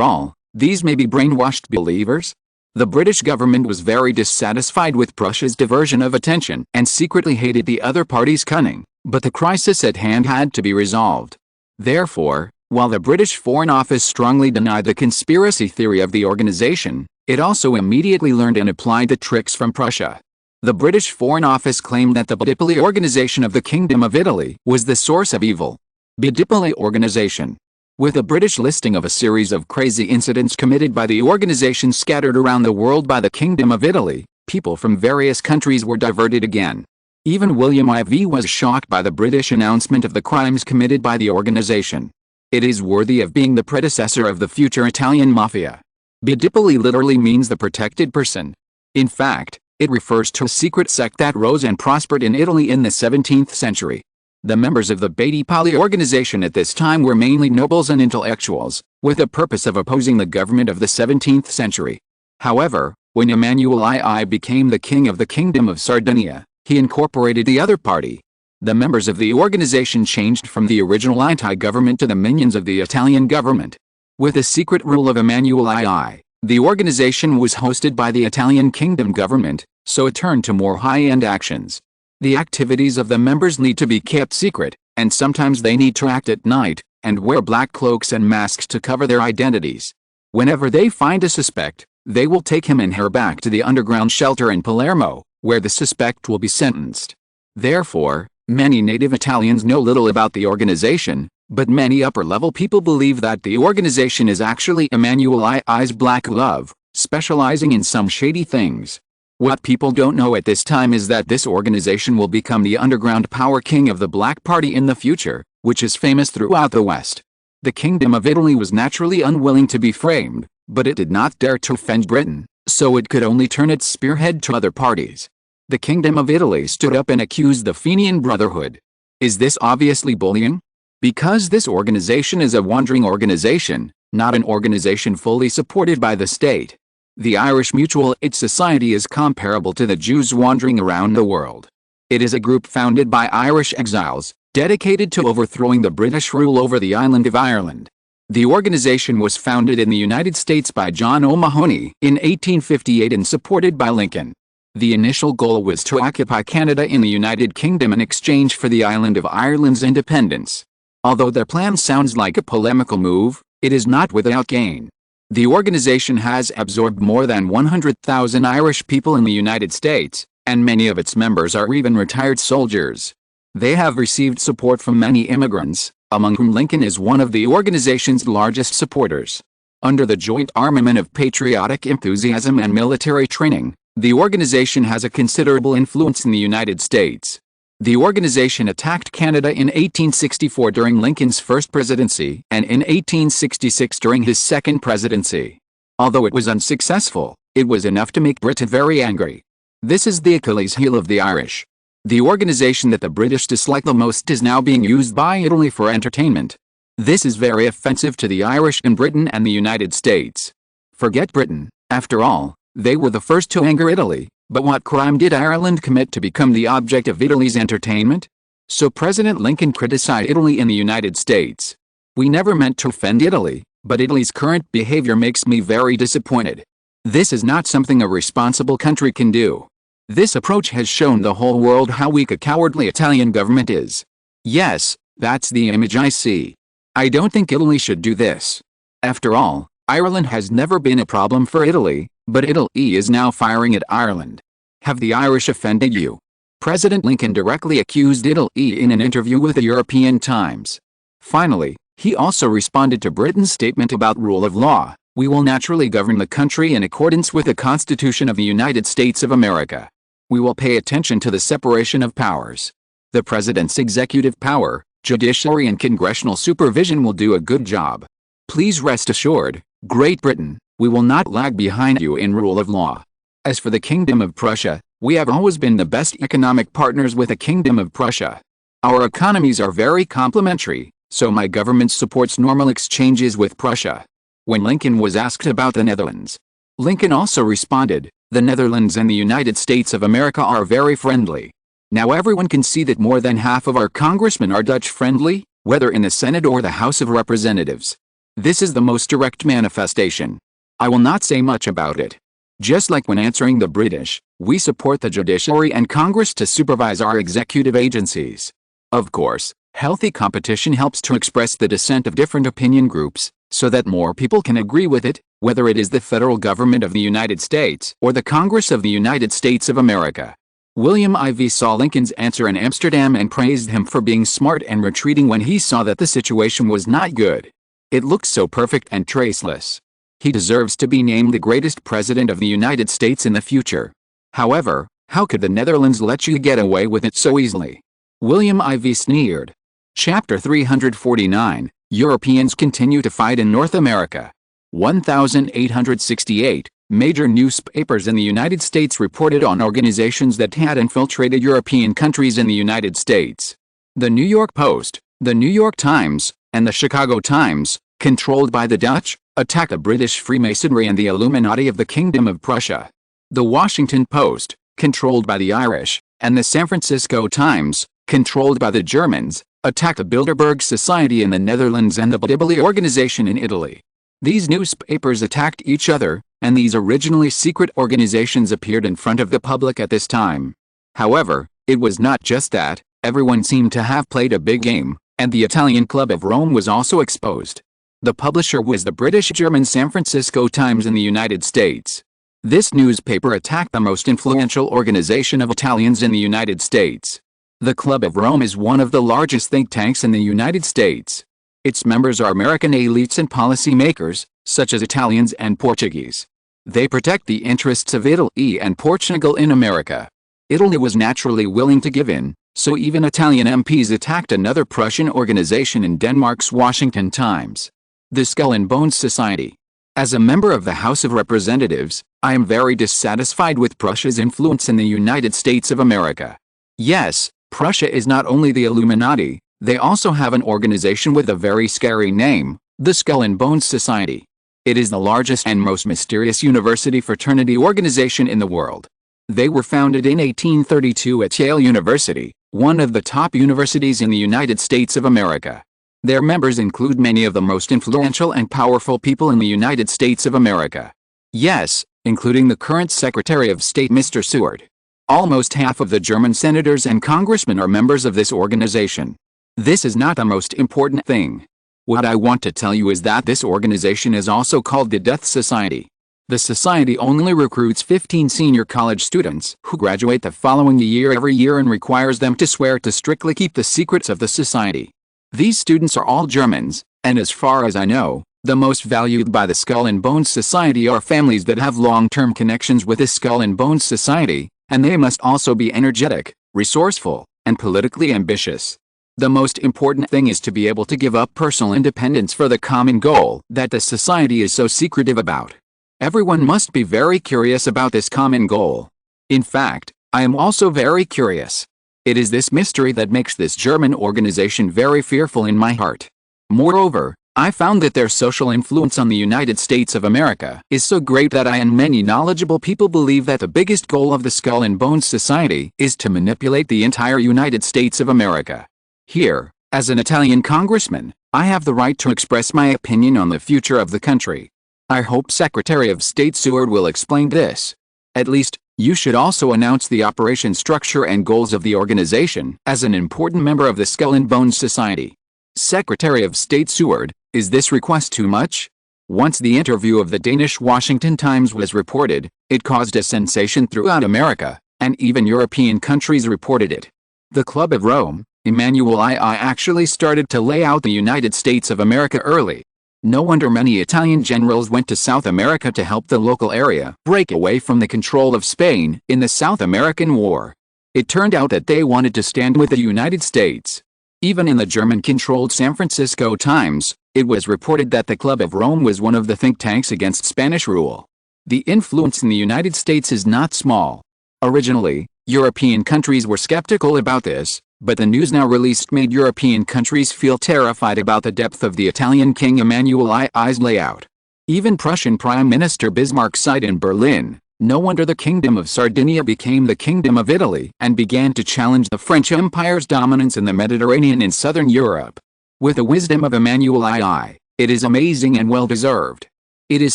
all, these may be brainwashed believers. The British government was very dissatisfied with Prussia's diversion of attention and secretly hated the other party's cunning, but the crisis at hand had to be resolved. Therefore, while the British Foreign Office strongly denied the conspiracy theory of the organization, it also immediately learned and applied the tricks from Prussia. The British Foreign Office claimed that the Bidipoli organization of the Kingdom of Italy was the source of evil. Bidipoli organization. With a British listing of a series of crazy incidents committed by the organization scattered around the world by the Kingdom of Italy, people from various countries were diverted again. Even William IV was shocked by the British announcement of the crimes committed by the organization. It is worthy of being the predecessor of the future Italian mafia. Bidipoli literally means the protected person. In fact, it refers to a secret sect that rose and prospered in Italy in the 17th century. The members of the Bidipoli organization at this time were mainly nobles and intellectuals, with the purpose of opposing the government of the 17th century. However, when Emmanuel II became the king of the Kingdom of Sardinia, he incorporated the other party. The members of the organization changed from the original anti-government to the minions of the Italian government. With the secret rule of Emmanuel II, the organization was hosted by the Italian kingdom government, so it turned to more high-end actions. The activities of the members need to be kept secret, and sometimes they need to act at night, and wear black cloaks and masks to cover their identities. Whenever they find a suspect, they will take him and her back to the underground shelter in Palermo, where the suspect will be sentenced. Therefore, many native Italians know little about the organization, but many upper-level people believe that the organization is actually Emmanuel II's black love, specializing in some shady things. What people don't know at this time is that this organization will become the underground power king of the Black Party in the future, which is famous throughout the West. The Kingdom of Italy was naturally unwilling to be framed, but it did not dare to offend Britain, so it could only turn its spearhead to other parties. The Kingdom of Italy stood up and accused the Fenian Brotherhood. Is this obviously bullying? Because this organization is a wandering organization, not an organization fully supported by the state. The Irish Mutual Aid Society is comparable to the Jews wandering around the world. It is a group founded by Irish exiles, dedicated to overthrowing the British rule over the island of Ireland. The organization was founded in the United States by John O'Mahony in 1858 and supported by Lincoln. The initial goal was to occupy Canada in the United Kingdom in exchange for the island of Ireland's independence. Although their plan sounds like a polemical move, it is not without gain. The organization has absorbed more than 100,000 Irish people in the United States, and many of its members are even retired soldiers. They have received support from many immigrants, among whom Lincoln is one of the organization's largest supporters. Under the joint armament of patriotic enthusiasm and military training, the organization has a considerable influence in the United States. The organization attacked Canada in 1864 during Lincoln's first presidency and in 1866 during his second presidency. Although it was unsuccessful, it was enough to make Britain very angry. This is the Achilles heel of the Irish. The organization that the British dislike the most is now being used by Italy for entertainment. This is very offensive to the Irish in Britain and the United States. Forget Britain, after all, they were the first to anger Italy. But what crime did Ireland commit to become the object of Italy's entertainment? So President Lincoln criticized Italy in the United States. We never meant to offend Italy, but Italy's current behavior makes me very disappointed. This is not something a responsible country can do. This approach has shown the whole world how weak a cowardly Italian government is. Yes, that's the image I see. I don't think Italy should do this. After all, Ireland has never been a problem for Italy, but Italy is now firing at Ireland. Have the Irish offended you? President Lincoln directly accused Italy in an interview with the European Times. Finally, he also responded to Britain's statement about rule of law. We will naturally govern the country in accordance with the Constitution of the United States of America. We will pay attention to the separation of powers. The President's executive power, judiciary and congressional supervision will do a good job. Please rest assured, Great Britain, we will not lag behind you in rule of law. As for the Kingdom of Prussia, we have always been the best economic partners with the Kingdom of Prussia. Our economies are very complementary, so my government supports normal exchanges with Prussia. When Lincoln was asked about the Netherlands, Lincoln also responded, the Netherlands and the United States of America are very friendly. Now everyone can see that more than half of our congressmen are Dutch friendly, whether in the Senate or the House of Representatives. This is the most direct manifestation. I will not say much about it. Just like when answering the British, we support the judiciary and Congress to supervise our executive agencies. Of course, healthy competition helps to express the dissent of different opinion groups, so that more people can agree with it, whether it is the federal government of the United States or the Congress of the United States of America. William IV saw Lincoln's answer in Amsterdam and praised him for being smart and retreating when he saw that the situation was not good. It looked so perfect and traceless. He deserves to be named the greatest president of the United States in the future. However, how could the Netherlands let you get away with it so easily? William IV sneered. Chapter 349, Europeans continue to fight in North America. 1868, major newspapers in the United States reported on organizations that had infiltrated European countries in the United States. The New York Post, the New York Times, and the Chicago Times, controlled by the Dutch, attacked the British Freemasonry and the Illuminati of the Kingdom of Prussia. The Washington Post, controlled by the Irish, and the San Francisco Times, controlled by the Germans, attacked the Bilderberg Society in the Netherlands and the Bidibeli organization in Italy. These newspapers attacked each other, and these originally secret organizations appeared in front of the public at this time. However, it was not just that, everyone seemed to have played a big game, and the Italian Club of Rome was also exposed. The publisher was the British-German San Francisco Times in the United States. This newspaper attacked the most influential organization of Italians in the United States. The Club of Rome is one of the largest think tanks in the United States. Its members are American elites and policy makers, such as Italians and Portuguese. They protect the interests of Italy and Portugal in America. Italy was naturally willing to give in, So even Italian MPs attacked another Prussian organization in Denmark's Washington Times, the Skull and Bones Society. As a member of the House of Representatives, I am very dissatisfied with Prussia's influence in the United States of America. Yes, Prussia is not only the Illuminati, they also have an organization with a very scary name, the Skull and Bones Society. It is the largest and most mysterious university fraternity organization in the world. They were founded in 1832 at Yale University, one of the top universities in the United States of America. Their members include many of the most influential and powerful people in the United States of America. Yes, including the current Secretary of State Mr. Seward. Almost half of the German senators and congressmen are members of this organization. This is not the most important thing. What I want to tell you is that this organization is also called the Death Society. The society only recruits 15 senior college students who graduate the following year every year and requires them to swear to strictly keep the secrets of the society. These students are all Germans, and as far as I know, the most valued by the Skull and Bones Society are families that have long-term connections with the Skull and Bones Society, and they must also be energetic, resourceful, and politically ambitious. The most important thing is to be able to give up personal independence for the common goal that the society is so secretive about. Everyone must be very curious about this common goal. In fact, I am also very curious. It is this mystery that makes this German organization very fearful in my heart. Moreover, I found that their social influence on the United States of America is so great that I and many knowledgeable people believe that the biggest goal of the Skull and Bones Society is to manipulate the entire United States of America. Here, as an Italian congressman, I have the right to express my opinion on the future of the country. I hope Secretary of State Seward will explain this. At least, you should also announce the operation structure and goals of the organization as an important member of the Skull and Bones Society. Secretary of State Seward, is this request too much? Once the interview of the Danish Washington Times was reported, it caused a sensation throughout America, and even European countries reported it. The Club of Rome, Emmanuel II actually started to lay out the United States of America early. No wonder many Italian generals went to South America to help the local area break away from the control of Spain in the South American War. It turned out that they wanted to stand with the United States. Even in the German-controlled San Francisco Times, it was reported that the Club of Rome was one of the think tanks against Spanish rule. The influence in the United States is not small. Originally, European countries were skeptical about this, but the news now released made European countries feel terrified about the depth of the Italian King Emmanuel II's layout. Even Prussian Prime Minister Bismarck sighed in Berlin. No wonder the Kingdom of Sardinia became the Kingdom of Italy and began to challenge the French Empire's dominance in the Mediterranean in southern Europe. With the wisdom of Emmanuel II, it is amazing and well-deserved. It is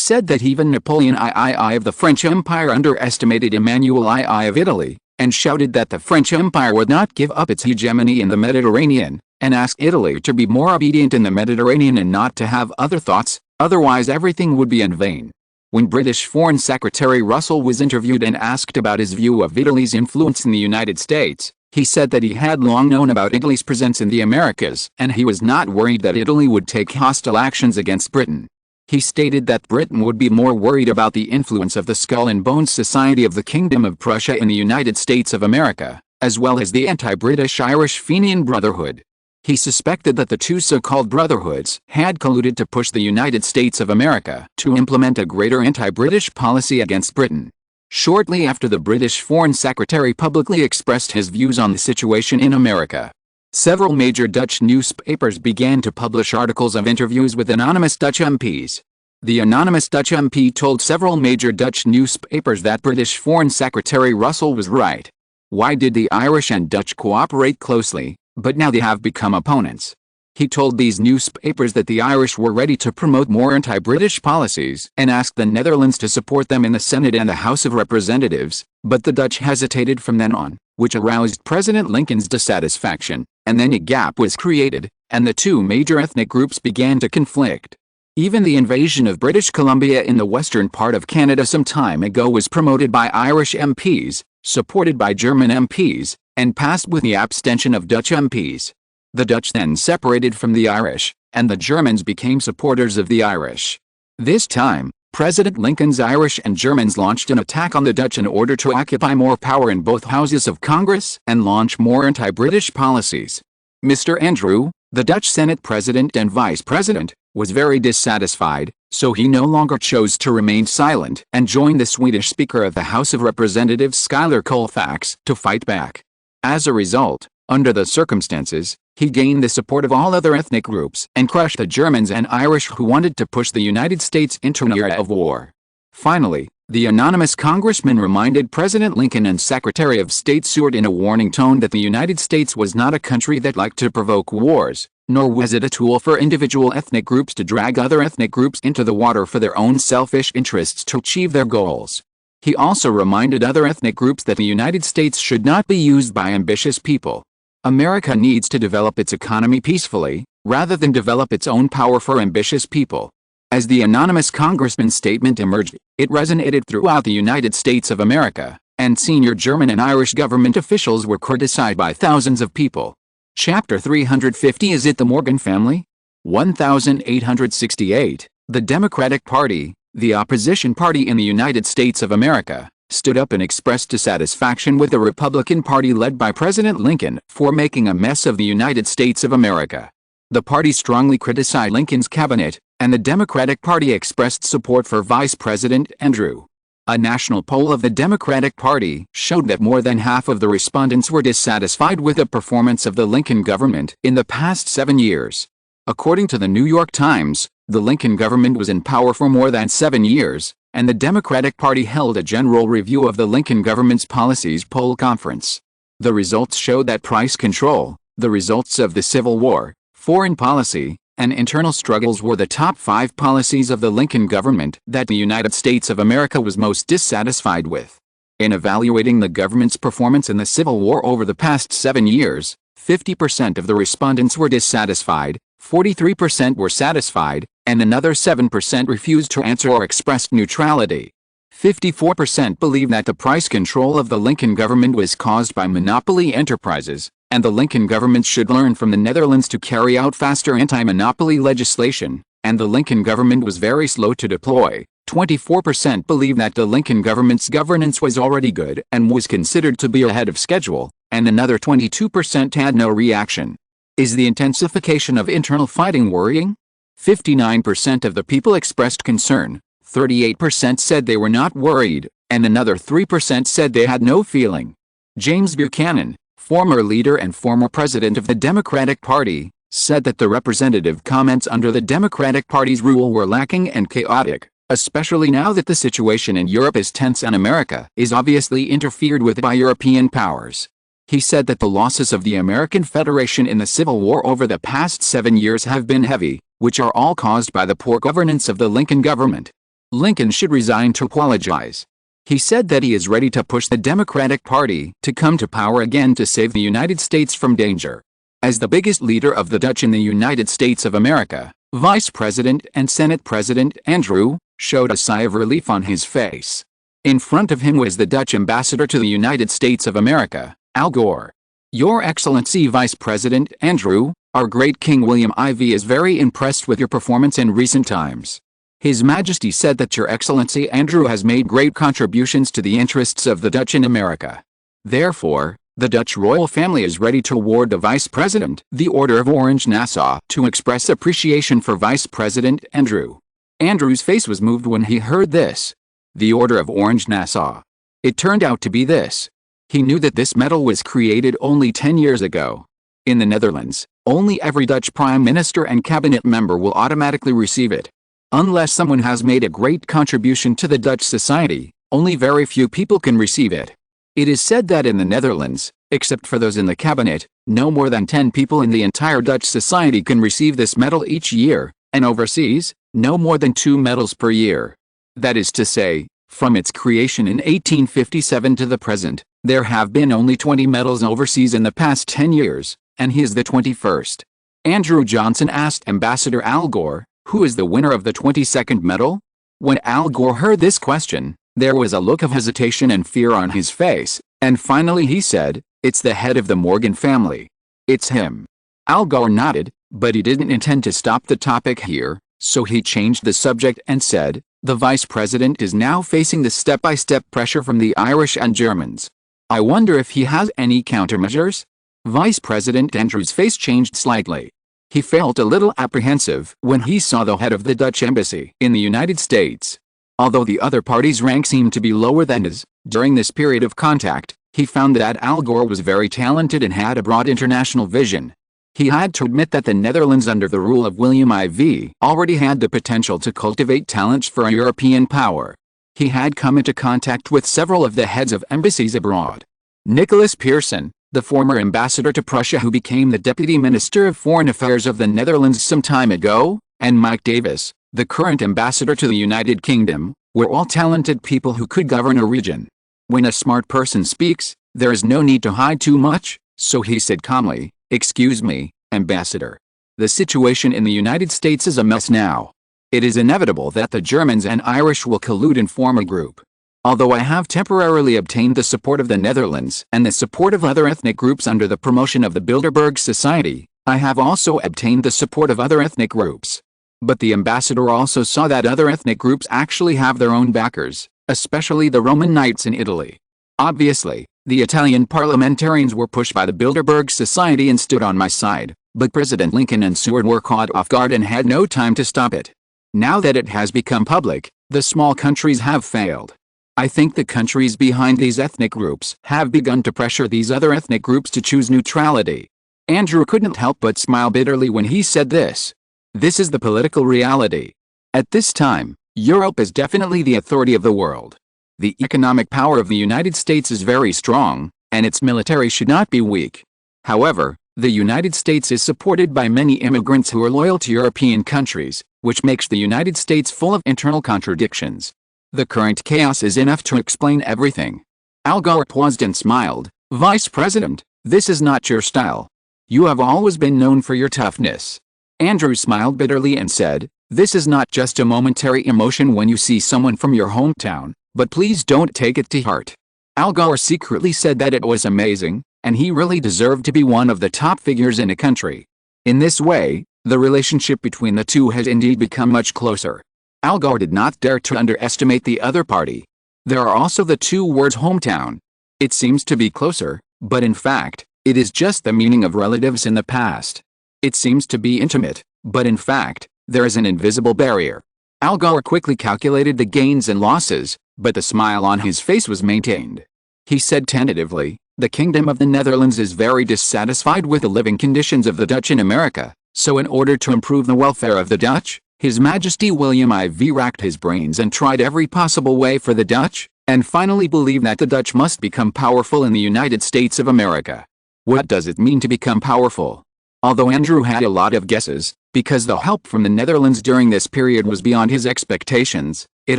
said that even Napoleon III of the French Empire underestimated Emmanuel II of Italy, and shouted that the French Empire would not give up its hegemony in the Mediterranean, and asked Italy to be more obedient in the Mediterranean and not to have other thoughts, otherwise everything would be in vain. When British Foreign Secretary Russell was interviewed and asked about his view of Italy's influence in the United States, he said that he had long known about Italy's presence in the Americas and he was not worried that Italy would take hostile actions against Britain. He stated that Britain would be more worried about the influence of the Skull and Bones Society of the Kingdom of Prussia in the United States of America, as well as the anti-British Irish Fenian Brotherhood. He suspected that the two so-called brotherhoods had colluded to push the United States of America to implement a greater anti-British policy against Britain. Shortly after the British Foreign Secretary publicly expressed his views on the situation in America, several major Dutch newspapers began to publish articles of interviews with anonymous Dutch MPs. The anonymous Dutch MP told several major Dutch newspapers that British Foreign Secretary Russell was right. Why did the Irish and Dutch cooperate closely, but now they have become opponents? He told these newspapers that the Irish were ready to promote more anti-British policies and asked the Netherlands to support them in the Senate and the House of Representatives, but the Dutch hesitated from then on, which aroused President Lincoln's dissatisfaction, and then a gap was created, and the two major ethnic groups began to conflict. Even the invasion of British Columbia in the western part of Canada some time ago was promoted by Irish MPs, supported by German MPs, and passed with the abstention of Dutch MPs. The Dutch then separated from the Irish, and the Germans became supporters of the Irish. This time, President Lincoln's Irish and Germans launched an attack on the Dutch in order to occupy more power in both houses of Congress and launch more anti-British policies. Mr. Andrew, the Dutch Senate President and Vice President, was very dissatisfied, so he no longer chose to remain silent and joined the Swedish Speaker of the House of Representatives Schuyler Colfax to fight back. As a result, under the circumstances, he gained the support of all other ethnic groups and crushed the Germans and Irish who wanted to push the United States into an era of war. Finally, the anonymous congressman reminded President Lincoln and Secretary of State Seward in a warning tone that the United States was not a country that liked to provoke wars, nor was it a tool for individual ethnic groups to drag other ethnic groups into the water for their own selfish interests to achieve their goals. He also reminded other ethnic groups that the United States should not be used by ambitious people. America needs to develop its economy peacefully, rather than develop its own power for ambitious people. As the anonymous congressman's statement emerged, it resonated throughout the United States of America, and senior German and Irish government officials were criticized by thousands of people. Chapter 350. Is it the Morgan family? 1868. The Democratic Party, the opposition party in the United States of America, stood up and expressed dissatisfaction with the Republican Party led by President Lincoln for making a mess of the United States of America. The party strongly criticized Lincoln's cabinet, and the Democratic Party expressed support for Vice President Andrew. A national poll of the Democratic Party showed that more than half of the respondents were dissatisfied with the performance of the Lincoln government in the past 7 years. According to the New York Times, the Lincoln government was in power for more than 7 years, and the Democratic Party held a general review of the Lincoln government's policies poll conference. The results showed that price control, the results of the Civil War, foreign policy, and internal struggles were the top 5 policies of the Lincoln government that the United States of America was most dissatisfied with. In evaluating the government's performance in the Civil War over the past 7 years, 50% of the respondents were dissatisfied, 43% were satisfied, and another 7% refused to answer or expressed neutrality. 54% believe that the price control of the Lincoln government was caused by monopoly enterprises, and the Lincoln government should learn from the Netherlands to carry out faster anti-monopoly legislation, and the Lincoln government was very slow to deploy. 24% believe that the Lincoln government's governance was already good and was considered to be ahead of schedule, and another 22% had no reaction. Is the intensification of internal fighting worrying? 59% of the people expressed concern, 38% said they were not worried, and another 3% said they had no feeling. James Buchanan, former leader and former president of the Democratic Party, said that the representative comments under the Democratic Party's rule were lacking and chaotic, especially now that the situation in Europe is tense and America is obviously interfered with by European powers. He said that the losses of the American Federation in the Civil War over the past 7 years have been heavy, which are all caused by the poor governance of the Lincoln government. Lincoln should resign to apologize. He said that he is ready to push the Democratic Party to come to power again to save the United States from danger. As the biggest leader of the Dutch in the United States of America, Vice President and Senate President Andrew showed a sigh of relief on his face. In front of him was the Dutch ambassador to the United States of America, Al Gore. Your Excellency Vice President Andrew, our great King William IV is very impressed with your performance in recent times. His Majesty said that Your Excellency Andrew has made great contributions to the interests of the Dutch in America. Therefore, the Dutch royal family is ready to award the Vice President the Order of Orange-Nassau to express appreciation for Vice President Andrew. Andrew's face was moved when he heard this. The Order of Orange-Nassau. It turned out to be this. He knew that this medal was created only 10 years ago. In the Netherlands, only every Dutch Prime Minister and cabinet member will automatically receive it. Unless someone has made a great contribution to the Dutch society, only very few people can receive it. It is said that in the Netherlands, except for those in the cabinet, no more than 10 people in the entire Dutch society can receive this medal each year, and overseas, no more than 2 medals per year. That is to say, from its creation in 1857 to the present, there have been only 20 medals overseas in the past 10 years, and he is the 21st. Andrew Johnson asked Ambassador Al Gore, who is the winner of the 22nd medal? When Al Gore heard this question, there was a look of hesitation and fear on his face, and finally he said, "It's the head of the Morgan family. It's him." Al Gore nodded, but he didn't intend to stop the topic here, so he changed the subject and said, The vice president is now facing the step-by-step pressure from the Irish and Germans. I wonder if he has any countermeasures? Vice President Andrew's face changed slightly. He felt a little apprehensive when he saw the head of the Dutch embassy in the United States. Although the other party's rank seemed to be lower than his, during this period of contact, he found that Al Gore was very talented and had a broad international vision. He had to admit that the Netherlands under the rule of William IV already had the potential to cultivate talents for a European power. He had come into contact with several of the heads of embassies abroad. Nicholas Pearson, the former ambassador to Prussia who became the Deputy Minister of Foreign Affairs of the Netherlands some time ago, and Mike Davis, the current ambassador to the United Kingdom, were all talented people who could govern a region. When a smart person speaks, there is no need to hide too much, so he said calmly, "Excuse me, Ambassador. The situation in the United States is a mess now. It is inevitable that the Germans and Irish will collude and form a group. Although I have temporarily obtained the support of the Netherlands and the support of other ethnic groups under the promotion of the Bilderberg Society, I have also obtained the support of other ethnic groups. But the ambassador also saw that other ethnic groups actually have their own backers, especially the Roman Knights in Italy. Obviously, the Italian parliamentarians were pushed by the Bilderberg Society and stood on my side, but President Lincoln and Seward were caught off guard and had no time to stop it. Now that it has become public, the small countries have failed. I think the countries behind these ethnic groups have begun to pressure these other ethnic groups to choose neutrality." Andrew couldn't help but smile bitterly when he said this. This is the political reality. At this time, Europe is definitely the authority of the world. The economic power of the United States is very strong, and its military should not be weak. However, the United States is supported by many immigrants who are loyal to European countries, which makes the United States full of internal contradictions. The current chaos is enough to explain everything. Al Gore paused and smiled. "Vice President, this is not your style. You have always been known for your toughness." Andrew smiled bitterly and said, "This is not just a momentary emotion when you see someone from your hometown, but please don't take it to heart." Al Gore secretly said that it was amazing, and he really deserved to be one of the top figures in a country. In this way, the relationship between the two has indeed become much closer. Al Gore did not dare to underestimate the other party. There are also the two words hometown. It seems to be closer, but in fact, it is just the meaning of relatives in the past. It seems to be intimate, but in fact, there is an invisible barrier. Al Gore quickly calculated the gains and losses, but the smile on his face was maintained. He said tentatively, "The Kingdom of the Netherlands is very dissatisfied with the living conditions of the Dutch in America, so in order to improve the welfare of the Dutch, His Majesty William IV racked his brains and tried every possible way for the Dutch, and finally believed that the Dutch must become powerful in the United States of America." What does it mean to become powerful? Although Andrew had a lot of guesses, because the help from the Netherlands during this period was beyond his expectations, it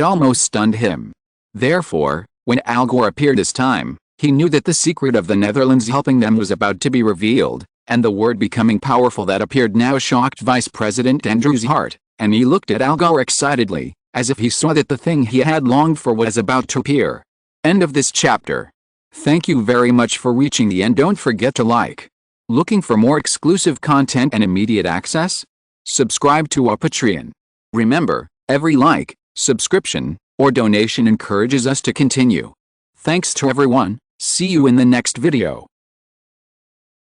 almost stunned him. Therefore, when Al Gore appeared this time, he knew that the secret of the Netherlands helping them was about to be revealed, and the word becoming powerful that appeared now shocked Vice President Andrew's heart, and he looked at Al Gore excitedly, as if he saw that the thing he had longed for was about to appear. End of this chapter. Thank you very much for reaching the end. Don't forget to like. Looking for more exclusive content and immediate access? Subscribe to our Patreon. Remember, every like, subscription, or donation encourages us to continue. Thanks to everyone. See you in the next video.